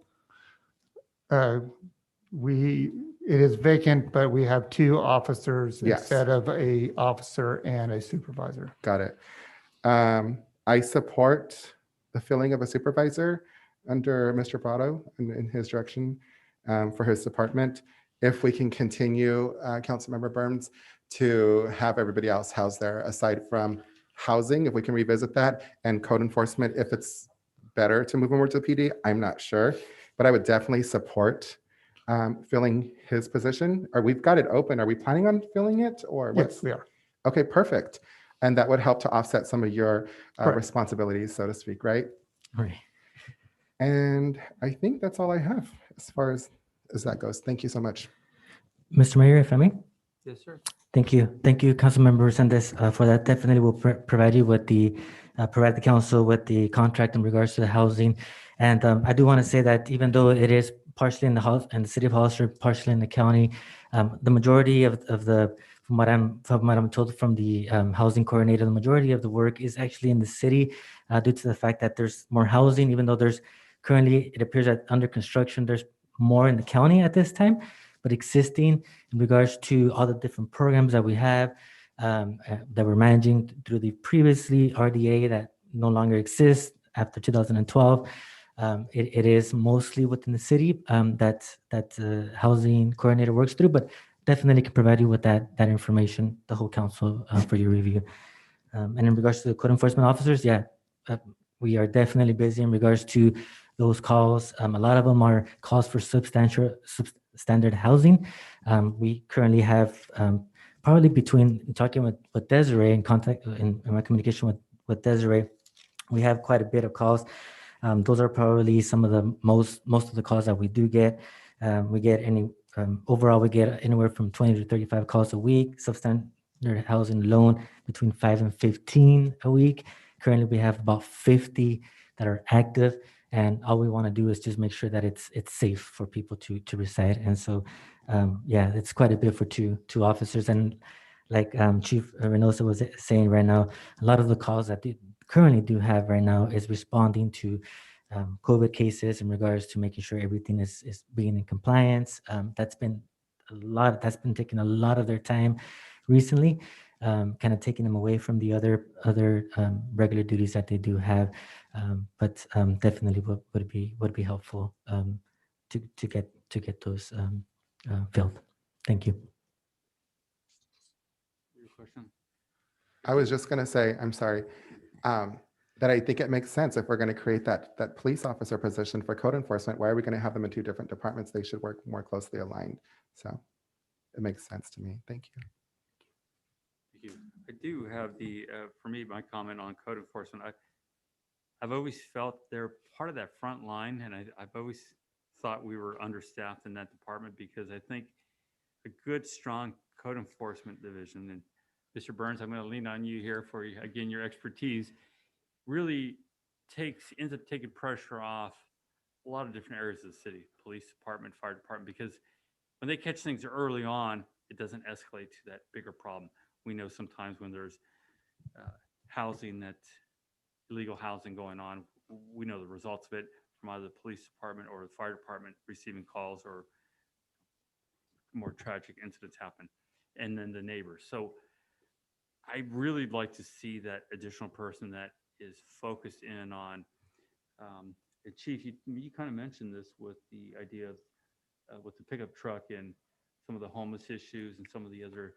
It is vacant, but we have 2 officers Yes. instead of a officer and a supervisor. Got it. I support the filling of a supervisor under Mr. Prado in his direction for his department. If we can continue, Councilmember Burns, to have everybody else housed there aside from housing, if we can revisit that, and code enforcement, if it's better to move him over to the PD, I'm not sure, but I would definitely support filling his position. Or we've got it open. Are we planning on filling it or what's? Yes, we are. Okay, perfect. And that would help to offset some of your Correct. responsibilities, so to speak, right? Right. And I think that's all I have as far as that goes. Thank you so much. Mr. Mayor, if I may? Yes, sir. Thank you. Thank you, Councilmember Resendez, for that. Definitely will provide you with provide the council with the contract in regards to the housing. And I do want to say that even though it is partially in the city of Hollister, partially in the county, the majority of the, from what I'm told from the housing coordinator, the majority of the work is actually in the city due to the fact that there's more housing, even though there's currently, it appears that under construction, there's more in the county at this time. But existing in regards to all the different programs that we have that we're managing through the previously RDA that no longer exists after 2012, it is mostly within the city that housing coordinator works through, but definitely can provide you with that information, the whole council for your review. And in regards to the code enforcement officers, yeah, we are definitely busy in regards to those calls. A lot of them are calls for substandard housing. We currently have probably between talking with Desiree in contact in my communication with Desiree, we have quite a bit of calls. Those are probably some of the most of the calls that we do get. We get overall we get anywhere from 20 to 35 calls a week. Substandard housing loan between 5 and 15 a week. Currently, we have about 50 that are active. And all we want to do is just make sure that it's safe for people to reside. And so, yeah, it's quite a bit for two officers. And like Chief Reynosa was saying right now, a lot of the calls that they currently do have right now is responding to COVID cases in regards to making sure everything is being in compliance. That's been taking a lot of their time recently, kind of taking them away from the other regular duties that they do have. But definitely would be helpful to get those filled. Thank you. Your question? I was just going to say, I'm sorry, that I think it makes sense if we're going to create that police officer position for code enforcement. Why are we going to have them in 2 different departments? They should work more closely aligned. So it makes sense to me. Thank you. Thank you. I do have for me, my comment on code enforcement. I've always felt they're part of that front line, and I've always thought we were understaffed in that department because I think a good, strong code enforcement division and Mr. Burns, I'm going to lean on you here for, again, your expertise. Really ends up taking pressure off a lot of different areas of the city, police department, fire department, because when they catch things early on, it doesn't escalate to that bigger problem. We know sometimes when there's illegal housing going on, we know the results of it from either the police department or the fire department receiving calls, or more tragic incidents happen, and then the neighbors. So I really like to see that additional person that is focused in on, and Chief, you kind of mentioned this with the idea of with the pickup truck and some of the homeless issues and some of the other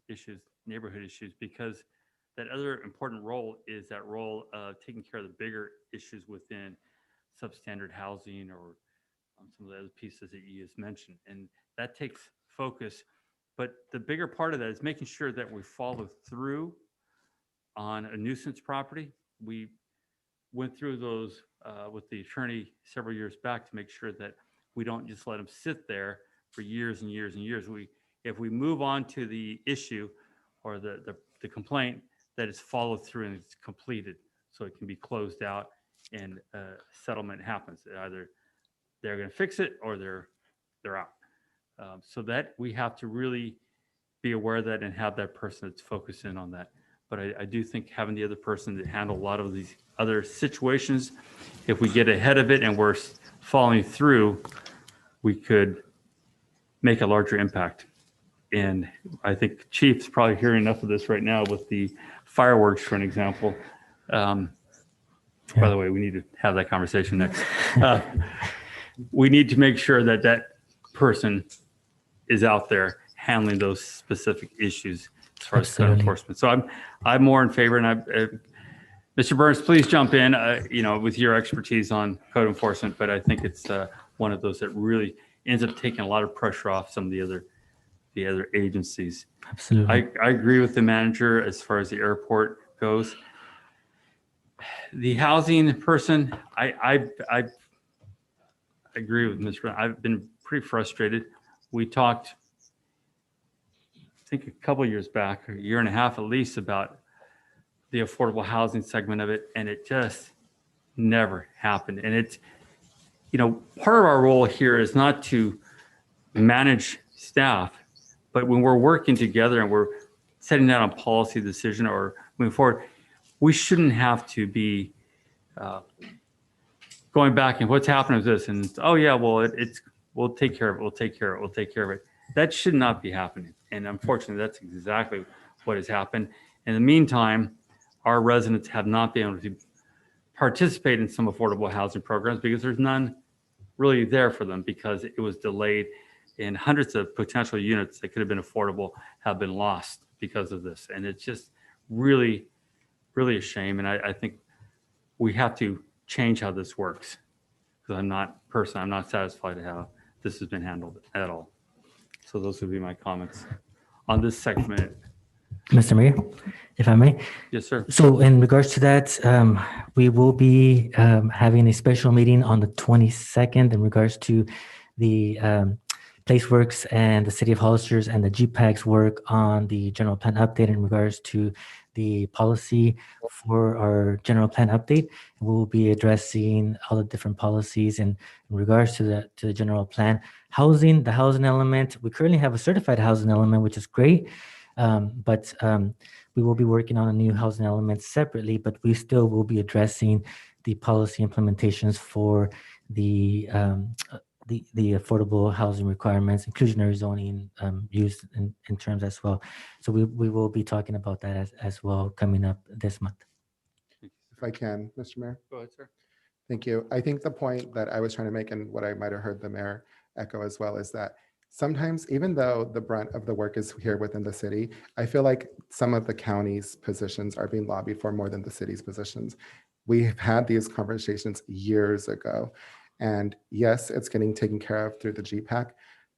issues, neighborhood issues, because that other important role is that role of taking care of the bigger issues within substandard housing, or some of the other pieces that you just mentioned. And that takes focus. But the bigger part of that is making sure that we follow through on a nuisance property. We went through those with the attorney several years back to make sure that we don't just let them sit there for years and years and years. If we move on to the issue or the complaint, that is followed through and it's completed, so it can be closed out and settlement happens. Either they're going to fix it or they're out. So that we have to really be aware of that and have that person that's focused in on that. But I do think having the other person to handle a lot of these other situations, if we get ahead of it and we're following through, we could make a larger impact. And I think Chief's probably hearing enough of this right now with the fireworks, for an example. By the way, we need to have that conversation next. We need to make sure that that person is out there handling those specific issues as far as code enforcement. So I'm more in favor, and Mr. Burns, please jump in, with your expertise on code enforcement. But I think it's one of those that really ends up taking a lot of pressure off some of the other agencies. Absolutely. I agree with the manager as far as the airport goes. The housing person, I agree with Mr. I've been pretty frustrated. We talked, I think a couple of years back, or a year and a half at least, about the affordable housing segment of it, and it just never happened. And it's, part of our role here is not to manage staff, but when we're working together and we're setting down a policy decision or moving forward, we shouldn't have to be going back and what's happening with this, and oh yeah, well we'll take care of it. That should not be happening. And unfortunately, that's exactly what has happened. In the meantime, our residents have not been able to participate in some affordable housing programs because there's none really there for them, because it was delayed, and hundreds of potential units that could have been affordable have been lost because of this. And it's just really, really a shame. And I think we have to change how this works, because I'm not satisfied with how this has been handled at all. So those would be my comments on this segment. Mr. Mayor, if I may. Yes, sir. So in regards to that, we will be having a special meeting on the 22nd in regards to the PlaceWorks and the City of Hollister's and the GPAC's work on the general plan update in regards to the policy for our general plan update. We'll be addressing all the different policies in regards to the general plan. The housing element, we currently have a certified housing element, which is great. But we will be working on a new housing element separately, but we still will be addressing the policy implementations for the affordable housing requirements, inclusionary zoning used in terms as well. So we will be talking about that as well coming up this month. If I can, Mr. Mayor. Go ahead, sir. Thank you. I think the point that I was trying to make, and what I might have heard the mayor echo as well, is that sometimes, even though the brunt of the work is here within the city, I feel like some of the county's positions are being lobbied for more than the city's positions. We've had these conversations years ago. And yes, it's getting taken care of through the GPAC,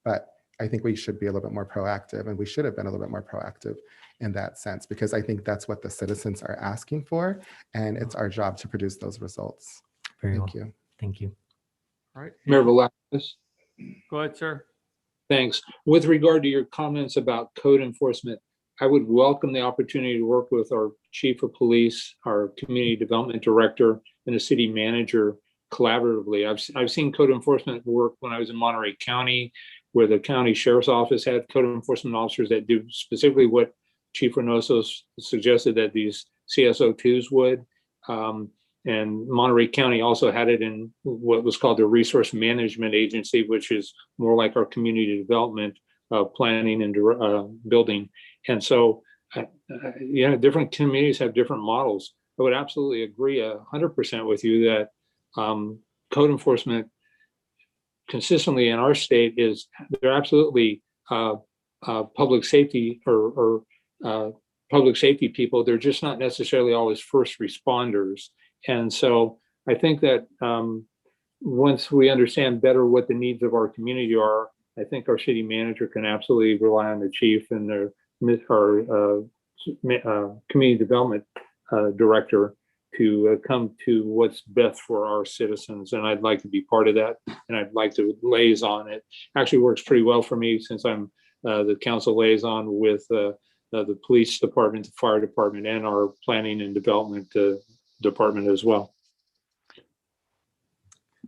but I think we should be a little bit more proactive, and we should have been a little bit more proactive in that sense, because I think that's what the citizens are asking for, and it's our job to produce those results. Very Thank well. you. Thank you. All right. Mayor Velazquez. Go ahead, sir. Thanks. With regard to your comments about code enforcement, I would welcome the opportunity to work with our chief of police, our community development director, and the city manager collaboratively. I've seen code enforcement work when I was in Monterey County, where the county sheriff's office had code enforcement officers that do specifically what Chief Reynoso suggested that these CSO2s would. And Monterey County also had it in what was called the Resource Management Agency, which is more like our community development planning and building. And so, different communities have different models. I would absolutely agree 100% with you that code enforcement consistently in our state they're absolutely public safety or public safety people. They're just not necessarily always first responders. And so I think that once we understand better what the needs of our community are, I think our city manager can absolutely rely on the chief and our community development director to come to what's best for our citizens. And I'd like to be part of that. And I'd like to liaison. It actually works pretty well for me since I'm the council liaison with the police department, the fire department, and our planning and development department as well.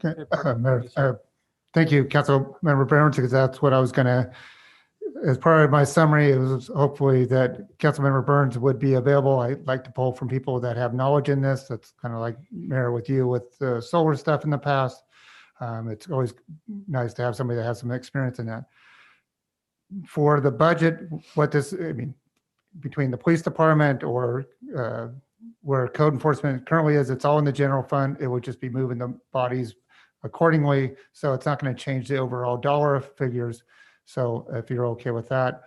Okay. Thank you, Council Member Burns, because that's what I was going to, as part of my summary, it was hopefully that Councilmember Burns would be available. I'd like to pull from people that have knowledge in this. That's kind of like Mayor with you with the solar stuff in the past. It's always nice to have somebody that has some experience in that. For the budget, between the police department or where code enforcement currently is, it's all in the general fund. It would just be moving the bodies accordingly. So it's not going to change the overall dollar figures. So if you're okay with that,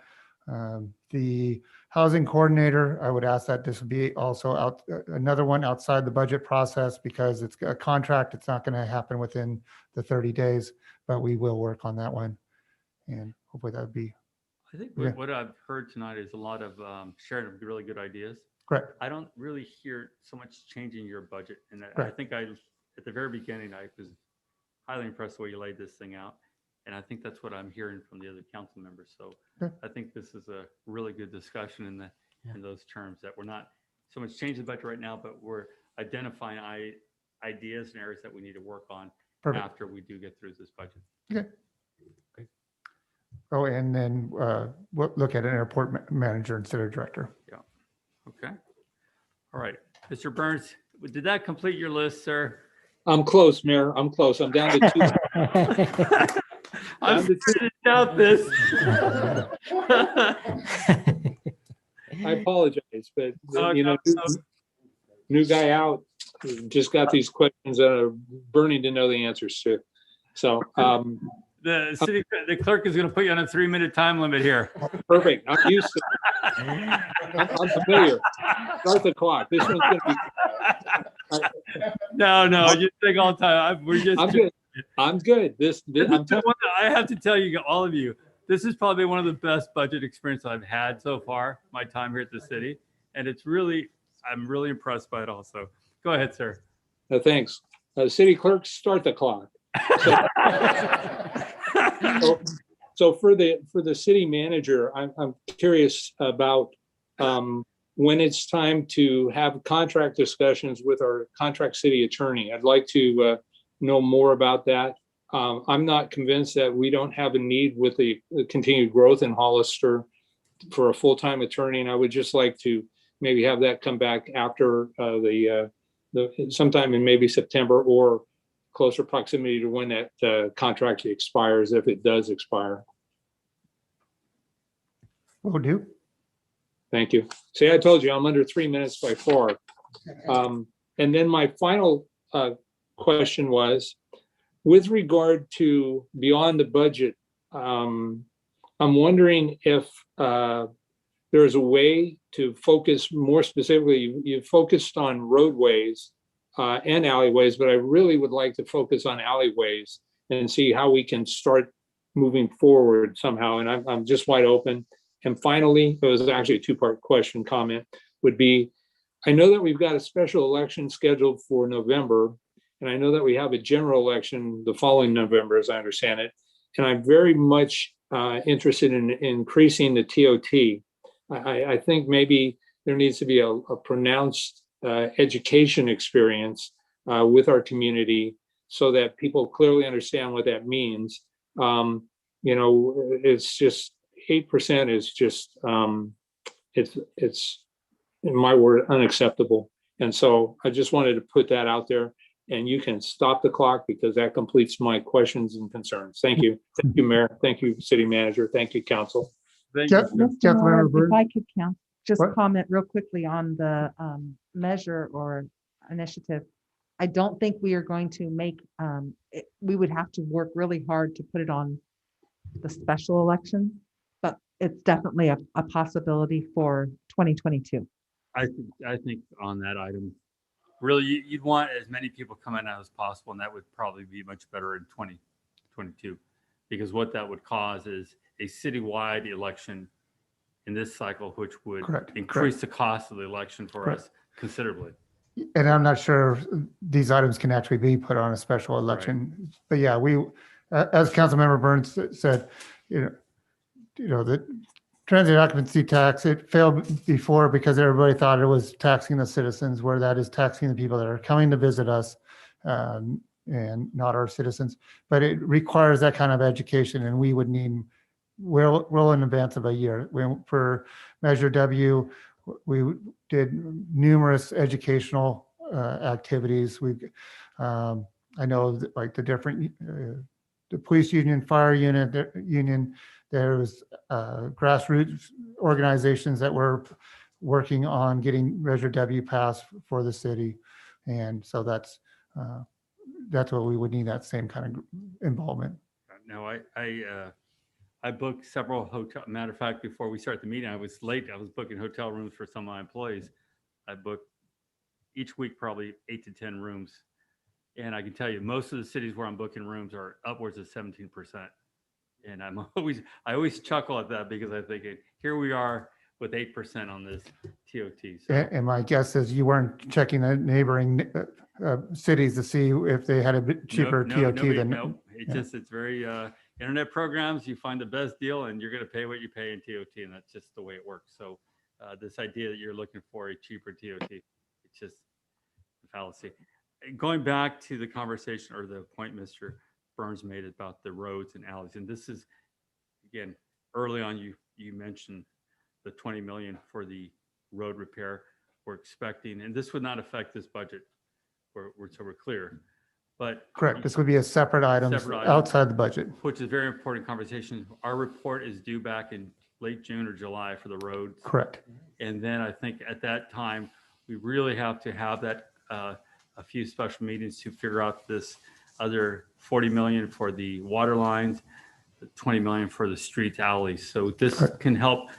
the housing coordinator, I would ask that this would be also another one outside the budget process because it's a contract. It's not going to happen within the 30 days, but we will work on that one. And hopefully that would be. I think what I've heard tonight is a lot of sharing of really good ideas. Correct. I don't really hear so much changing your budget. And I Correct. think at the very beginning, I was highly impressed the way you laid this thing out. And I think that's what I'm hearing from the other council members. So Okay. I think this is a really good discussion in those terms that we're not so much changing the budget right now, but we're identifying ideas and areas that we need to work on Perfect. after we do get through this budget. Okay. Oh, and then we'll look at an airport manager instead of director. Yeah. Okay. All right. Mr. Burns, did that complete your list, sir? I'm close, Mayor. I'm close. I'm down to 2. I'm starting to doubt this. I apologize, but Oh, new guy out, just got these questions that are burning to know the answers to. So the clerk is going to put you on a 3-minute time limit here. perfect. I'm used to it. I'm familiar. Start the clock. This one's going to be. No, you think all the time. I'm good. I'm good. I have to tell you, all of you, this is probably one of the best budget experiences I've had so far, my time here at the city. And I'm really impressed by it also. Go ahead, sir. Thanks. City clerk, start the clock. So for the city manager, I'm curious about when it's time to have contract discussions with our contract city attorney. I'd like to know more about that. I'm not convinced that we don't have a need with the continued growth in Hollister for a full-time attorney, and I would just like to maybe have that come back after the sometime in maybe September or closer proximity to when that contract expires, if it does expire. Will do. Thank you. See, I told you I'm under 3 minutes by far. And then my final question was, with regard to beyond the budget, I'm wondering if there's a way to focus more specifically. You focused on roadways and alleyways, but I really would like to focus on alleyways and see how we can start moving forward somehow. And I'm just wide open. And finally, it was actually a 2-part question comment, would be, I know that we've got a special election scheduled for November, and I know that we have a general election the following November, as I understand it. And I'm very much interested in increasing the TOT. I think maybe there needs to be a pronounced education experience with our community so that people clearly understand what that means. It's just 8% is just it's in my word unacceptable. And so I just wanted to put that out there, and you can stop the clock because that completes my questions and concerns. Thank you. Thank you, Mayor. Thank you, City Manager. Thank you, Council. Thank Jeff- you. Mr. Councilmember Moore, Burns? if I could just What? comment real quickly on the measure or initiative. I don't think we are going to make, we would have to work really hard to put it on the special election, but it's definitely a possibility for 2022. I think on that item, really, you'd want as many people coming out as possible, and that would probably be much better in 2022, because what that would cause is a citywide election in this cycle, which would Correct, increase the cost of the election for Correct. us considerably. And I'm not sure if these items can actually be put on a special election. But yeah, as Councilmember Burns said, the transient occupancy tax, it failed before because everybody thought it was taxing the citizens, where that is taxing the people that are coming to visit us and not our citizens. But it requires that kind of education, and we would need well in advance of a year. For Measure W, we did numerous educational activities. I know that, like the different, the police union, fire union, there was grassroots organizations that were working on getting Measure W passed for the city. And so that's what we would need, that same kind of involvement. Now, I booked several hotel. Matter of fact, before we start the meeting, I was late. I was booking hotel rooms for some of my employees. I booked each week probably 8 to 10 rooms, and I can tell you, most of the cities where I'm booking rooms are upwards of 17%. And I always chuckle at that because I think here we are with 8% on this TOT. So. And my guess is you weren't checking the neighboring cities to see if they had a bit cheaper TOT than. No, it's very internet programs. You find the best deal, and you're going to pay what you pay in TOT, and that's just the way it works. So this idea that you're looking for a cheaper TOT, it's just a fallacy. Going back to the conversation or the point Mr. Burns made about the roads and alleys, and this is again early on. You mentioned the 20 million for the road repair. We're expecting, and this would not affect this budget. So we're clear. But Correct. This would be a separate item outside the budget. Which is a very important conversation. Our report is due back in late June or July for the roads. Correct. And then I think at that time, we really have to have that a few special meetings to figure out this other 40 million for the water lines, the 20 million for the streets, alleys. So this can help.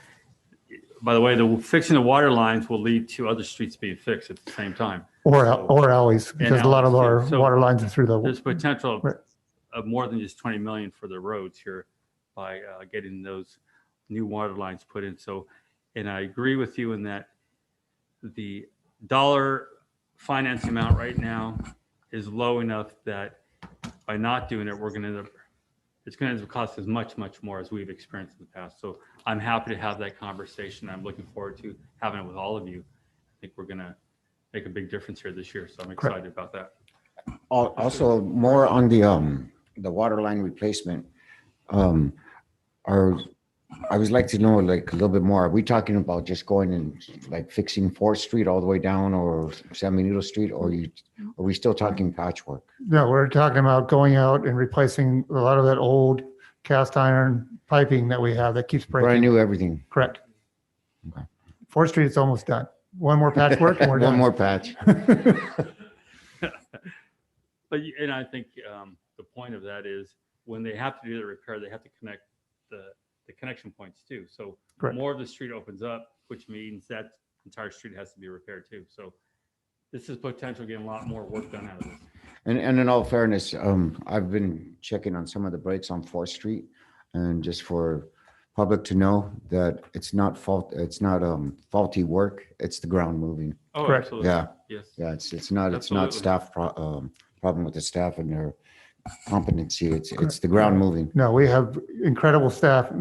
By the way, fixing the water lines will lead to other streets being fixed at the same time. Or alleys, because a lot of our water lines are through the. There's potential of more than just 20 million for the roads here by getting those new water lines put in. So, and I agree with you in that the dollar finance amount right now is low enough that by not doing it, it's going to cost us much, much more as we've experienced in the past. So I'm happy to have that conversation. I'm looking forward to having it with all of you. I think we're going to make a big difference here this year. So I'm excited about that. Also, more on the water line replacement. I would like to know like a little bit more. Are we talking about just going and like fixing 4th Street all the way down, or San Benito Street, or are we still talking patchwork? No, we're talking about going out and replacing a lot of that old cast iron piping that we have that keeps breaking. Brand new everything. Correct. Okay. 4th Street is almost done. One more patchwork and we're done. One more patch. And I think the point of that is when they have to do the repair, they have to connect the connection points too. So Correct. More of the street opens up, which means that entire street has to be repaired too. So this is potential getting a lot more work done out of this. And in all fairness, I've been checking on some of the breaks on 4th Street, and just for public to know that it's not faulty work. It's the ground moving. Oh, Correct. absolutely. Yeah. Yes. Yeah. It's not Absolutely. staff problem with the staff and their competency. It's the ground moving. No, we have incredible staff.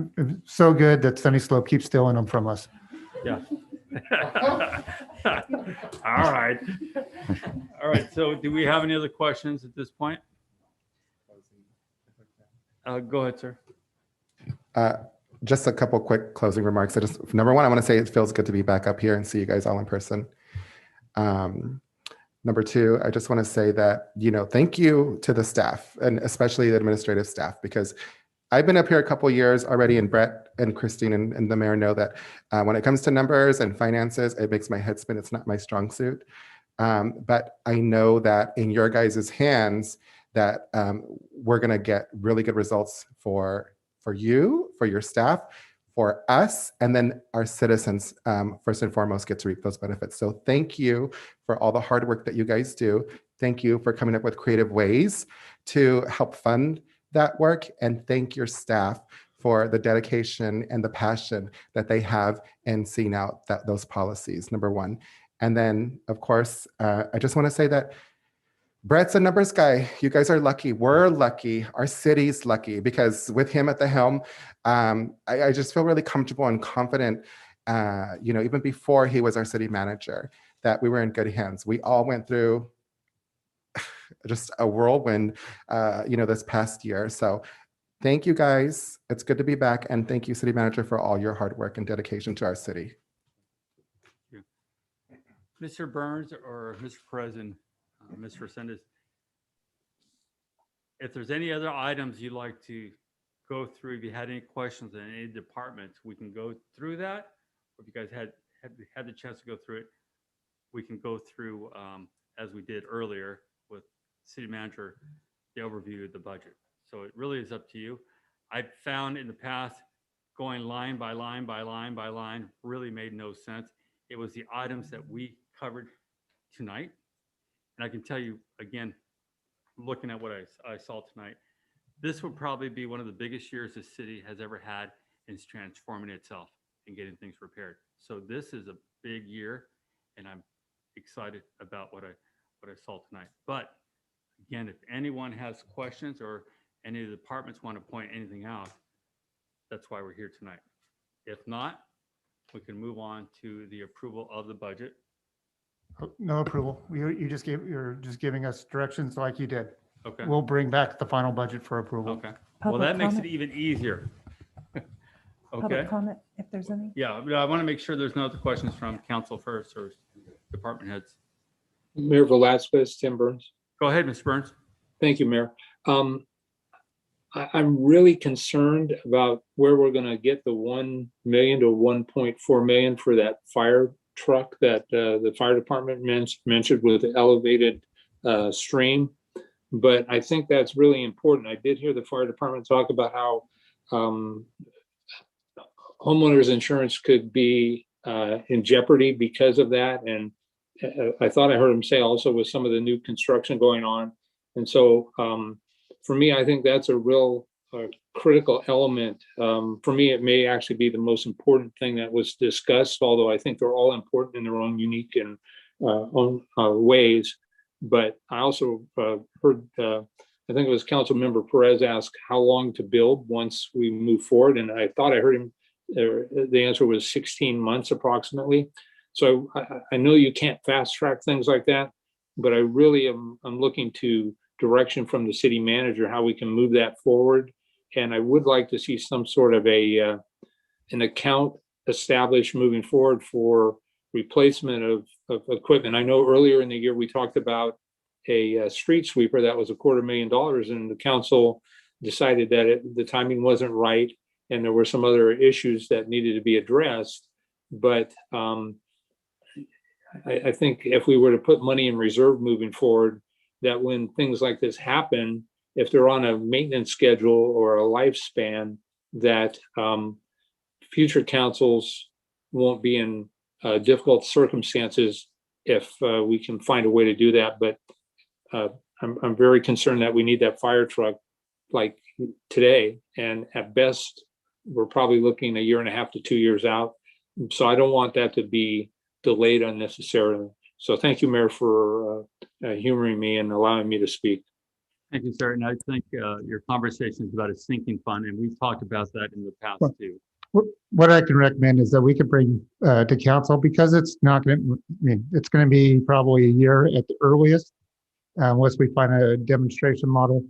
So good that Sunny Slope keeps stealing them from us. Yeah. All right. All right. So do we have any other questions at this point? Go ahead, sir. Just a couple quick closing remarks. Number one, I want to say it feels good to be back up here and see you guys all in person. Number two, I just want to say that, thank you to the staff and especially the administrative staff, because I've been up here a couple years already, and Brett and Christine and the mayor know that when it comes to numbers and finances, it makes my head spin. It's not my strong suit. But I know that in your guys' hands that we're going to get really good results for you, for your staff, for us, and then our citizens, first and foremost, get to reap those benefits. So thank you for all the hard work that you guys do. Thank you for coming up with creative ways to help fund that work. And thank your staff for the dedication and the passion that they have in seeing out those policies, number one. And then, of course, I just want to say that Brett's a numbers guy. You guys are lucky. We're lucky. Our city's lucky because with him at the helm, I just feel really comfortable and confident, even before he was our city manager, that we were in good hands. We all went through just a whirlwind, this past year. So thank you guys. It's good to be back. And thank you, city manager, for all your hard work and dedication to our city. Mr. Burns or Mr. President, Ms. Resendez, if there's any other items you'd like to go through, if you had any questions in any departments, we can go through that. If you guys had the chance to go through it, we can go through, as we did earlier with city manager, the overview of the budget. So it really is up to you. I've found in the past going line by line by line by line really made no sense. It was the items that we covered tonight. And I can tell you, again, looking at what I saw tonight, this would probably be one of the biggest years the city has ever had in transforming itself and getting things repaired. So this is a big year, and I'm excited about what I saw tonight. But again, if anyone has questions or any of the departments want to point anything out, that's why we're here tonight. If not, we can move on to the approval of the budget. No approval. You're just giving us directions like you did. Okay. We'll bring back the final budget for approval. Okay. Well, Public that makes it comment? even easier. Okay. Public comment, if there's any. Yeah, but I want to make sure there's no other questions from council first or department heads. Mayor Velazquez, Tim Burns. Go ahead, Mr. Burns. Thank you, Mayor. I'm really concerned about where we're going to get the 1 million to 1.4 million for that fire truck that the fire department mentioned with the elevated stream. But I think that's really important. I did hear the fire department talk about how homeowners insurance could be in jeopardy because of that. And I thought I heard him say also with some of the new construction going on. And so for me, I think that's a real critical element. For me, it may actually be the most important thing that was discussed, although I think they're all important in their own unique and own ways. But I also heard, I think it was Council Member Perez ask how long to build once we move forward. And I thought I heard him, the answer was 16 months approximately. So I know you can't fast track things like that, but I really I'm looking to direction from the city manager, how we can move that forward. And I would like to see some sort of an account established moving forward for replacement of equipment. I know earlier in the year, we talked about a street sweeper that was $250,000, and the council decided that the timing wasn't right. And there were some other issues that needed to be addressed. But I think if we were to put money in reserve moving forward, that when things like this happen, if they're on a maintenance schedule or a lifespan, that future councils won't be in difficult circumstances if we can find a way to do that. But I'm very concerned that we need that fire truck like today. And at best, we're probably looking 1.5 to 2 years out. So I don't want that to be delayed unnecessarily. So thank you, Mayor, for humoring me and allowing me to speak. Thank you, sir. And I think your conversation is about a sinking fund, and we've talked about that in the past too. What I can recommend is that we could bring to council, because it's not going to, I mean, it's going to be probably a year at the earliest, unless we find a demonstration model,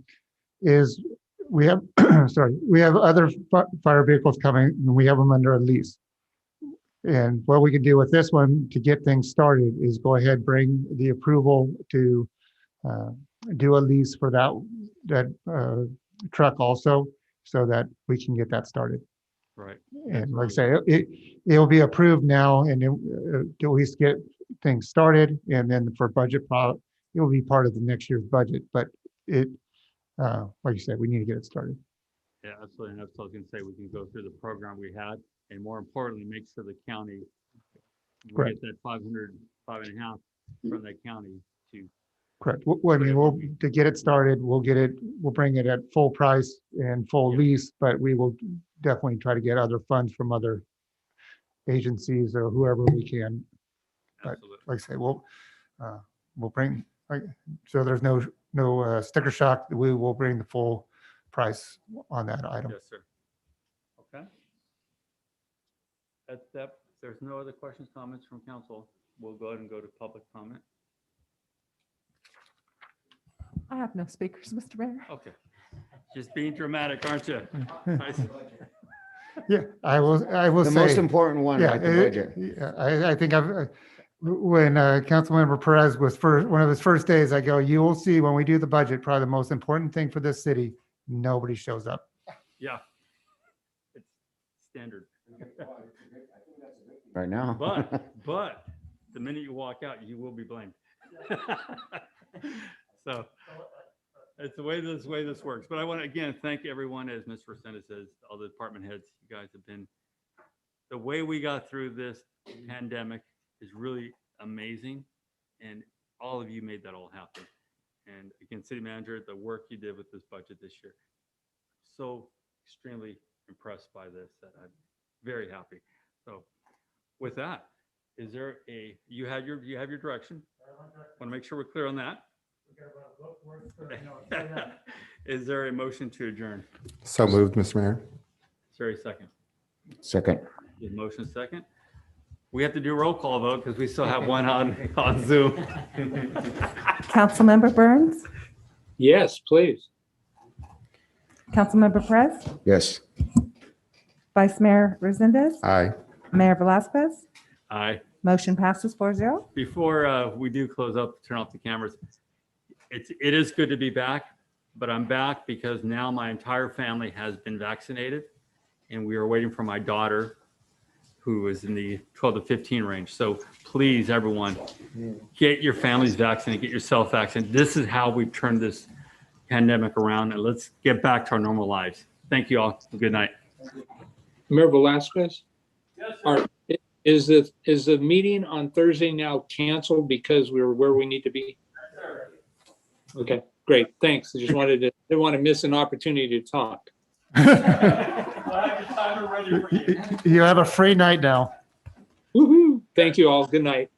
is we have, sorry, we have other fire vehicles coming and we have them under a lease. And what we could do with this one to get things started is go ahead, bring the approval to do a lease for that truck also, so that we can get that started. Right. And like I say, it'll be approved now, and at least get things started, and then for budget, it will be part of the next year's budget. But like you said, we need to get it started. Yeah, absolutely. And that's what I was going to say. We can go through the program we had, and more importantly, make sure the county, we Correct. get that 5.5 from the county to. Correct. Well, I mean, to get it started, we'll bring it at full price and full lease, but we will definitely try to get other funds from other agencies or whoever we can. But Absolutely. like I say, we'll bring, so there's no sticker shock. We will bring the full price on that item. Yes, sir. Okay. If there's no other questions, comments from council, we'll go ahead and go to public comment. I have no speakers, Mr. Mayor. Okay. Just being dramatic, aren't you? Yeah, I will The say. most important one, Yeah, like the budget. I think when Councilmember Perez was one of his first days, I go, you will see when we do the budget, probably the most important thing for this city, nobody shows up. Yeah. It's standard. Right now. But the minute you walk out, you will be blamed. So it's the way this works. But I want to again thank everyone, as Ms. Rosenda says, all the department heads. You guys have been, the way we got through this pandemic is really amazing, and all of you made that all happen. And again, city manager, the work you did with this budget this year, so extremely impressed by this that I'm very happy. So with that, is there you have your direction? Want to make sure we're clear on that. Is there a motion to adjourn? So moved, Mr. Mayor. Is there a second? Second. Is motion second? We have to do a roll call vote because we still have one on Zoom. Councilmember Burns, Yes, please. Councilmember Perez, Yes. Vice Mayor Resendez, Aye. Mayor Velasquez. Aye. Motion passes 4-0. Before we do close up, turn off the cameras. It is good to be back, but I'm back because now my entire family has been vaccinated, and we are waiting for my daughter, who is in the 12 to 15 range. So please, everyone, get your families vaccinated, get yourself vaccinated. This is how we've turned this pandemic around, and let's get back to our normal lives. Thank you all. Good night. Mayor Velasquez? Yes, is the meeting on Thursday now canceled because we're where we need to be? Okay, great. Thanks. I just didn't want to miss an opportunity to talk. You have a free night now. Woohoo. Thank you all. Good night.